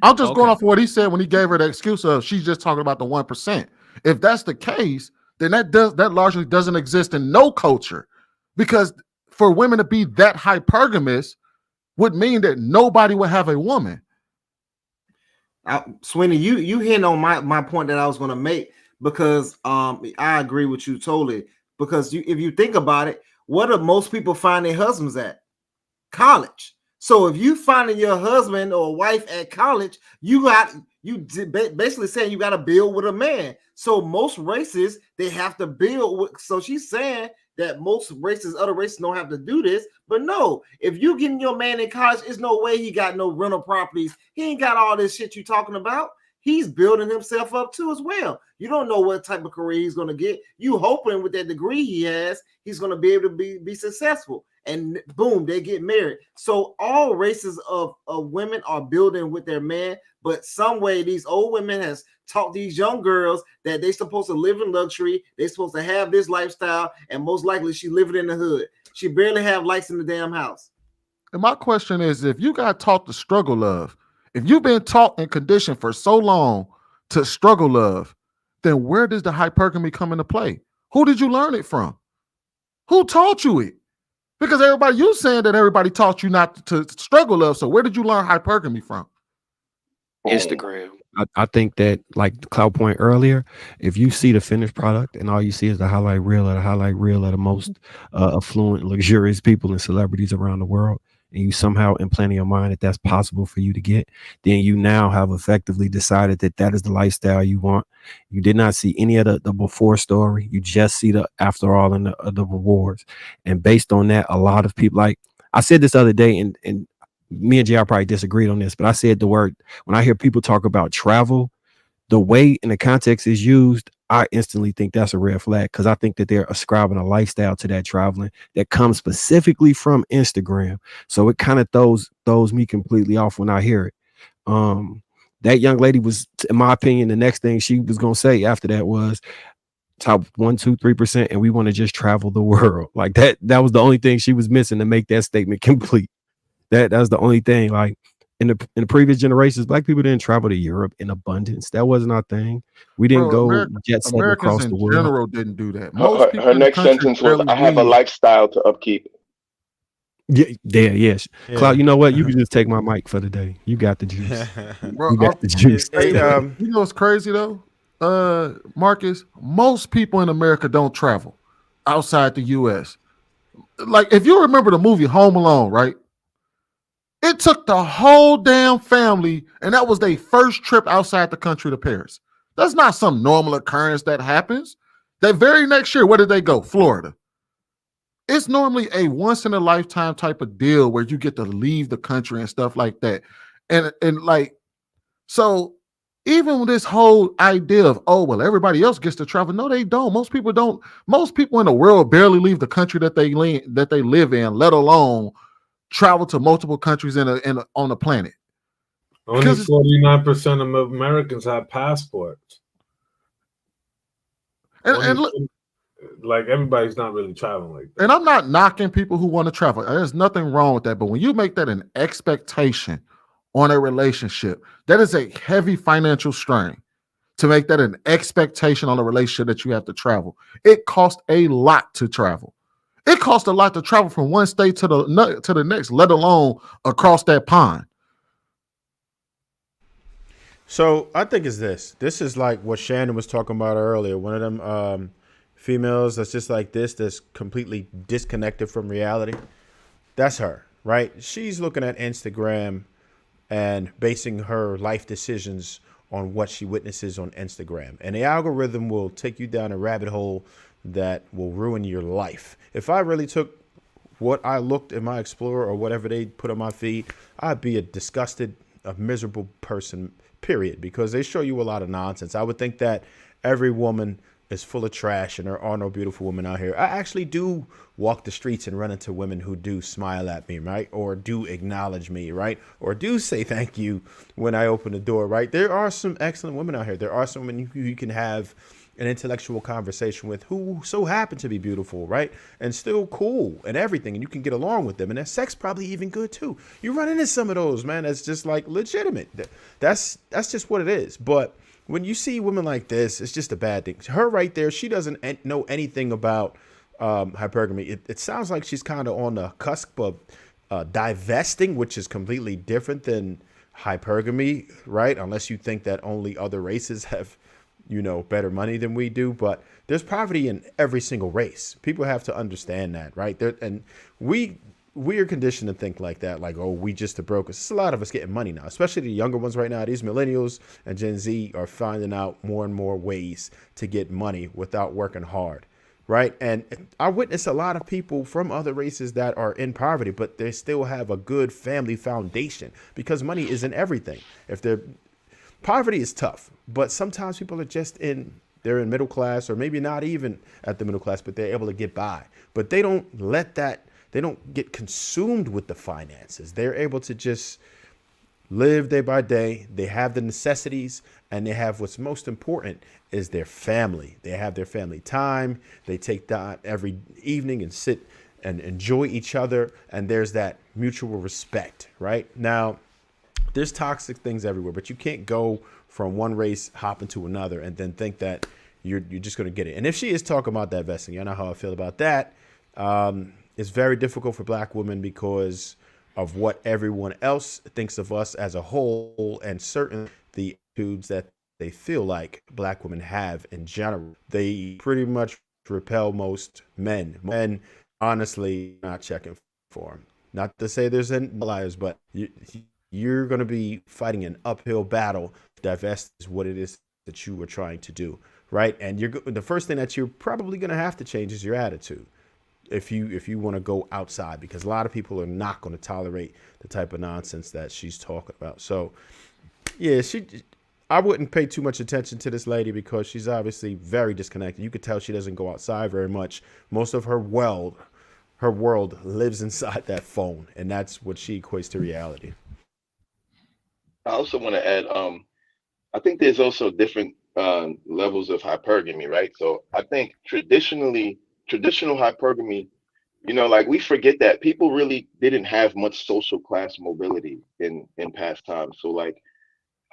I'm just going off of what he said when he gave her the excuse of she's just talking about the 1%. If that's the case, then that largely doesn't exist in no culture, because for women to be that hypergamous would mean that nobody would have a woman. Sweeney, you hitting on my point that I was going to make, because I agree with you totally. Because if you think about it, what do most people find their husbands at? College. So if you finding your husband or wife at college, you basically saying you got to build with a man. So most races, they have to build with. So she's saying that most races, other races don't have to do this. But no, if you getting your man in college, there's no way he got no rental properties. He ain't got all this shit you talking about. He's building himself up too as well. You don't know what type of career he's going to get. You hoping with that degree he has, he's going to be able to be successful. And boom, they get married. So all races of women are building with their man, but some way these old women has taught these young girls that they're supposed to live in luxury. They're supposed to have this lifestyle, and most likely she living in the hood. She barely have lights in the damn house. And my question is, if you got taught to struggle love, if you've been taught and conditioned for so long to struggle love, then where does the hypergamy come into play? Who did you learn it from? Who taught you it? Because you saying that everybody taught you not to struggle love. So where did you learn hypergamy from? Instagram. I think that, like the Cloud point earlier, if you see the finished product and all you see is the highlight reel of the most affluent, luxurious people and celebrities around the world, and you somehow implant in your mind that that's possible for you to get, then you now have effectively decided that is the lifestyle you want. You did not see any of the before story. You just see the after all and the rewards. And based on that, a lot of people, like I said this other day, and me and JR probably disagreed on this, but I said the word, when I hear people talk about travel, the way in the context is used, I instantly think that's a red flag, because I think that they're ascribing a lifestyle to that traveling that comes specifically from Instagram. So it kind of throws me completely off when I hear it. That young lady was, in my opinion, the next thing she was going to say after that was, top 1, 2, 3%, and we want to just travel the world. Like that was the only thing she was missing to make that statement complete. That was the only thing. Like in the previous generations, black people didn't travel to Europe in abundance. That wasn't our thing. We didn't go jet setting Americans across in the world. general didn't do that. Most people Her in the next country sentence was, barely "I have a leave. lifestyle to upkeep." Yes. Yeah. Cloud, you know what? You can just take my mic for the day. You got the juice. Bro, You got the juice. Hey, you know what's crazy though? Marcus, most people in America don't travel outside the US. Like if you remember the movie Home Alone, right? It took the whole damn family, and that was their first trip outside the country to Paris. That's not some normal occurrence that happens. That very next year, where did they go? Florida. It's normally a once in a lifetime type of deal where you get to leave the country and stuff like that. And like, so even with this whole idea of, oh, well, everybody else gets to travel. No, they don't. Most people don't. Most people in the world barely leave the country that they live in, let alone travel to multiple countries on the planet. Only 49% of Americans have passports. And look, like everybody's not really traveling like that. And I'm not knocking people who want to travel. There's nothing wrong with that. But when you make that an expectation on a relationship, that is a heavy financial strain to make that an expectation on a relationship that you have to travel. It costs a lot to travel. It costs a lot to travel from one state to the next, let alone across that pond. So I think it's this. This is like what Shannon was talking about earlier. One of them females that's just like this, that's completely disconnected from reality. That's her, right? She's looking at Instagram and basing her life decisions on what she witnesses on Instagram. And the algorithm will take you down a rabbit hole that will ruin your life. If I really took what I looked in my Explorer or whatever they put on my feed, I'd be a disgusted, a miserable person, period, because they show you a lot of nonsense. I would think that every woman is full of trash and there are no beautiful women out here. I actually do walk the streets and run into women who do smile at me, right? Or do acknowledge me, right? Or do say thank you when I open the door, right? There are some excellent women out here. There are some women you can have an intellectual conversation with who so happen to be beautiful, right? And still cool and everything. And you can get along with them. And their sex probably even good too. You run into some of those, man. That's just like legitimate. That's just what it is. But when you see women like this, it's just a bad thing. Her right there, she doesn't know anything about hypergamy. It sounds like she's kind of on the cusp of divesting, which is completely different than hypergamy, right? Unless you think that only other races have, better money than we do. But there's poverty in every single race. People have to understand that, right? And we are conditioned to think like that, like, oh, we just the brokers. There's a lot of us getting money now, especially the younger ones right now. These millennials and Gen Z are finding out more and more ways to get money without working hard, right? And I witness a lot of people from other races that are in poverty, but they still have a good family foundation because money isn't everything. Poverty is tough, but sometimes people are just they're in middle class, or maybe not even at the middle class, but they're able to get by. But they don't they don't get consumed with the finances. They're able to just live day by day. They have the necessities, and they have what's most important is their family. They have their family time. They take that every evening and sit and enjoy each other. And there's that mutual respect, right? Now, there's toxic things everywhere, but you can't go from one race, hop into another, and then think that you're just going to get it. And if she is talking about divesting, you know how I feel about that. It's very difficult for black women because of what everyone else thinks of us as a whole, and certain the attitudes that they feel like black women have in general. They pretty much repel most men. Men, honestly, not checking for them. Not to say there's any liars, but you're going to be fighting an uphill battle. Divest is what it is that you were trying to do, right? And the first thing that you're probably going to have to change is your attitude. If you want to go outside, because a lot of people are not going to tolerate the type of nonsense that she's talking about. So, yeah, I wouldn't pay too much attention to this lady because she's obviously very disconnected. You could tell she doesn't go outside very much. Most of her world lives inside that phone, and that's what she equates to reality. I also want to add, I think there's also different levels of hypergamy, right? So I think traditional hypergamy, like we forget that people really didn't have much social class mobility in past times. So like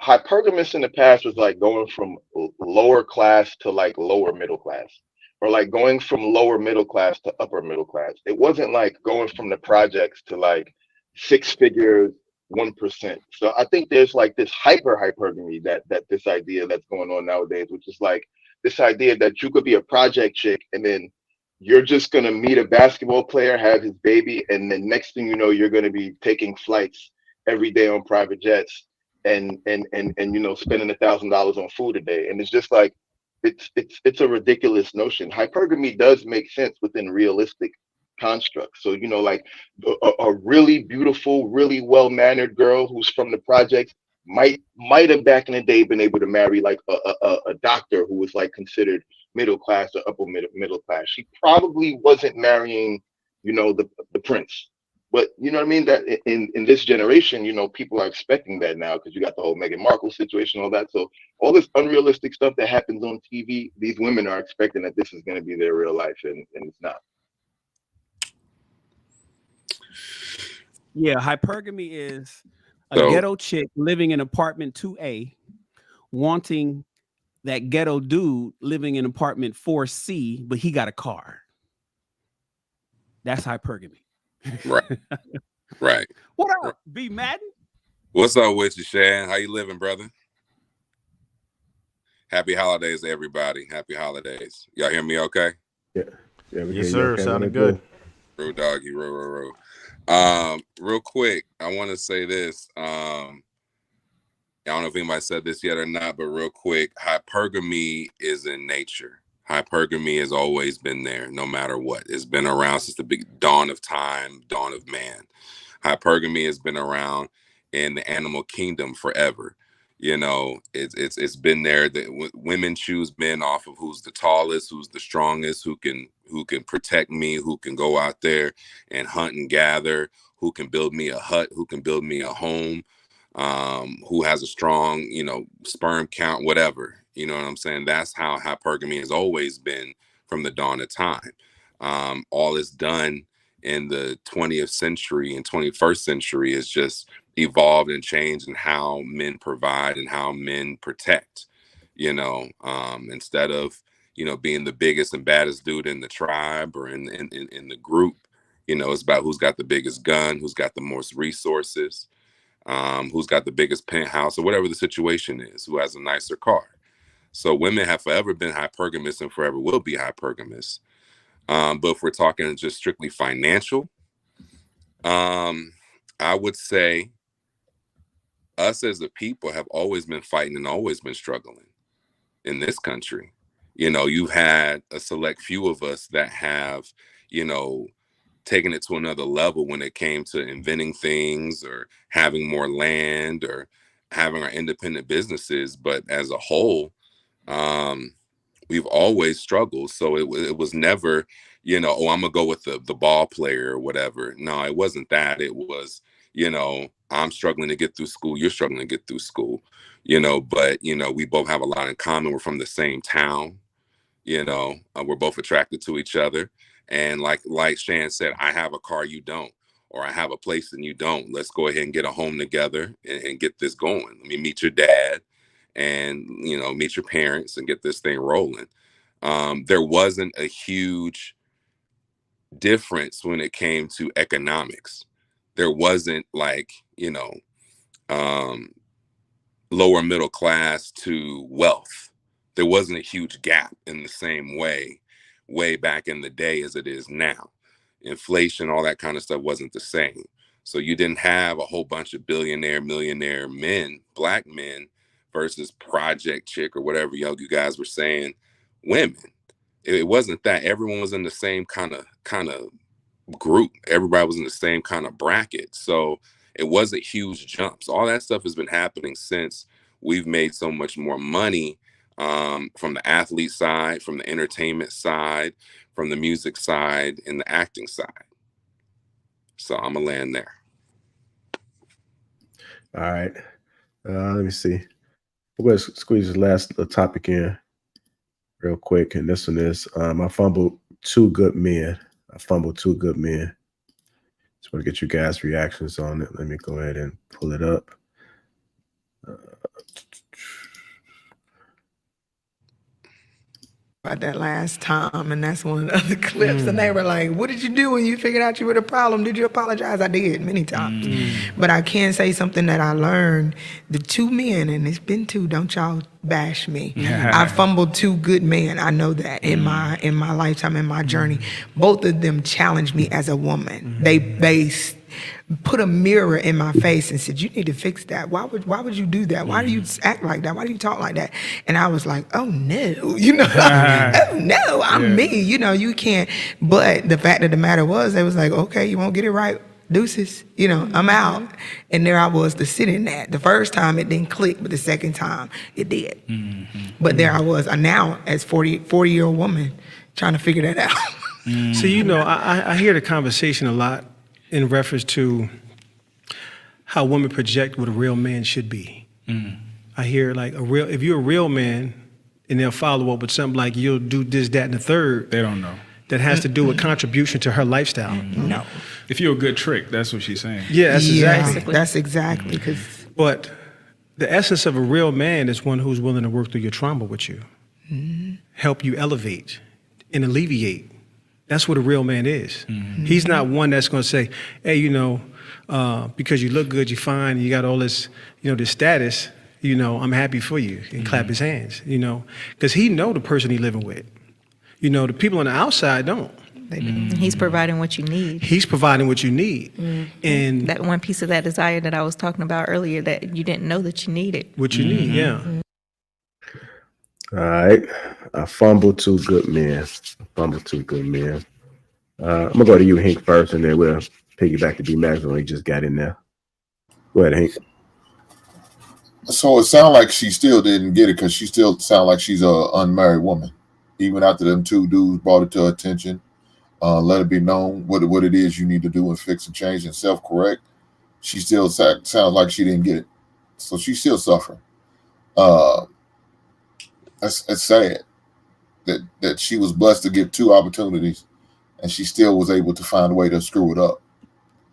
hypergamous in the past was like going from lower class to like lower middle class, or like going from lower middle class to upper middle class. It wasn't like going from the projects to like six figures, 1%. So I think there's like this hypergamy that this idea that's going on nowadays, which is like this idea that you could be a project chick and then you're just gonna meet a basketball player, have his baby, and then next thing you know, you're gonna be taking flights every day on private jets and spending $1,000 on food a day. And it's just like it's a ridiculous notion. Hypergamy does make sense within realistic constructs. So like a really beautiful, really well-mannered girl who's from the projects might have back in the day been able to marry like a doctor who was like considered middle class or upper middle class. She probably wasn't marrying the prince. But you know what I mean? That in this generation, people are expecting that now because you got the whole Meghan Markle situation, all that. So all this unrealistic stuff that happens on TV, these women are expecting that this is going to be their real life, and it's not. Yeah, hypergamy is a ghetto chick living in apartment 2A, wanting that ghetto dude living in apartment 4C, but he got a car. That's hypergamy. Right. What up, B Madden? What's up with you, Shan? How you living, brother? Happy holidays, everybody. Happy holidays. Y'all hear me okay? Yeah. Yes, sir. Okay, sounded good. Real doggy, real. Real quick, I want to say this. I don't know if anybody said this yet or not, but real quick, hypergamy is in nature. Hypergamy has always been there, no matter what. It's been around since the big dawn of time, dawn of man. Hypergamy has been around in the animal kingdom forever. It's been there that women choose men off of who's the tallest, who's the strongest, who can protect me, who can go out there and hunt and gather, who can build me a hut, who can build me a home, who has a strong, sperm count, whatever. You know what I'm saying? That's how hypergamy has always been from the dawn of time. All is done in the 20th century and 21st century is just evolved and changed in how men provide and how men protect, instead of, being the biggest and baddest dude in the tribe or in the group, it's about who's got the biggest gun, who's got the most resources, who's got the biggest penthouse or whatever the situation is, who has a nicer car. So women have forever been hypergamous and forever will be hypergamous. But if we're talking just strictly financial, I would say us as a people have always been fighting and always been struggling in this country. You've had a select few of us that have, taken it to another level when it came to inventing things or having more land or having our independent businesses. But as a whole, we've always struggled. So it was never, I'm gonna go with the ball player or whatever. No, it wasn't that. It was, I'm struggling to get through school. You're struggling to get through school, but, we both have a lot in common. We're from the same town, we're both attracted to each other. And like Shan said, I have a car, you don't, or I have a place and you don't. Let's go ahead and get a home together and get this going. Let me meet your dad and, meet your parents and get this thing rolling. There wasn't a huge difference when it came to economics. There wasn't like, lower middle class to wealth. There wasn't a huge gap in the same way back in the day as it is now. Inflation, all that kind of stuff wasn't the same. So you didn't have a whole bunch of billionaire, millionaire men, black men versus project chick or whatever you guys were saying, women. It wasn't that. Everyone was in the same kind of group. Everybody was in the same kind of bracket. So it wasn't huge jumps. All that stuff has been happening since we've made so much more money, from the athlete side, from the entertainment side, from the music side, and the acting side. So I'm gonna land there. All right. Let me see. We're going to squeeze the last topic in real quick. And this one is I fumbled two good men. Just want to get you guys' reactions on it. Let me go ahead and pull it up. About that last time, and that's one of the other clips. And they were like, "What did you do when you figured out you were the problem? Did you apologize?" I did many times. But I can say something that I learned: the two men, and it's been two. Don't y'all bash me. I fumbled two good men. I know that in my lifetime, in my journey, both of them challenged me as a woman. They put a mirror in my face and said, "You need to fix that. Why would you do that? Why do you act like that? Why do you talk like that?" And I was like, "Oh no, oh no, I'm me. You can't." But the fact of the matter was, they was like, "Okay, you won't get it right. Deuces, I'm out." And there I was to sit in that. The first time it didn't click, but the second time it did. But there I was, now as 40-year-old woman trying to figure that out. So, I hear the conversation a lot in reference to how women project what a real man should be. I hear if you're a real man and they'll follow up with something like, "You'll do this, that, and the third." They don't know. That has to do with contribution to her lifestyle. No. If you're a good trick, that's what she's saying. Yeah, that's exactly. But the essence of a real man is one who's willing to work through your trauma with you, help you elevate and alleviate. That's what a real man is. He's not one that's going to say, "Hey, because you look good, you're fine, you got all this, this status, I'm happy for you," and clap his hands, because he know the person he living with. The people on the outside don't. He's providing what you need. He's providing what you need. And that one piece of that desire that I was talking about earlier that you didn't know that you needed. What you need, yeah. All right. I fumbled two good men. I'm going to go to you, Hank, first, and then we'll piggyback to B-Max when he just got in there. Go ahead, Hank. So it sounds like she still didn't get it because she still sounds like she's an unmarried woman. Even after them two dudes brought it to her attention, let it be known what it is you need to do and fix and change and self-correct, she still sounds like she didn't get it. So she's still suffering. It's sad that she was blessed to get two opportunities and she still was able to find a way to screw it up.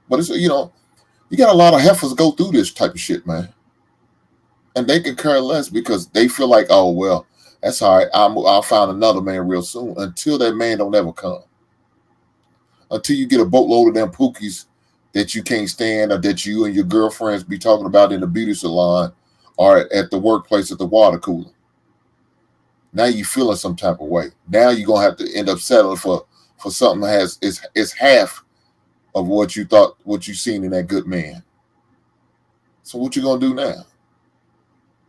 But it's, you got a lot of heifers go through this type of shit, man. And they can care less because they feel like, "Oh, well, that's all right. I'll find another man real soon," until that man don't ever come. Until you get a boatload of them pookies that you can't stand or that you and your girlfriends be talking about in the beauty salon or at the workplace at the water cooler. Now you feeling some type of way. Now you're going to have to end up settling for something that is half of what you thought, what you seen in that good man. So what you going to do now?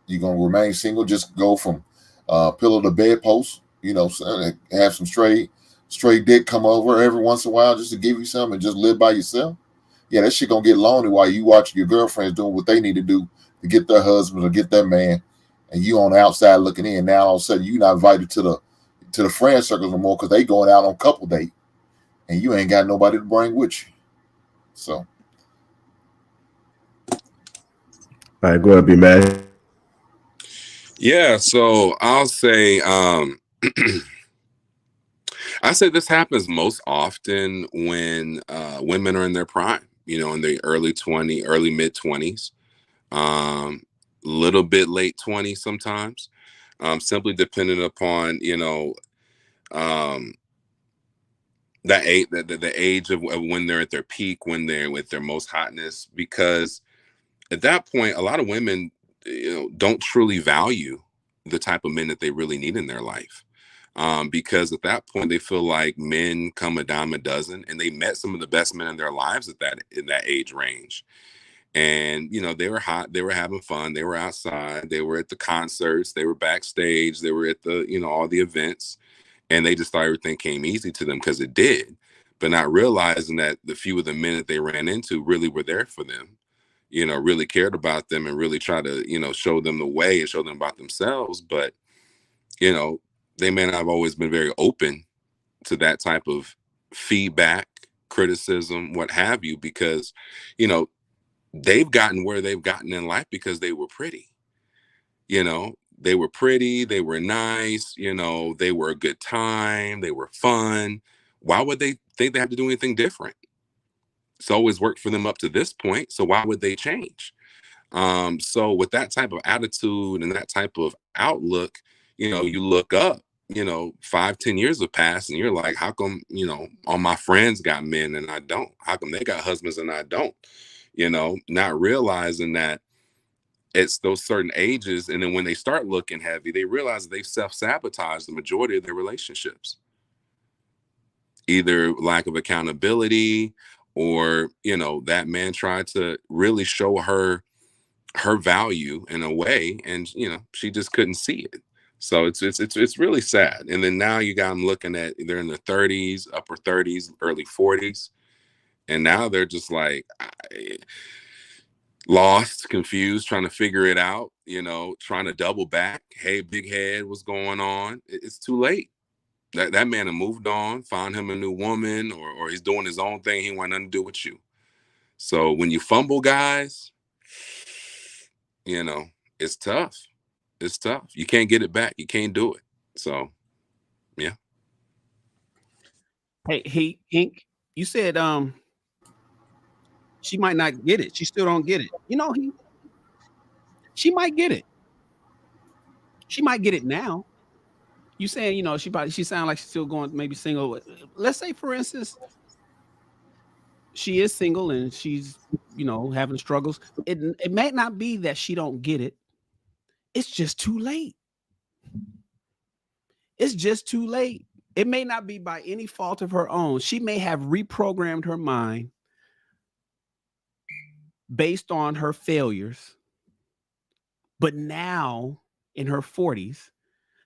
You going to remain single, just go from pillow to bedpost, have some straight dick come over every once in a while just to give you something and just live by yourself? Yeah, that shit gonna get lonely while you watching your girlfriends doing what they need to do to get their husband or get their man, and you on the outside looking in. Now all of a sudden you're not invited to the friend circles no more because they going out on couple date, and you ain't got nobody to bring with you. So, all right, go ahead, be mad. Yeah, so I'll say I say this happens most often when women are in their prime, in their early mid 20s, little bit late 20s sometimes, simply depending upon, that age, the age of when they're at their peak, when they're with their most hotness, because at that point, a lot of women, don't truly value the type of men that they really need in their life. Because at that point they feel like men come a dime a dozen, and they met some of the best men in their lives in that age range. And, they were hot, they were having fun, they were outside, they were at the concerts, they were backstage, they were at the, all the events, and they just thought everything came easy to them because it did, but not realizing that the few of the men that they ran into really were there for them, really cared about them and really try to, show them the way and show them about themselves. But, they may not have always been very open to that type of feedback, criticism, what have you, because, they've gotten where they've gotten in life because they were pretty. You know, they were pretty, they were nice, you know, they were a good time, they were fun. Why would they think they have to do anything different? It's always worked for them up to this point. So why would they change? So with that type of attitude and that type of outlook, you know, you look up, you know, 5-10 years have passed and you're like, how come, you know, all my friends got men and I don't? How come they got husbands and I don't? You know, not realizing that it's those certain ages. And then when they start looking heavy, they realize that they've self-sabotaged the majority of their relationships. Either lack of accountability or, you know, that man tried to really show her value in a way, and you know, she just couldn't see it. So it's really sad. And then now you got them looking at, they're in the 30s, upper 30s, early 40s, and now they're just like lost, confused, trying to figure it out, you know, trying to double back. Hey, big head, what's going on? It's too late. That man had moved on, found him a new woman, or he's doing his own thing. He want nothing to do with you. So when you fumble, guys, you know, it's tough. It's tough. You can't get it back. You can't do it. So, yeah. Hey, Ink, you said she might not get it. She still don't get it. You know, she might get it. She might get it now. You saying, you know, she sound like she's still going, maybe single. Let's say, for instance, she is single and she's, you know, having struggles. It may not be that she don't get it. It's just too late. It's just too late. It may not be by any fault of her own. She may have reprogrammed her mind based on her failures. But now in her 40s,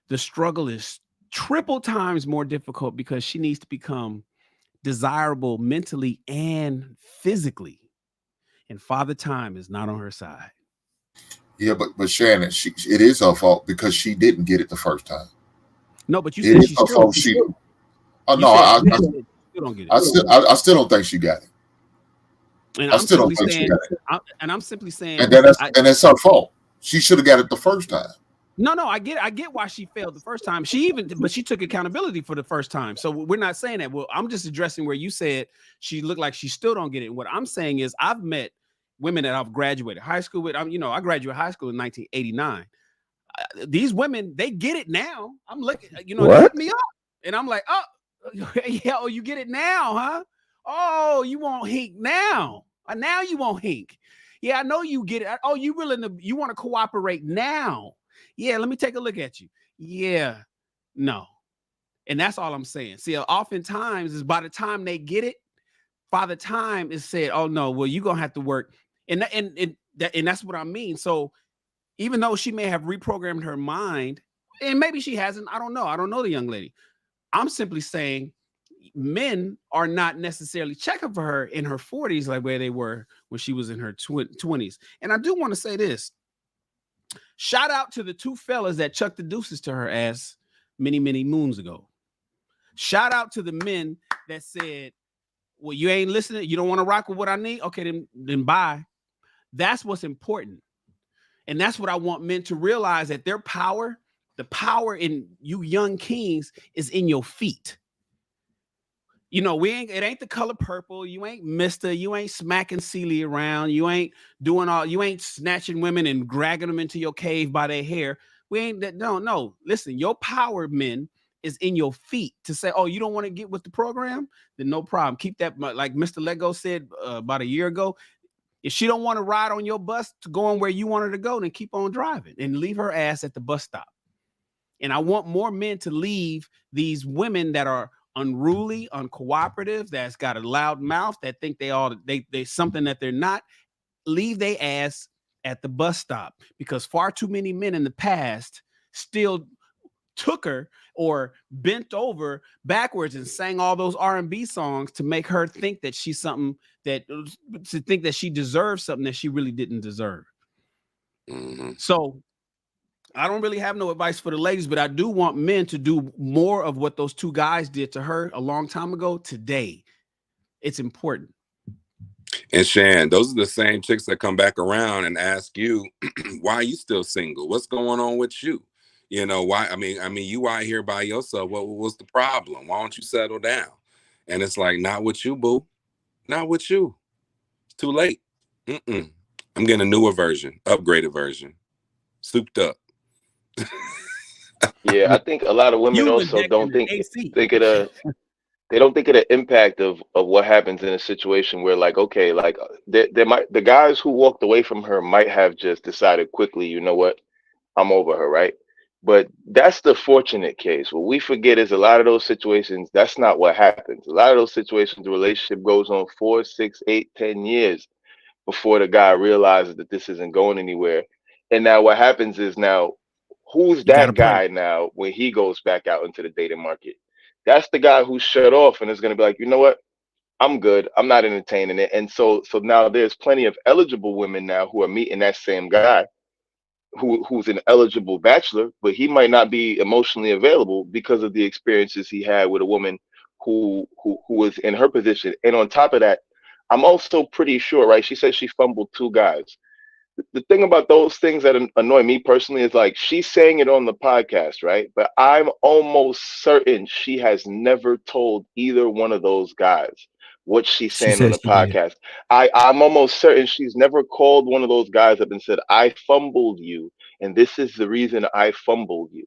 the struggle is triple times more difficult because she needs to become desirable mentally and physically. And Father Time is not on her side. Yeah, but Shannon, it is her fault because she didn't get it the first time. No, but you said she still don't get it. Oh no, I still don't think she got it. And I still don't think she got it. And I'm simply saying, and that's her fault. She should have got it the first time. No, I get why she failed the first time. But she took accountability for the first time. So we're not saying that. Well, I'm just addressing where you said she looked like she still don't get it. And what I'm saying is, I've met women that I've graduated high school with. You know, I graduated high school in 1989. These women, they get it now. I'm looking, you know, they hit me up, and I'm like, oh, yeah, oh, you get it now, huh? Oh, you won't hink now. Now you won't hink. Yeah, I know you get it. Oh, you want to cooperate now? Yeah, let me take a look at you. Yeah, no. And that's all I'm saying. See, oftentimes is by the time they get it, Father Time is said, oh no, well, you're gonna have to work. And that's what I mean. So even though she may have reprogrammed her mind, and maybe she hasn't, I don't know. I don't know the young lady. I'm simply saying men are not necessarily checking for her in her 40s like where they were when she was in her 20s. And I do want to say this. Shout out to the two fellas that chucked the deuces to her ass many, many moons ago. Shout out to the men that said, well, you ain't listening. You don't want to rock with what I need. Okay, then bye. That's what's important. And that's what I want men to realize, that their power, the power in you young kings, is in your feet. You know, it ain't the color purple. You ain't Mr. You ain't smacking Celie around. You ain't you ain't snatching women and dragging them into your cave by their hair. We ain't that. No. Listen, your power, men, is in your feet to say, oh, you don't want to get with the program? Then no problem. Keep that, like Mr. Lego said about a year ago. If she don't want to ride on your bus to go on where you want her to go, then keep on driving and leave her ass at the bus stop. And I want more men to leave these women that are unruly, uncooperative, that's got a loud mouth, that think they something that they're not. Leave their ass at the bus stop, because far too many men in the past still took her or bent over backwards and sang all those R&B songs to make her think that she's something, to think that she deserves something that she really didn't deserve. Mm-hmm. So I don't really have no advice for the ladies, but I do want men to do more of what those two guys did to her a long time ago today. It's important. And Shan, those are the same chicks that come back around and ask you, why are you still single? What's going on with you? You know, why? I mean, you out here by yourself. What's the problem? Why don't you settle down? And it's like, not with you, boo. Not with you. It's too late. I'm getting a newer version, upgraded version, souped up. Yeah, I think a lot of women also don't think of the they don't think of the impact of what happens in a situation where, like, okay, like the guys who walked away from her might have just decided quickly, you know what, I'm over her, right? But that's the fortunate case. What we forget is a lot of those situations, that's not what happens. A lot of those situations, the relationship goes on 4, 6, 8, 10 years before the guy realizes that this isn't going anywhere. And now what happens is, now who's that guy now when he goes back out into the dating market? That's the guy who's shut off and is going to be like, you know what? I'm good. I'm not entertaining it. And so now there's plenty of eligible women now who are meeting that same guy who's an eligible bachelor, but he might not be emotionally available because of the experiences he had with a woman who was in her position. And on top of that, I'm also pretty sure, right? She said she fumbled 2 guys. The thing about those things that annoy me personally is, like, she's saying it on the podcast, right? But I'm almost certain she has never told either one of those guys what she's saying on the podcast. I'm almost certain she's never called one of those guys up and said, I fumbled you, and this is the reason I fumbled you.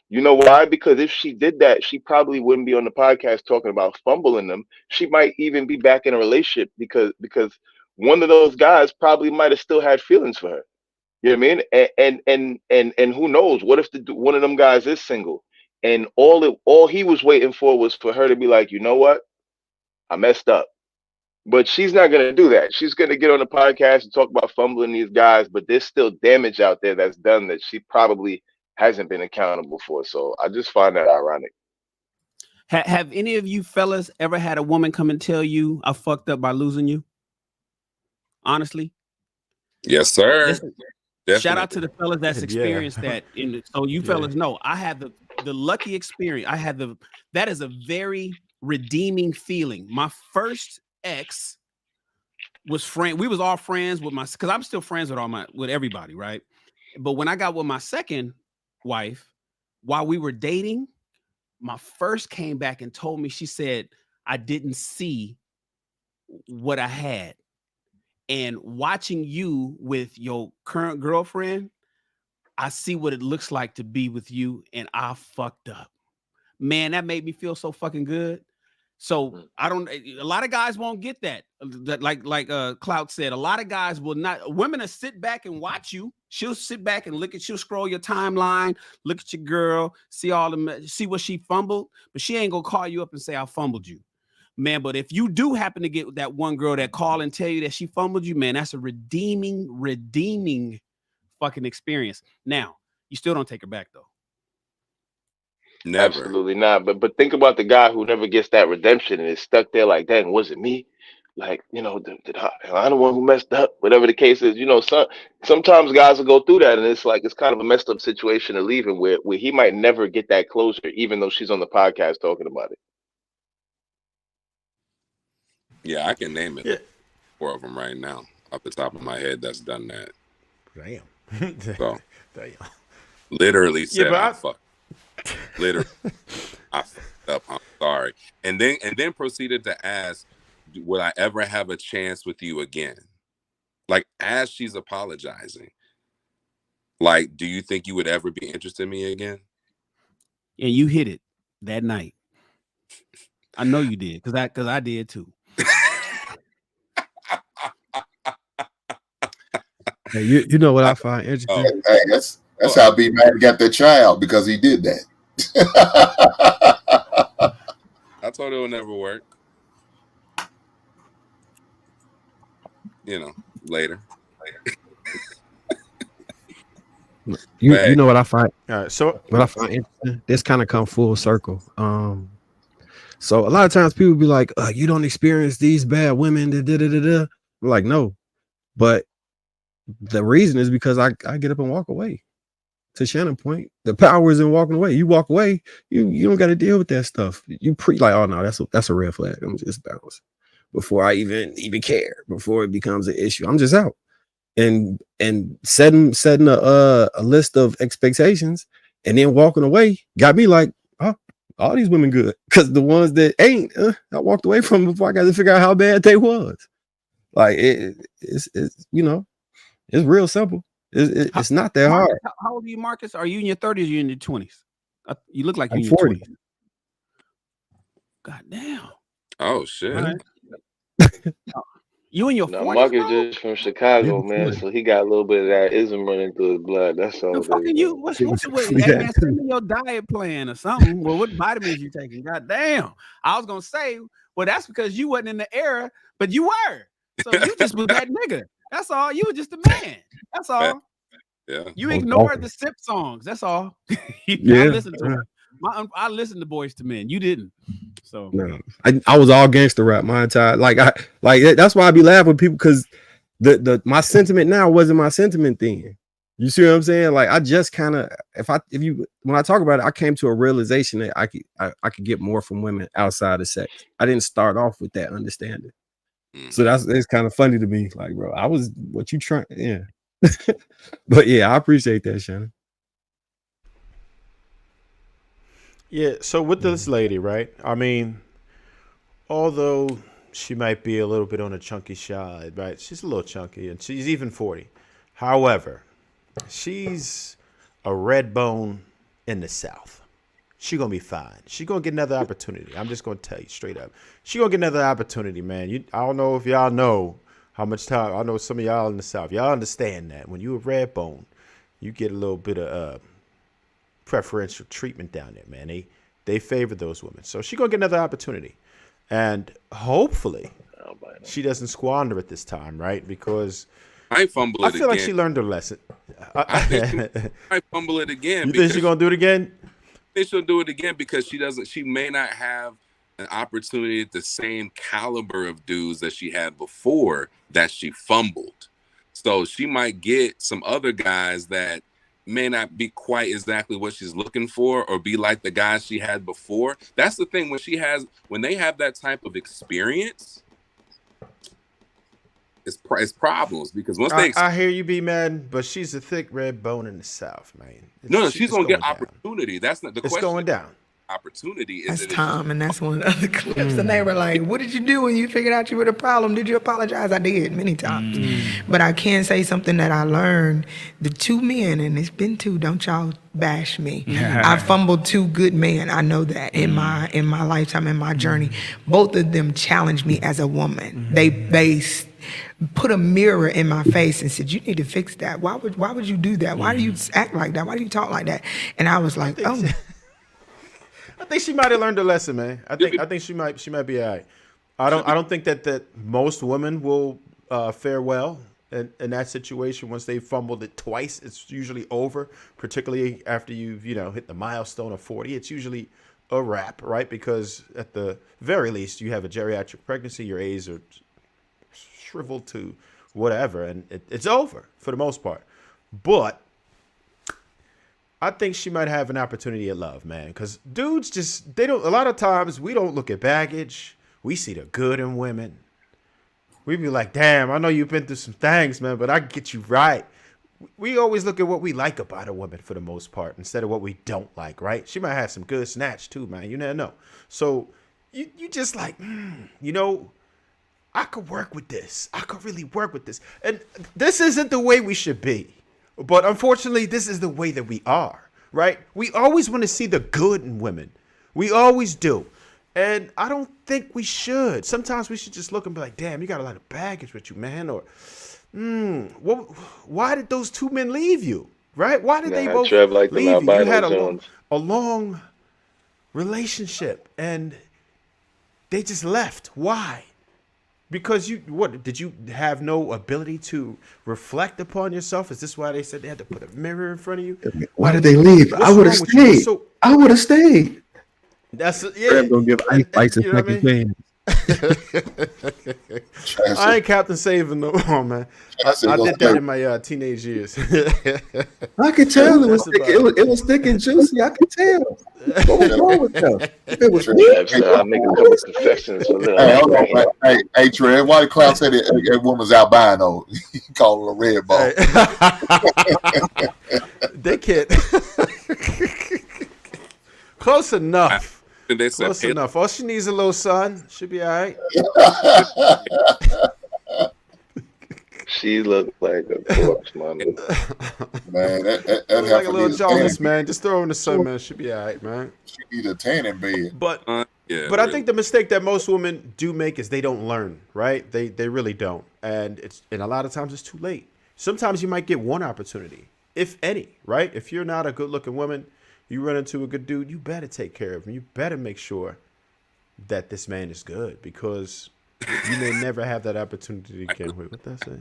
You know why? Because if she did that, she probably wouldn't be on the podcast talking about fumbling them. She might even be back in a relationship because one of those guys probably might have still had feelings for her. You know what I mean? And who knows? What if one of them guys is single, and all he was waiting for was for her to be like, you know what, I messed up. But she's not going to do that. She's going to get on the podcast and talk about fumbling these guys, but there's still damage out there that's done that she probably hasn't been accountable for. So I just find that ironic. Have any of you fellas ever had a woman come and tell you, I fucked up by losing you? Honestly? Yes, sir. Shout out to the fellas that's experienced that. So you fellas know, I had the lucky experience. That is a very redeeming feeling. My first ex was we was all friends with because I'm still friends with everybody, right? But when I got with my second wife, while we were dating, my first came back and told me, she said, I didn't see what I had. And watching you with your current girlfriend, I see what it looks like to be with you, and I fucked up. Man, that made me feel so fucking good. So a lot of guys won't get that. Like Clout said, a lot of guys will not. Women will sit back and watch you. She'll sit back and she'll scroll your timeline, look at your girl, see what she fumbled, but she ain't gonna call you up and say, I fumbled you. Man, but if you do happen to get that one girl that call and tell you that she fumbled you, man, that's a redeeming fucking experience. Now, you still don't take her back though. Never. Absolutely not. But think about the guy who never gets that redemption and is stuck there like, dang, was it me? Like, you know, did I'm the one who messed up? Whatever the case is, you know, sometimes guys will go through that, and it's kind of a messed up situation to leave him where he might never get that closure, even though she's on the podcast talking about it. Yeah, I can name it 4 of them right now off the top of my head that's done that. Damn. So, damn. Literally said, I fucked. Literally, I fucked up. I'm sorry. And then proceeded to ask, would I ever have a chance with you again? Like, as she's apologizing. Like, do you think you would ever be interested in me again? And you hit it that night. I know you did, because I did too. Hey, you know what I find interesting? Hey, that's how B Man got that child, because he did that. I told her it would never work. You know, later. You know what I find? So what I find interesting, this kind of come full circle. So a lot of times people be like, you don't experience these bad women. I'm like, no, but the reason is because I get up and walk away. To Shannon's point, the power is in walking away. You walk away, you don't got to deal with that stuff. You like, oh no, that's a red flag. I'm just bouncing. before I even care, before it becomes an issue. I'm just out. And setting a list of expectations and then walking away got me like, oh, all these women good. Because the ones that ain't, I walked away from before I got to figure out how bad they was. Like it's you know, it's real simple. It's not that hard. How old are you, Marcus? Are you in your 30s or you in your 20s? You look like you're I'm in your 40. 20s. God damn. Oh shit. Right. You in your 40s, Marcus bro? just from Chicago, man, so he got a little bit of that ism running through his blood. That's all. The fucking you. What's with hey man, send me your diet plan or something. Well, what vitamins you taking? God damn. I was gonna say, well, that's because you wasn't in the era, but you were. So you just was that nigga. That's all. You were just a man. That's all. Yeah. You ignored the sip songs. That's all. I listened to them. I listened to Boys to Men. You didn't. So no, I was all gangster rap my entire that's why I be laughing with people, because my sentiment now wasn't my sentiment then. You see what I'm saying? Like I just kind of when I talk about it, I came to a realization that I could get more from women outside of sex. I didn't start off with that understanding. So it's kind of funny to me. Like, bro, I was what you trying, yeah. But yeah, I appreciate that, Shannon. Yeah, so with this lady, right? I mean, although she might be a little bit on the chunky side, right? She's a little chunky, and she's even 40. However, she's a red bone in the South. She's going to be fine. She's going to get another opportunity. I'm just going to tell you straight up. She's going to get another opportunity, man. I don't know if y'all know how much time. I know some of y'all in the South. Y'all understand that. When you a red bone, you get a little bit of preferential treatment down there, man. They favor those women. So she's going to get another opportunity. And hopefully she doesn't squander it this time, right? Because I fumble it I feel like again. she learned her lesson. I think I fumble it again. You think she's going to do it again? I think she'll do it again because she may not have an opportunity at the same caliber of dudes that she had before that she fumbled. So she might get some other guys that may not be quite exactly what she's looking for or be like the guys she had before. That's the thing, when they have that type of experience, it's problems, because once I hear you, B-Man, but she's a thick red bone in the South, man. No, she's gonna get opportunity. That's not the question. It's going down. Opportunity. That's Tom, and that's one of the other clips. And they were like, what did you do when you figured out you were the problem? Did you apologize? I did many times. But I can say something that I learned. The two men, and it's been two, don't y'all bash me. I fumbled two good men. I know that in my lifetime, in my journey. Both of them challenged me as a woman. They put a mirror in my face and said, you need to fix that. Why would you do that? Why do you act like that? Why do you talk like that? And I was like, oh. I think she might have learned a lesson, man. I think she might be all right. I don't think that most women will fare well in that situation. Once they've fumbled it twice, it's usually over, particularly after you've hit the milestone of 40. It's usually a wrap, right? Because at the very least, you have a geriatric pregnancy, your A's are shriveled to whatever, and it's over for the most part. But I think she might have an opportunity at love, man, because dudes a lot of times we don't look at baggage. We see the good in women. We be like, damn, I know you've been through some things, man, but I can get you right. We always look at what we like about a woman for the most part instead of what we don't like, right? She might have some good snatch too, man. You never know. So you just like, I could work with this. I could really work with this. And this isn't the way we should be. But unfortunately, this is the way that we are, right? We always want to see the good in women. We always do. And I don't think we should. Sometimes we should just look and be like, damn, you got a lot of baggage with you, man. Or, why did those two men leave you, right? Why did they both leave you? You had a long relationship and they just left. Why? Because did you have no ability to reflect upon yourself? Is this why they said they had to put a mirror in front of you? Why did they leave? I would have stayed. I would have stayed. That's Don't give ice a second chance. I ain't Captain Saving no more, man. I did that in my teenage years. I could tell it was thick. It was thick and juicy. I could tell. What was wrong with them? If it was I'll make a couple concessions for little. Hey, hold on. Hey, Trey, why the clown said that woman's albino? He called her a red ball. They can't. Close enough. Close enough. All she needs is a little sun. Should be all right. She looked like a corpse, man. That like a little jaundice, man. Just throw her in the sun, man. Should be all right, man. She need a tan in bed. But I think the mistake that most women do make is they don't learn, right? They really don't, and a lot of times it's too late. Sometimes you might get one opportunity, if any, right? If you're not a good-looking woman, you run into a good dude, you better take care of him. You better make sure that this man is good, because you may never have that opportunity again. Wait, what that say?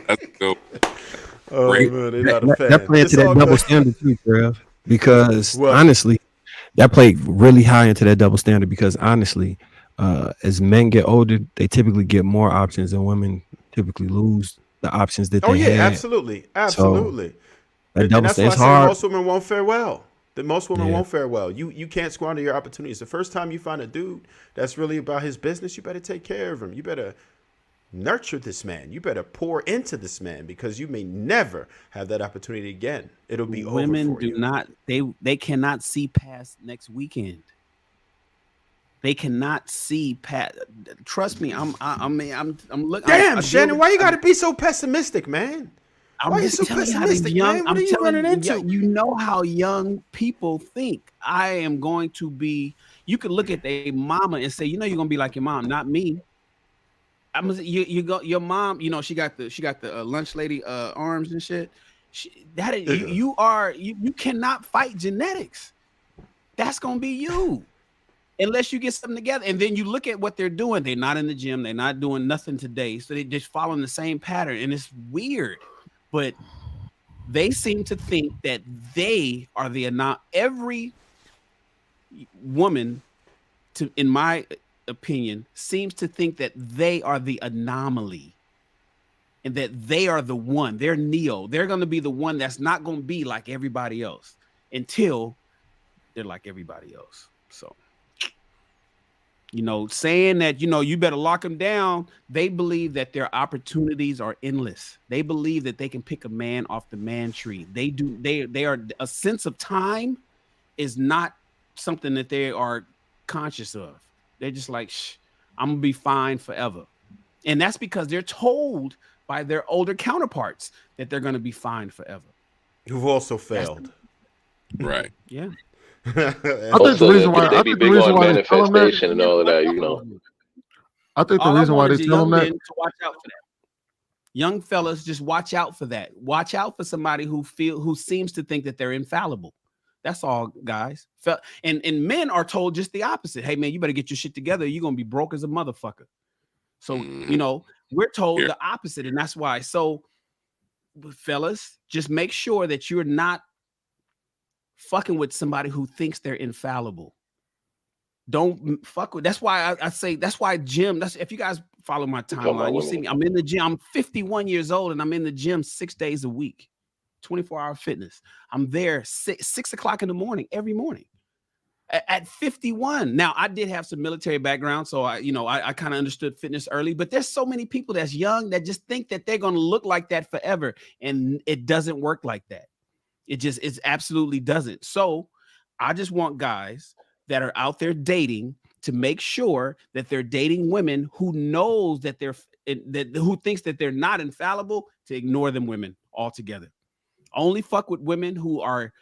That's dope. Oh, man, they're not a fan. That played into that double standard too, Trev. Because honestly, that played really high into that double standard. Because honestly, as men get older, they typically get more options, and women typically lose the options that they had. Absolutely. So, and that's why I say most women won't fare well. That most women won't fare well. You can't squander your opportunities. The first time you find a dude that's really about his business, you better take care of him. You better nurture this man. You better pour into this man, because you may never have that opportunity again. It'll be over for you. Women do not. They cannot see past next weekend. They cannot see past. Trust me. I'm looking. Damn, Shannon, why you got to be so pessimistic, man? Why are you so pessimistic, man? What are you running into? You know how young people think. I am going to be. You could look at their mama and say, you know, you're gonna be like your mom, not me. You go. Your mom, you know, she got the lunch lady arms and shit. You cannot fight genetics. That's gonna be you, unless you get something together. And then you look at what they're doing. They're not in the gym. They're not doing nothing today. So they just following the same pattern, and it's weird. But they seem to think that they are every woman, in my opinion, seems to think that they are the anomaly, and that they are the one. They're Neo. They're going to be the one that's not going to be like everybody else until they're like everybody else. So, you know, saying that, you know, you better lock them down. They believe that their opportunities are endless. They believe that they can pick a man off the man tree. They are a sense of time is not something that they are conscious of. They're just like, I'm gonna be fine forever. And that's because they're told by their older counterparts that they're gonna be fine forever. Who've also failed. Right. Yeah. I think the reason why they be big on manifestation and all of that, you know. I think the reason why they tell them that, to watch out for that. Young fellas, just watch out for that. Watch out for somebody who seems to think that they're infallible. That's all, guys. And men are told just the opposite. Hey, man, you better get your shit together. You're gonna be broke as a motherfucker. So you know, we're told the opposite, and that's why. So, fellas, just make sure that you're not fucking with somebody who thinks they're infallible. Don't fuck with. That's why I say. That's why gym. That's if you guys follow my timeline, you see me. I'm in the gym. I'm 51 years old, and I'm in the gym 6 days a week, 24-hour fitness. I'm there 6 o'clock in the morning every morning. At 51. Now, I did have some military background, so I kind of understood fitness early. But there's so many people that's young that just think that they're going to look like that forever, and it doesn't work like that. It absolutely doesn't. So I just want guys that are out there dating to make sure that they're dating women who knows that who thinks that they're not infallible, to ignore them women altogether. Only fuck with women who are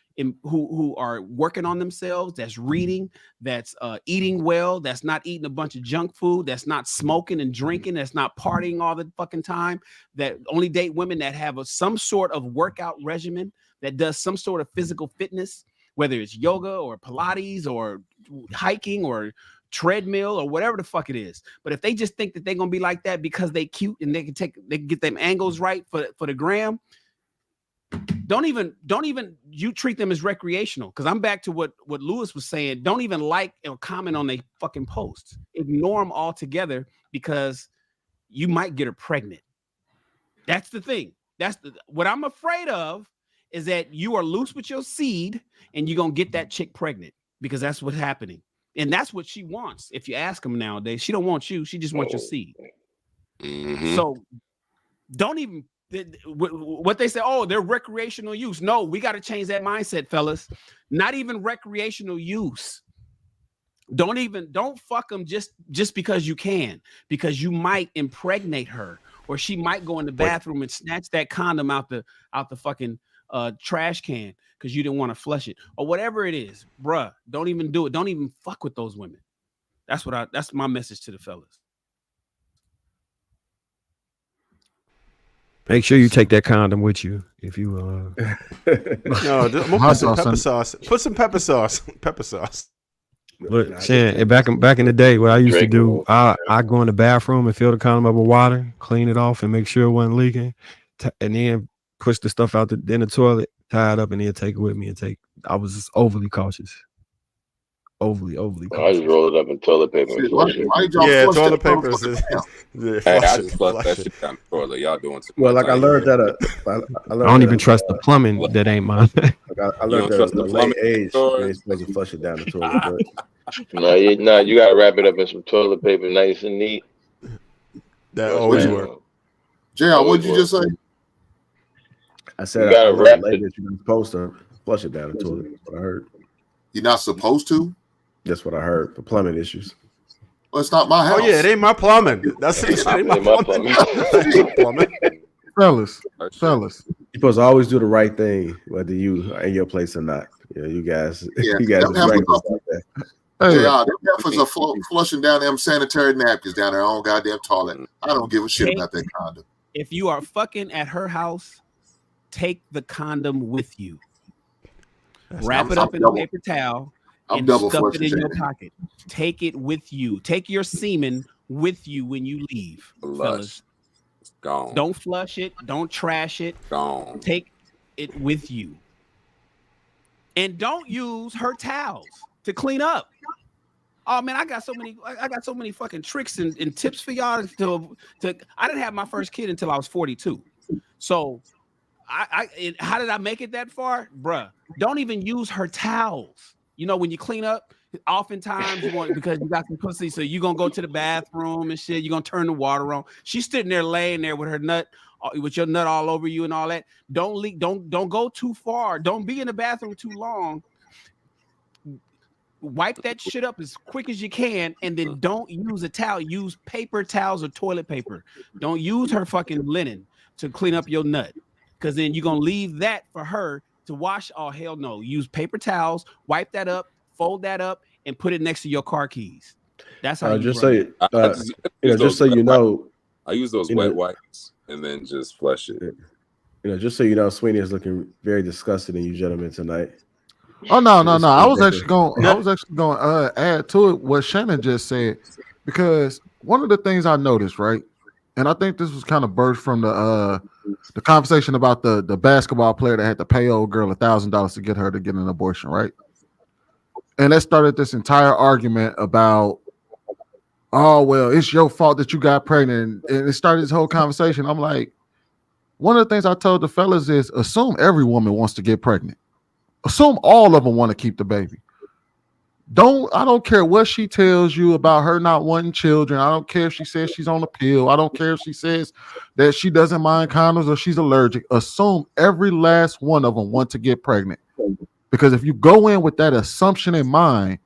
working on themselves, that's reading, that's eating well, that's not eating a bunch of junk food, that's not smoking and drinking, that's not partying all the fucking time, that only date women that have some sort of workout regimen, that does some sort of physical fitness, whether it's yoga or Pilates or hiking or treadmill or whatever the fuck it is. But if they just think that they're gonna be like that because they cute and they can get them angles right for the gram, Don't even you treat them as recreational. Because I'm back to what Lewis was saying. Don't even like or comment on their fucking posts. Ignore them altogether because you might get her pregnant. That's the thing. What I'm afraid of is that you are loose with your seed and you're gonna get that chick pregnant because that's what's happening. And that's what she wants. If you ask them nowadays, she don't want you, she just wants your seed. Mm-hmm. So don't even what they say, oh, they're recreational use. No, we got to change that mindset, fellas. Not even recreational use. Don't fuck them just because you can, because you might impregnate her, or she might go in the bathroom and snatch that condom out the fucking trash can because you didn't want to flush it, or whatever it is, bruh. Don't even do it. Don't even fuck with those women. That's my message to the fellas. Make sure you take that condom with you if you No, I'm gonna put some pepper sauce. Put some pepper sauce. Pepper sauce. Look, Shan, back in the day, what I used to do, I go in the bathroom and fill the condom up with water, clean it off, and make sure it wasn't leaking, and then push the stuff out in the toilet, tie it up, and then take it with me. I was just overly cautious. Overly cautious. I just roll it up in toilet paper. Yeah, toilet paper. Hey, I just flush that shit down the toilet. Y'all doing too much. Well, like I learned that. I don't even trust the plumbing that ain't mine. I learned that at a late age. You're supposed to flush it down the toilet. No, you gotta wrap it up in some toilet paper, nice and neat. That always works. JR, what'd you just say? I said You gotta wrap it. You're supposed to flush it down the toilet. That's what I heard. You're not supposed to? That's what I heard for plumbing issues. Well, it's not my house. Oh yeah, it ain't my plumbing. That's it. Ain't my plumbing. Fellas. You're supposed to always do the right thing, whether you are in your place or not. Yeah, you guys. You guys are reckless like that. JR, them efforts are flushing down them sanitary napkins down their own goddamn toilet. I don't give a shit about that condom. If you are fucking at her house, take the condom with you. Wrap it up in a paper towel and stuff it in your pocket. Take it with you. Take your semen with you when you leave, fellas. It's gone. Don't flush it. Don't trash it. Gone. Take it with you. And don't use her towels to clean up. Oh man, I got so many fucking tricks and tips for y'all to I didn't have my first kid until I was 42. So how did I make it that far? Bruh, don't even use her towels. You know, when you clean up, oftentimes you want, because you got some pussy, so you're gonna go to the bathroom and shit, you're gonna turn the water on. She's sitting there laying there with her nut, with your nut all over you and all that. Don't leak, don't go too far. Don't be in the bathroom too long. Wipe that shit up as quick as you can, and then don't use a towel. Use paper towels or toilet paper. Don't use her fucking linen to clean up your nut, because then you're gonna leave that for her to wash. Oh hell no! Use paper towels, wipe that up, fold that up, and put it next to your car keys. That's how. Just so you know, I use those wet wipes and then just flush it. Just so you know, Sweeney is looking very disgusted in you gentlemen tonight. Oh no! I was actually going to add to it what Shannon just said, because one of the things I noticed, right, and I think this was kind of birthed from the conversation about the basketball player that had to pay old girl $1,000 to get her to get an abortion, right? And that started this entire argument about, oh well, it's your fault that you got pregnant, and it started this whole conversation. I'm like, one of the things I told the fellas is assume every woman wants to get pregnant. Assume all of them want to keep the baby. I don't care what she tells you about her not wanting children. I don't care if she says she's on a pill. I don't care if she says that she doesn't mind condoms or she's allergic. Assume every last one of them want to get pregnant. Because if you go in with that assumption in mind,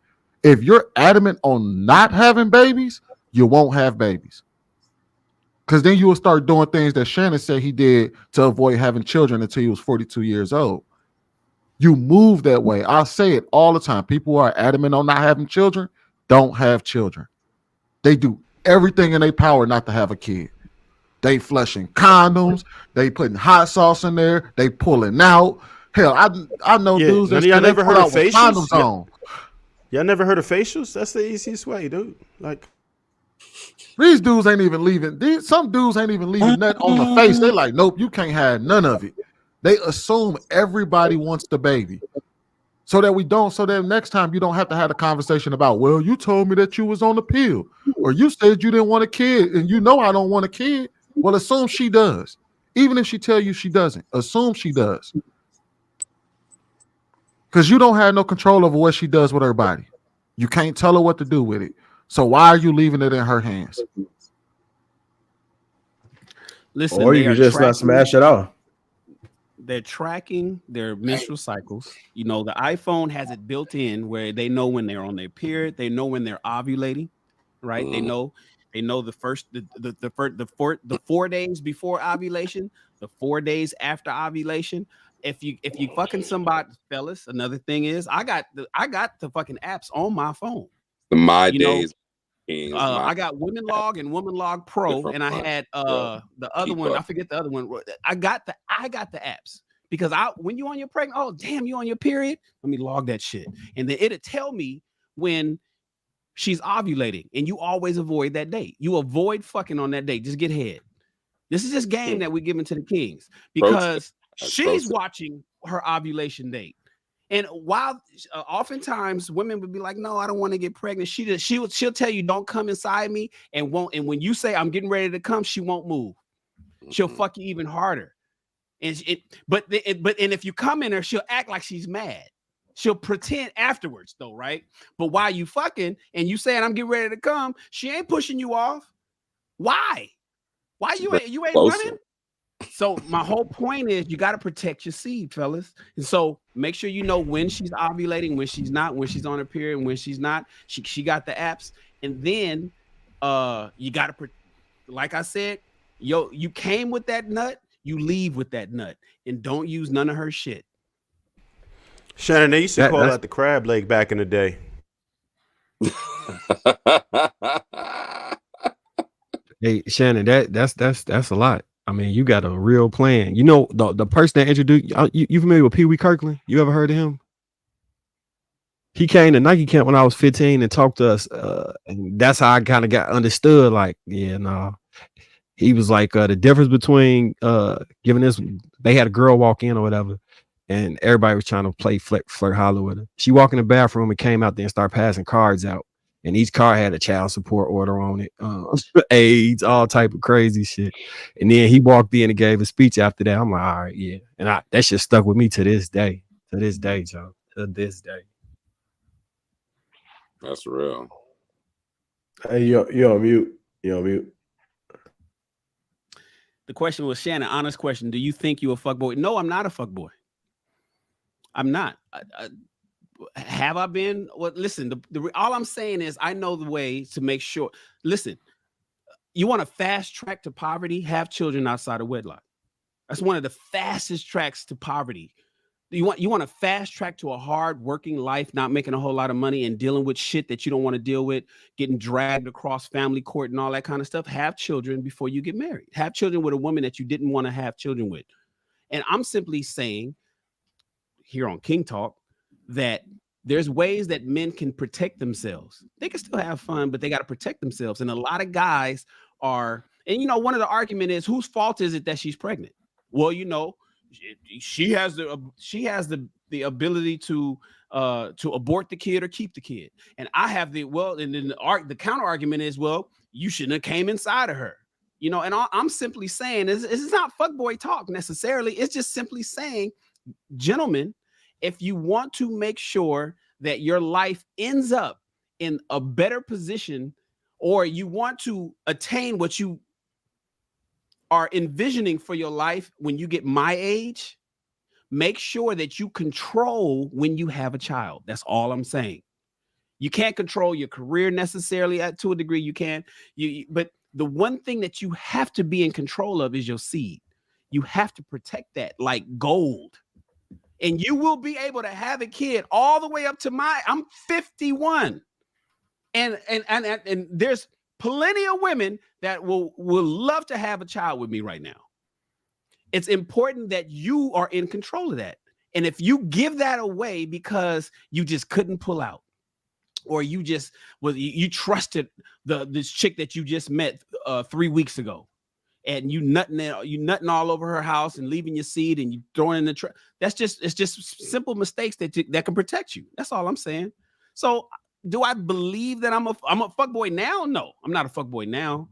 if you're adamant on not having babies, you won't have babies. Because then you will start doing things that Shannon said he did to avoid having children until he was 42 years old. You move that way. I say it all the time. People who are adamant on not having children don't have children. They do everything in their power not to have a kid. They flushing condoms. They putting hot sauce in there. They pulling out. Hell, I know dudes that y'all never heard of facials. Condoms on. Y'all never heard of facials? That's the easiest way, dude. Like, these dudes ain't even leaving. Some dudes ain't even leaving nothing on the face. They like, nope, you can't have none of it. They assume everybody wants the baby. So that next time you don't have to have a conversation about, well, you told me that you was on the pill, or you said you didn't want a kid, and you know I don't want a kid. Well, assume she does. Even if she tell you she doesn't, assume she does. Because you don't have no control over what she does with her body. You can't tell her what to do with it. So why are you leaving it in her hands? Listen, or you can just not smash it off. They're tracking their menstrual cycles. You know, the iPhone has it built in where they know when they're on their period. They know when they're ovulating, right? They know the 4 days before ovulation, the 4 days after ovulation. If you fucking somebody, fellas, another thing is I got the fucking apps on my phone. My You know, days. I got Women Log and Women Log Pro, and I had the other one. I forget the other one. I got the apps because when you on your pregnant, oh damn, you on your period. Let me log that shit, and then it'll tell me when she's ovulating, and you always avoid that date. You avoid fucking on that date. Just get head. This is just game that we're giving to the kings because she's watching her ovulation date. And while oftentimes women would be like, no, I don't want to get pregnant. She'll tell you, don't come inside me, and when you say I'm getting ready to come, she won't move. She'll fuck you even harder. But if you come in her, she'll act like she's mad. She'll pretend afterwards though, right? But while you fucking and you saying I'm getting ready to come, she ain't pushing you off. Why? Why you ain't running? So my whole point is you got to protect your seed, fellas. And so make sure you know when she's ovulating, when she's not, when she's on her period, and when she's not. She got the apps. And then you got to, like I said, you came with that nut, you leave with that nut, and don't use none of her shit. Shannon, they used to call that the crab leg back in the day. Hey, Shannon, that's a lot. I mean, you got a real plan. You know, the person that introduced you familiar with Pee Wee Kirkland? You ever heard of him? He came to Nike camp when I was 15 and talked to us. And that's how I kind of got understood. Like, yeah, no. He was like the difference between giving this. They had a girl walk in or whatever, and everybody was trying to play flirt holler with her. She walked in the bathroom and came out there and started passing cards out. And each card had a child support order on it, AIDS, all type of crazy shit. And then he walked in and gave a speech after that. I'm like, all right, yeah. And that shit stuck with me to this day. To this day, Joe. To this day. That's real. Hey, you're on mute. You're on mute. The question was, Shannon, honest question. Do you think you a fuckboy? No, I'm not a fuckboy. I'm not. Have I been? Well, listen, all I'm saying is I know the way to make sure. Listen, you want to fast track to poverty, have children outside of wedlock. That's one of the fastest tracks to poverty. You want to fast track to a hard working life, not making a whole lot of money and dealing with shit that you don't want to deal with, getting dragged across family court and all that kind of stuff. Have children before you get married. Have children with a woman that you didn't want to have children with. And I'm simply saying here on King Talk that there's ways that men can protect themselves. They can still have fun, but they got to protect themselves. And a lot of guys are, and you know, one of the argument is whose fault is it that she's pregnant? Well, you know, she has the ability to abort the kid or keep the kid. And I have and then the counter argument is, well, you shouldn't have came inside of her. You know, and I'm simply saying it's not fuckboy talk necessarily. It's just simply saying, gentlemen, if you want to make sure that your life ends up in a better position, or you want to attain what you are envisioning for your life when you get my age, make sure that you control when you have a child. That's all I'm saying. You can't control your career necessarily. To a degree you can, but the one thing that you have to be in control of is your seed. You have to protect that like gold. And you will be able to have a kid all the way up to I'm 51. And there's plenty of women that will love to have a child with me right now. It's important that you are in control of that. And if you give that away because you just couldn't pull out, or you trusted this chick that you just met 3 weeks ago, and you nutting all over her house and leaving your seed and you throwing in the trash. It's just simple mistakes that can protect you. That's all I'm saying. So do I believe that I'm a fuckboy now? No, I'm not a fuckboy now.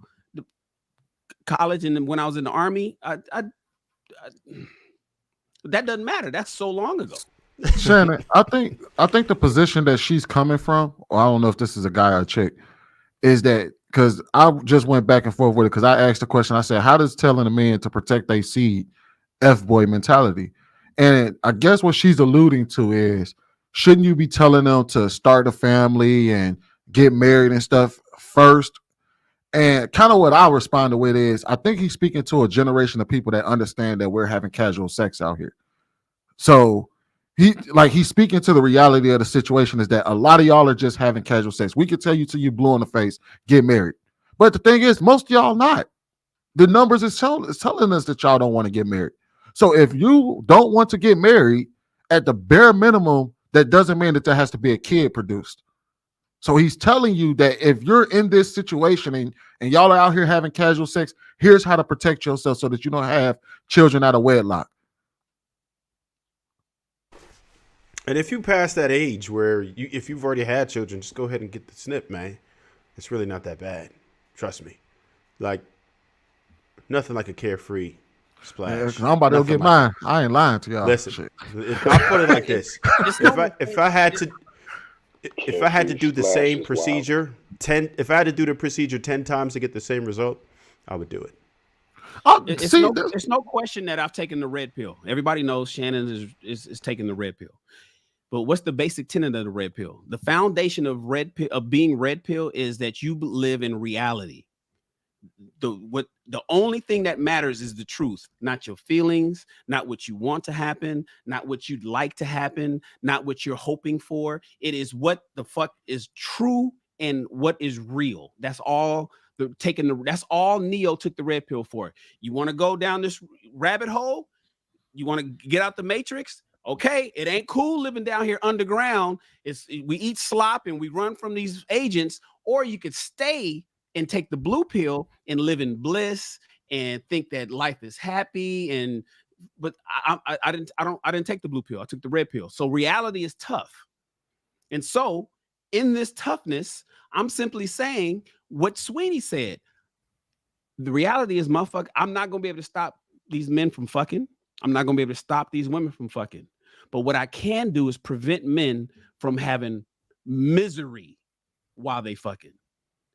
College and when I was in the army, that doesn't matter. That's so long ago. Shannon, I think the position that she's coming from, or I don't know if this is a guy or a chick, is that because I just went back and forth with it because I asked the question. I said, how does telling a man to protect their seed F-boy mentality? And I guess what she's alluding to is, shouldn't you be telling them to start a family and get married and stuff first? And kind of what I responded with is, I think he's speaking to a generation of people that understand that we're having casual sex out here. So he's speaking to the reality of the situation is that a lot of y'all are just having casual sex. We could tell you till you blue in the face, get married. But the thing is, most of y'all not. The numbers is telling us that y'all don't want to get married. So if you don't want to get married, at the bare minimum, that doesn't mean that there has to be a kid produced. So he's telling you that if you're in this situation and y'all are out here having casual sex, here's how to protect yourself so that you don't have children out of wedlock. And if you pass that age where if you've already had children, just go ahead and get the snip, man. It's really not that bad. Trust me. Like, nothing like a carefree splash. I'm about to get mine. I ain't lying to y'all. Listen, I'll put it like this. If I had to do the same procedure, if I had to do the procedure 10 times to get the same result, I would do it. It's no question that I've taken the red pill. Everybody knows Shannon is taking the red pill. But what's the basic tenet of the red pill? The foundation of being red pill is that you live in reality. The only thing that matters is the truth, not your feelings, not what you want to happen, not what you'd like to happen, not what you're hoping for. It is what the fuck is true and what is real. That's all. That's all Neo took the red pill for. You want to go down this rabbit hole? You want to get out the matrix? Okay, it ain't cool living down here underground. We eat slop and we run from these agents, or you could stay and take the blue pill and live in bliss and think that life is happy. But I didn't take the blue pill. I took the red pill. So reality is tough. And so in this toughness, I'm simply saying what Sweeney said. The reality is, motherfucker, I'm not gonna be able to stop these men from fucking. I'm not gonna be able to stop these women from fucking. But what I can do is prevent men from having misery while they fucking.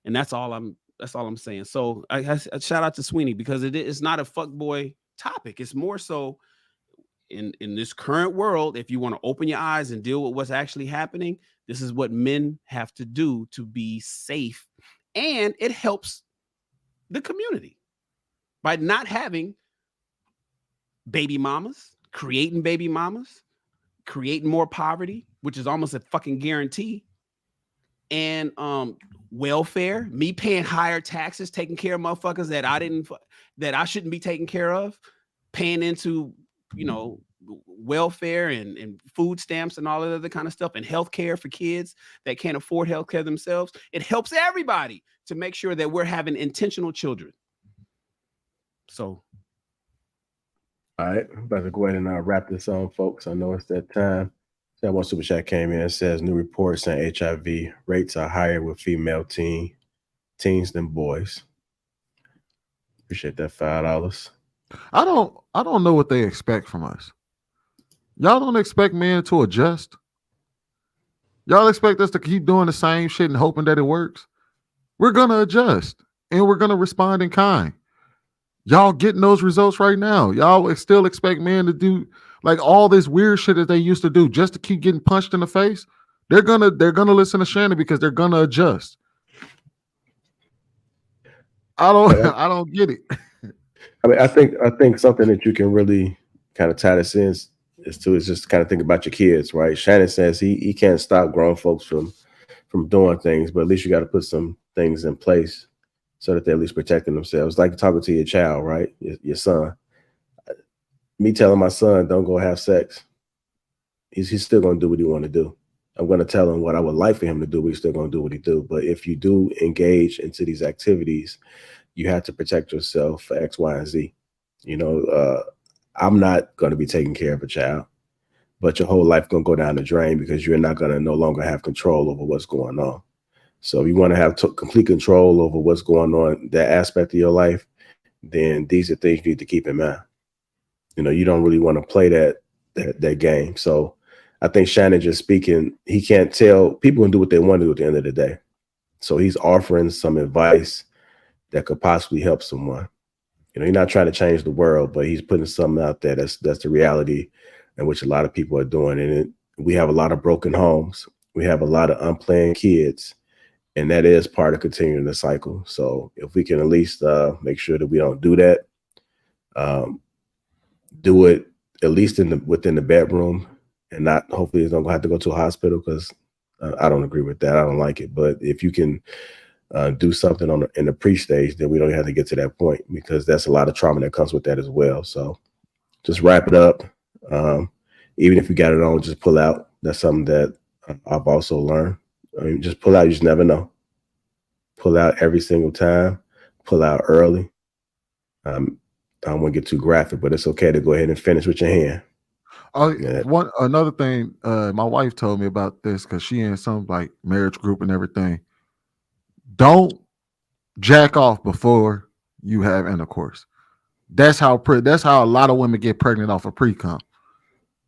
And that's all I'm saying. So I shout out to Sweeney because it's not a fuckboy topic. It's more so in this current world, if you want to open your eyes and deal with what's actually happening, this is what men have to do to be safe. And it helps the community by not having baby mamas, creating more poverty, which is almost a fucking guarantee. And welfare, me paying higher taxes, taking care of motherfuckers that I shouldn't be taking care of, paying into, welfare and food stamps and all that other kind of stuff, and healthcare for kids that can't afford healthcare themselves. It helps everybody to make sure that we're having intentional children. So, all right, I'm about to go ahead and wrap this on, folks. I know it's that time. That one super chat came in and says new reports saying HIV rates are higher with female teens than boys. Appreciate that $5. I don't know what they expect from us. Y'all don't expect men to adjust. Y'all expect us to keep doing the same shit and hoping that it works. We're gonna adjust and we're gonna respond in kind. Y'all getting those results right now. Y'all still expect men to do like all this weird shit that they used to do just to keep getting punched in the face. They're gonna listen to Shannon because they're gonna adjust. I don't get it. I mean, I think something that you can really kind of tie this in is just kind of think about your kids, right? Shannon says he can't stop grown folks from doing things, but at least you got to put some things in place so that they're at least protecting themselves. Like talking to your child, right? Your son. Me telling my son, don't go have sex. He's still going to do what he want to do. I'm going to tell him what I would like for him to do, but he's still going to do what he do. But if you do engage into these activities, you have to protect yourself for X, Y, and Z. You know, I'm not going to be taking care of a child, but your whole life going to go down the drain because you're not going to no longer have control over what's going on. So if you want to have complete control over what's going on, that aspect of your life, then these are things you need to keep in mind. You know, you don't really want to play that game. So I think Shannon just speaking, he can't tell people can do what they want to do at the end of the day. So he's offering some advice that could possibly help someone. You know, he's not trying to change the world, but he's putting something out there that's the reality in which a lot of people are doing. And we have a lot of broken homes. We have a lot of unplanned kids. And that is part of continuing the cycle. So if we can at least make sure that we don't do that, do it at least within the bedroom, and not hopefully it's don't have to go to a hospital, because I don't agree with that. I don't like it. But if you can do something in the pre-stage, then we don't have to get to that point, because that's a lot of trauma that comes with that as well. So just wrap it up. Even if you got it on, just pull out. That's something that I've also learned. I mean, just pull out. You just never know. Pull out every single time. Pull out early. I don't want to get too graphic, but it's okay to go ahead and finish with your hand. Another thing, my wife told me about this, because she in some like marriage group and everything. Don't jack off before you have intercourse. That's how a lot of women get pregnant off of pre-cum.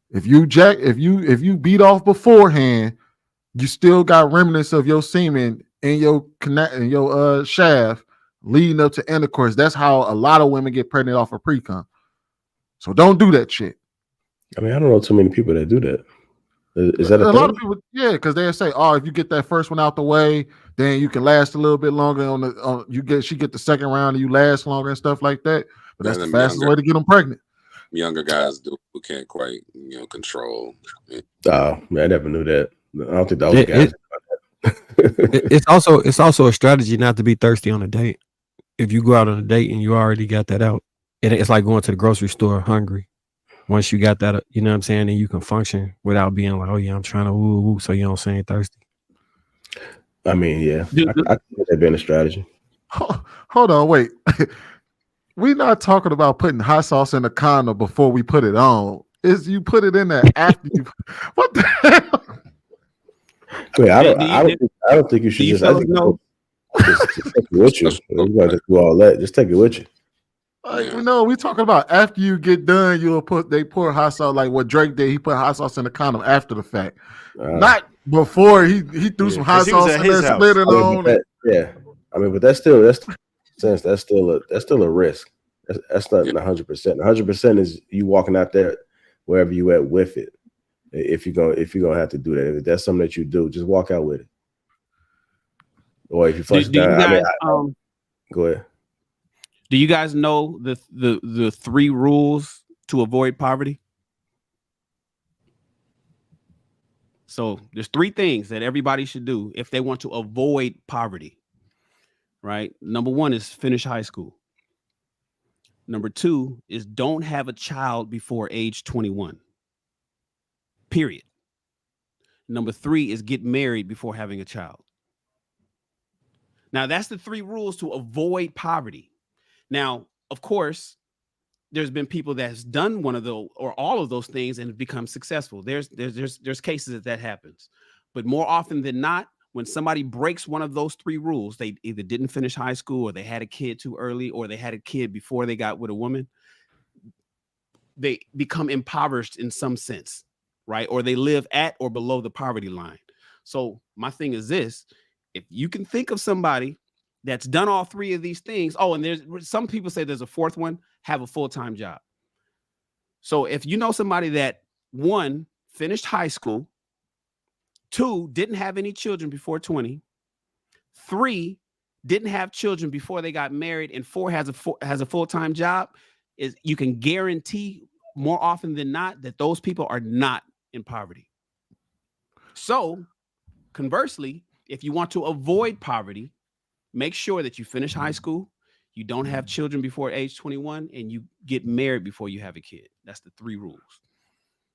If you beat off beforehand, you still got remnants of your semen in your shaft leading up to intercourse. That's how a lot of women get pregnant off of pre-cum. So don't do that shit. I mean, I don't know too many people that do that. Is that a thing? lot of people? Yeah, because they say, "Oh, if you get that first one out the way, then you can last a little bit longer she get the second round and you last longer and stuff like that." But that's the fastest way to get them pregnant. Younger guys who can't quite control. Oh, man, I never knew that. I don't think those guys. It's also a strategy not to be thirsty on a date. If you go out on a date and you already got that out, it's like going to the grocery store hungry. Once you got that, you know what I'm saying, then you can function without being like, oh yeah, I'm trying to woo, so you don't say thirsty. I mean, yeah, I think that being a strategy. Hold on, wait. We're not talking about putting hot sauce in the condom before we put it on. Is you put it in there after you? What the hell? Wait, I don't think you should just. I think just take it with you. You got to do all that. Just take it with you. No, we're talking about after you get done, they pour hot sauce like what Drake did. He put hot sauce in the condom after the fact, not before he threw some hot sauce in there, split it on. Yeah, I mean, but that's still a risk. That's not 100%. 100% is you walking out there wherever you at with it. If you're gonna have to do that, if that's something that you do, just walk out with it. Or if you flush it down, go ahead. Do you guys know the 3 rules to avoid poverty? So there's 3 things that everybody should do if they want to avoid poverty. Right? Number 1 is finish high school. Number 2 is don't have a child before age 21. Period. Number 3 is get married before having a child. Now, that's the 3 rules to avoid poverty. Now, of course, there's been people that's done one of those or all of those things and have become successful. There's cases that happens. But more often than not, when somebody breaks one of those 3 rules, they either didn't finish high school, or they had a kid too early, or they had a kid before they got with a woman, they become impoverished in some sense, right? Or they live at or below the poverty line. So my thing is this: if you can think of somebody that's done all 3 of these things, and there's some people say there's a 4th one, have a full-time job. So if you know somebody that 1, finished high school, 2, didn't have any children before 20, 3, didn't have children before they got married, and 4 has a full-time job, is you can guarantee more often than not that those people are not in poverty. So conversely, if you want to avoid poverty, make sure that you finish high school, you don't have children before age 21, and you get married before you have a kid. That's the 3 rules.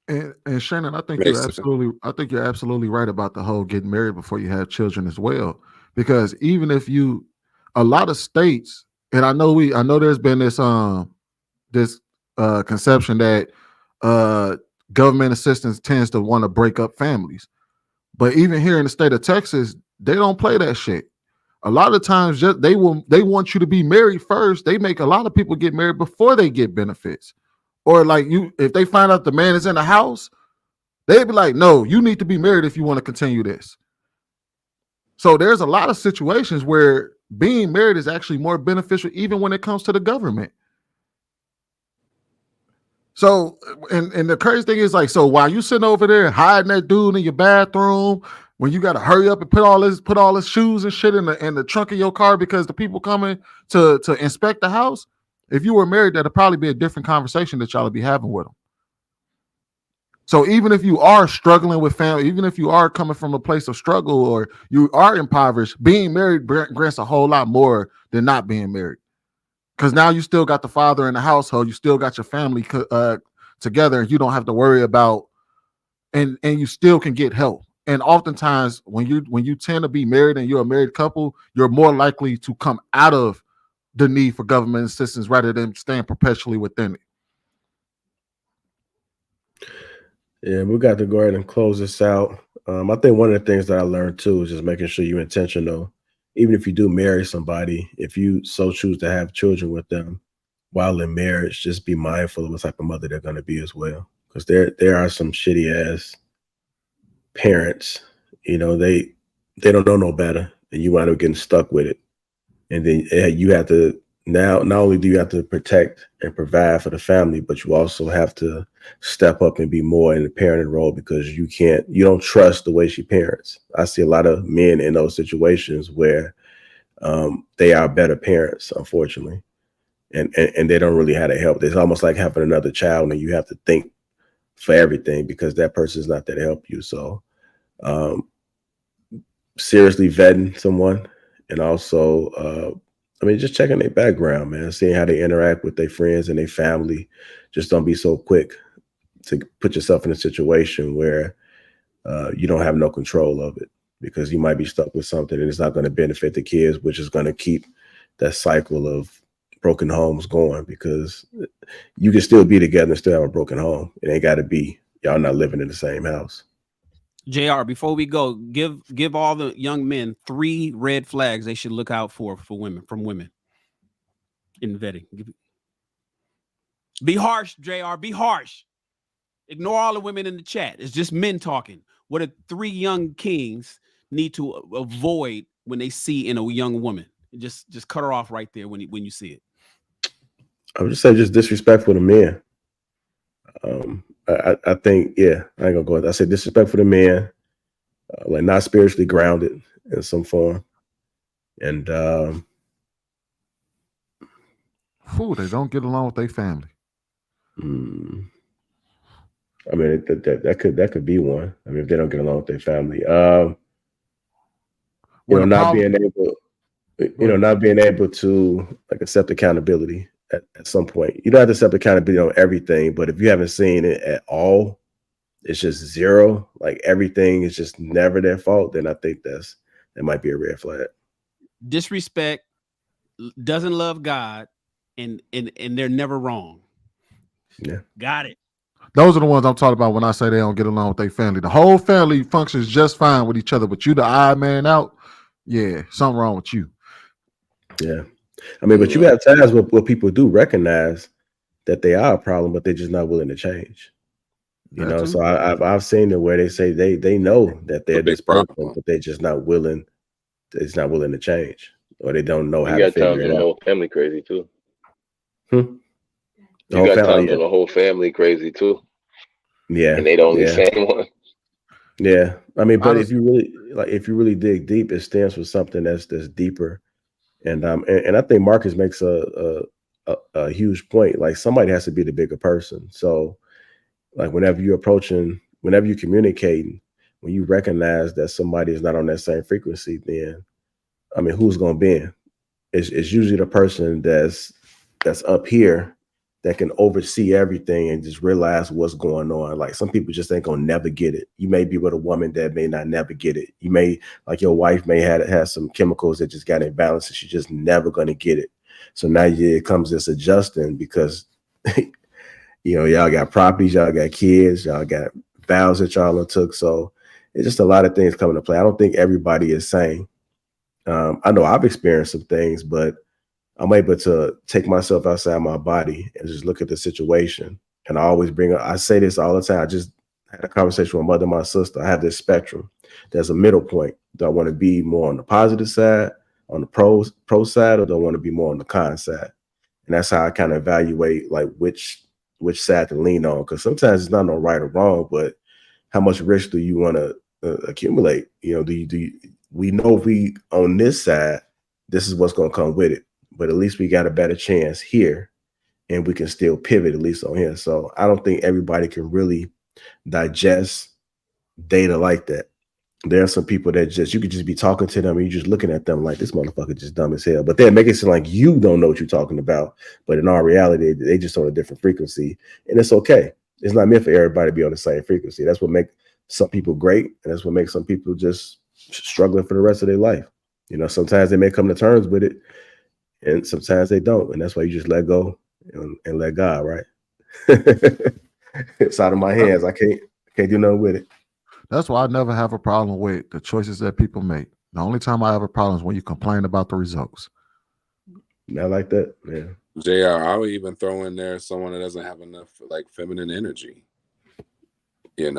And Shannon, I think you're absolutely right about the whole getting married before you have children as well. Because even if a lot of states, and I know there's been this conception that government assistance tends to want to break up families. But even here in the state of Texas, they don't play that shit. A lot of times they want you to be married first. They make a lot of people get married before they get benefits. Or like if they find out the man is in the house, they'd be like, no, you need to be married if you want to continue this. So there's a lot of situations where being married is actually more beneficial even when it comes to the government. So, and the crazy thing is like, so while you sitting over there hiding that dude in your bathroom, when you got to hurry up and put all his shoes and shit in the trunk of your car because the people coming to inspect the house, if you were married, that'd probably be a different conversation that y'all would be having with them. So even if you are struggling with family, even if you are coming from a place of struggle or you are impoverished, being married grants a whole lot more than not being married. Because now you still got the father in the household, you still got your family together, and you don't have to worry about, and you still can get help. And oftentimes, when you tend to be married and you're a married couple, you're more likely to come out of the need for government assistance rather than staying perpetually within it. Yeah, we got to go ahead and close this out. I think one of the things that I learned too is just making sure you're intentional. Even if you do marry somebody, if you so choose to have children with them while in marriage, just be mindful of what type of mother they're going to be as well. Because there are some shitty ass parents, they don't know no better, and you wind up getting stuck with it. And then you have to not only do you have to protect and provide for the family, but you also have to step up and be more in the parenting role because you don't trust the way she parents. I see a lot of men in those situations where they are better parents, unfortunately, and they don't really have to help. It's almost like having another child and you have to think for everything because that person is not there to help you. So seriously vetting someone, and also just checking their background, man, seeing how they interact with their friends and their family. Just don't be so quick to put yourself in a situation where you don't have no control of it, because you might be stuck with something and it's not going to benefit the kids, which is going to keep that cycle of broken homes going, because you can still be together and still have a broken home. It ain't got to be y'all not living in the same house. JR, before we go, give all the young men 3 red flags they should look out for from women in vetting. Be harsh, JR. Be harsh. Ignore all the women in the chat. It's just men talking. What are 3 young kings need to avoid when they see in a young woman? Just cut her off right there when you see it. I would just say just disrespectful to men. I think, I ain't gonna go ahead. I say disrespectful to men, like not spiritually grounded in some form. And they don't get along with their family. I mean, that could be one. I mean, if they don't get along with their family, not being able to like accept accountability at some point. You don't have to accept accountability on everything, but if you haven't seen it at all, it's just zero, like everything is just never their fault, then I think that might be a red flag. Disrespect, doesn't love God, and they're never wrong. Yeah. Got it. Those are the ones I'm talking about when I say they don't get along with their family. The whole family functions just fine with each other, but you the odd man out, yeah, something wrong with you. Yeah. I mean, but you have times where people do recognize that they are a problem, but they're just not willing to change. So I've seen it where they say they know that they're this problem, but they're just not willing. It's not willing to change, or they don't know how to figure it out. The whole family crazy too. You got times when the whole family crazy too. Yeah, and they the only same one. Yeah, I mean, but if you really dig deep, it stands for something that's deeper. And I think Marcus makes a huge point. Like somebody has to be the bigger person. So like whenever you're communicating, when you recognize that somebody is not on that same frequency, then I mean, who's gonna be? It's usually the person that's up here that can oversee everything and just realize what's going on. Like some people just ain't gonna never get it. You may be with a woman that may not never get it. You may, like your wife may have some chemicals that just got imbalanced and she's just never gonna get it. So now it comes this adjusting because y'all got properties, y'all got kids, y'all got vows that y'all took. So it's just a lot of things coming to play. I don't think everybody is sane. I know I've experienced some things, but I'm able to take myself outside my body and just look at the situation. And I always I say this all the time. I just had a conversation with my mother and my sister. I have this spectrum. There's a middle point. Do I want to be more on the positive side, on the pro side, or do I want to be more on the con side? And that's how I kind of evaluate like which side to lean on. Because sometimes it's not no right or wrong, but how much risk do you want to accumulate? We know if we on this side, this is what's going to come with it. But at least we got a better chance here, and we can still pivot at least on here. So I don't think everybody can really digest data like that. There are some people that you could just be talking to them and you're just looking at them like this motherfucker just dumb as hell. But they make it seem like you don't know what you're talking about. But in our reality, they just on a different frequency. And it's okay. It's not meant for everybody to be on the same frequency. That's what makes some people great. And that's what makes some people just struggling for the rest of their life. Sometimes they may come to terms with it and sometimes they don't. And that's why you just let go and let God, right? It's out of my hands. I can't do nothing with it. That's why I never have a problem with the choices that people make. The only time I have a problem is when you complain about the results. Not like that, yeah. JR, I would even throw in there someone that doesn't have enough like feminine energy. A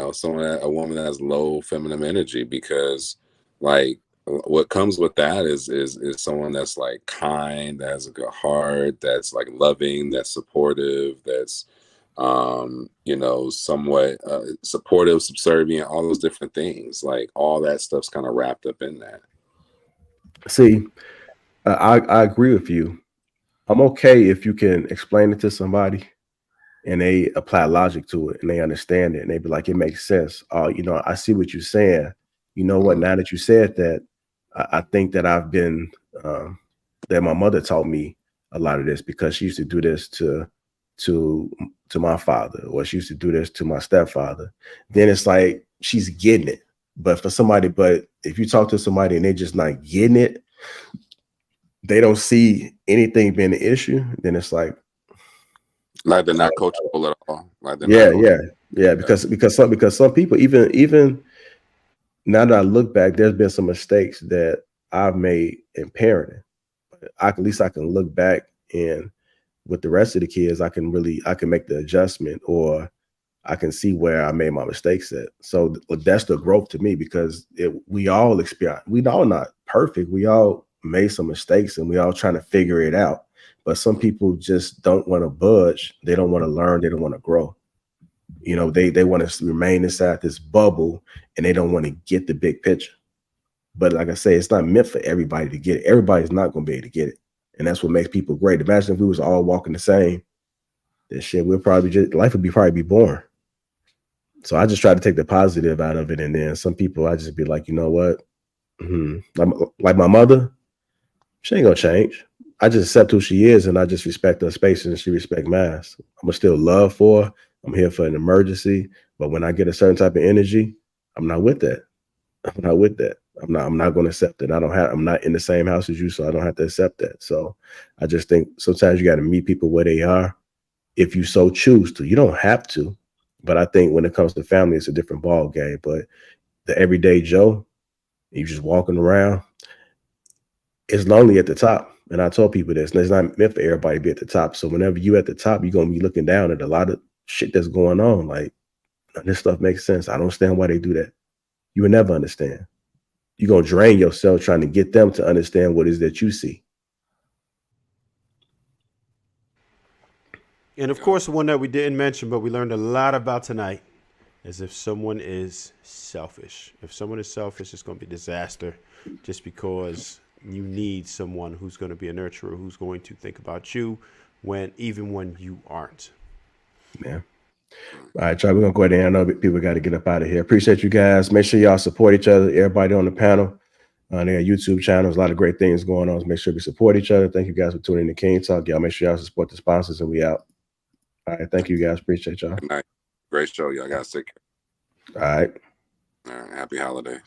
woman that has low feminine energy, because like what comes with that is someone that's like kind, that has a good heart, that's like loving, that's supportive, that's somewhat supportive, subservient, all those different things. Like all that stuff's kind of wrapped up in that. See, I agree with you. I'm okay if you can explain it to somebody and they apply logic to it and they understand it and they be like, it makes sense. I see what you're saying. You know what? Now that you said that, I think that I've been that my mother taught me a lot of this, because she used to do this to my father, or she used to do this to my stepfather. Then it's like she's getting it. But if you talk to somebody and they're just not getting it, they don't see anything being an issue, then it's like they're not coachable at all. Because some people, even now that I look back, there's been some mistakes that I've made in parenting. At least I can look back, and with the rest of the kids, I can make the adjustment, or I can see where I made my mistakes at. So that's the growth to me, because we all experience. We all not perfect. We all made some mistakes, and we all trying to figure it out. But some people just don't want to budge. They don't want to learn. They don't want to grow. They want to remain inside this bubble, and they don't want to get the big picture. But like I say, it's not meant for everybody to get it. Everybody's not going to be able to get it. And that's what makes people great. Imagine if we was all walking the same, this shit, life would probably be boring. So I just try to take the positive out of it. And then some people, I just be like, you know what? Like my mother, she ain't going to change. I just accept who she is, and I just respect her space, and she respect mine. I'm going to still love for her. I'm here for an emergency. But when I get a certain type of energy, I'm not with that. I'm not going to accept it. I'm not in the same house as you, so I don't have to accept that. So I just think sometimes you got to meet people where they are, if you so choose to. You don't have to, but I think when it comes to family, it's a different ball game. But the everyday Joe, you just walking around, it's lonely at the top. And I tell people this, and it's not meant for everybody to be at the top. So whenever you at the top, you're going to be looking down at a lot of shit that's going on. Like, this stuff makes sense. I don't understand why they do that. You will never understand. You're going to drain yourself trying to get them to understand what it is that you see. And of course, one that we didn't mention, but we learned a lot about tonight, is if someone is selfish. If someone is selfish, it's going to be a disaster, just because you need someone who's going to be a nurturer, who's going to think about you even when you aren't. Yeah. All right, Charlie, we're going to go ahead and I know people got to get up out of here. Appreciate you guys. Make sure y'all support each other. Everybody on the panel. They got YouTube channels, a lot of great things going on. So make sure we support each other. Thank you guys for tuning in to King Talk. Y'all make sure y'all support the sponsors, and we out. All right, thank you guys. Appreciate y'all. Good night. Great show. Y'all got sick. All right. All right. Happy holidays.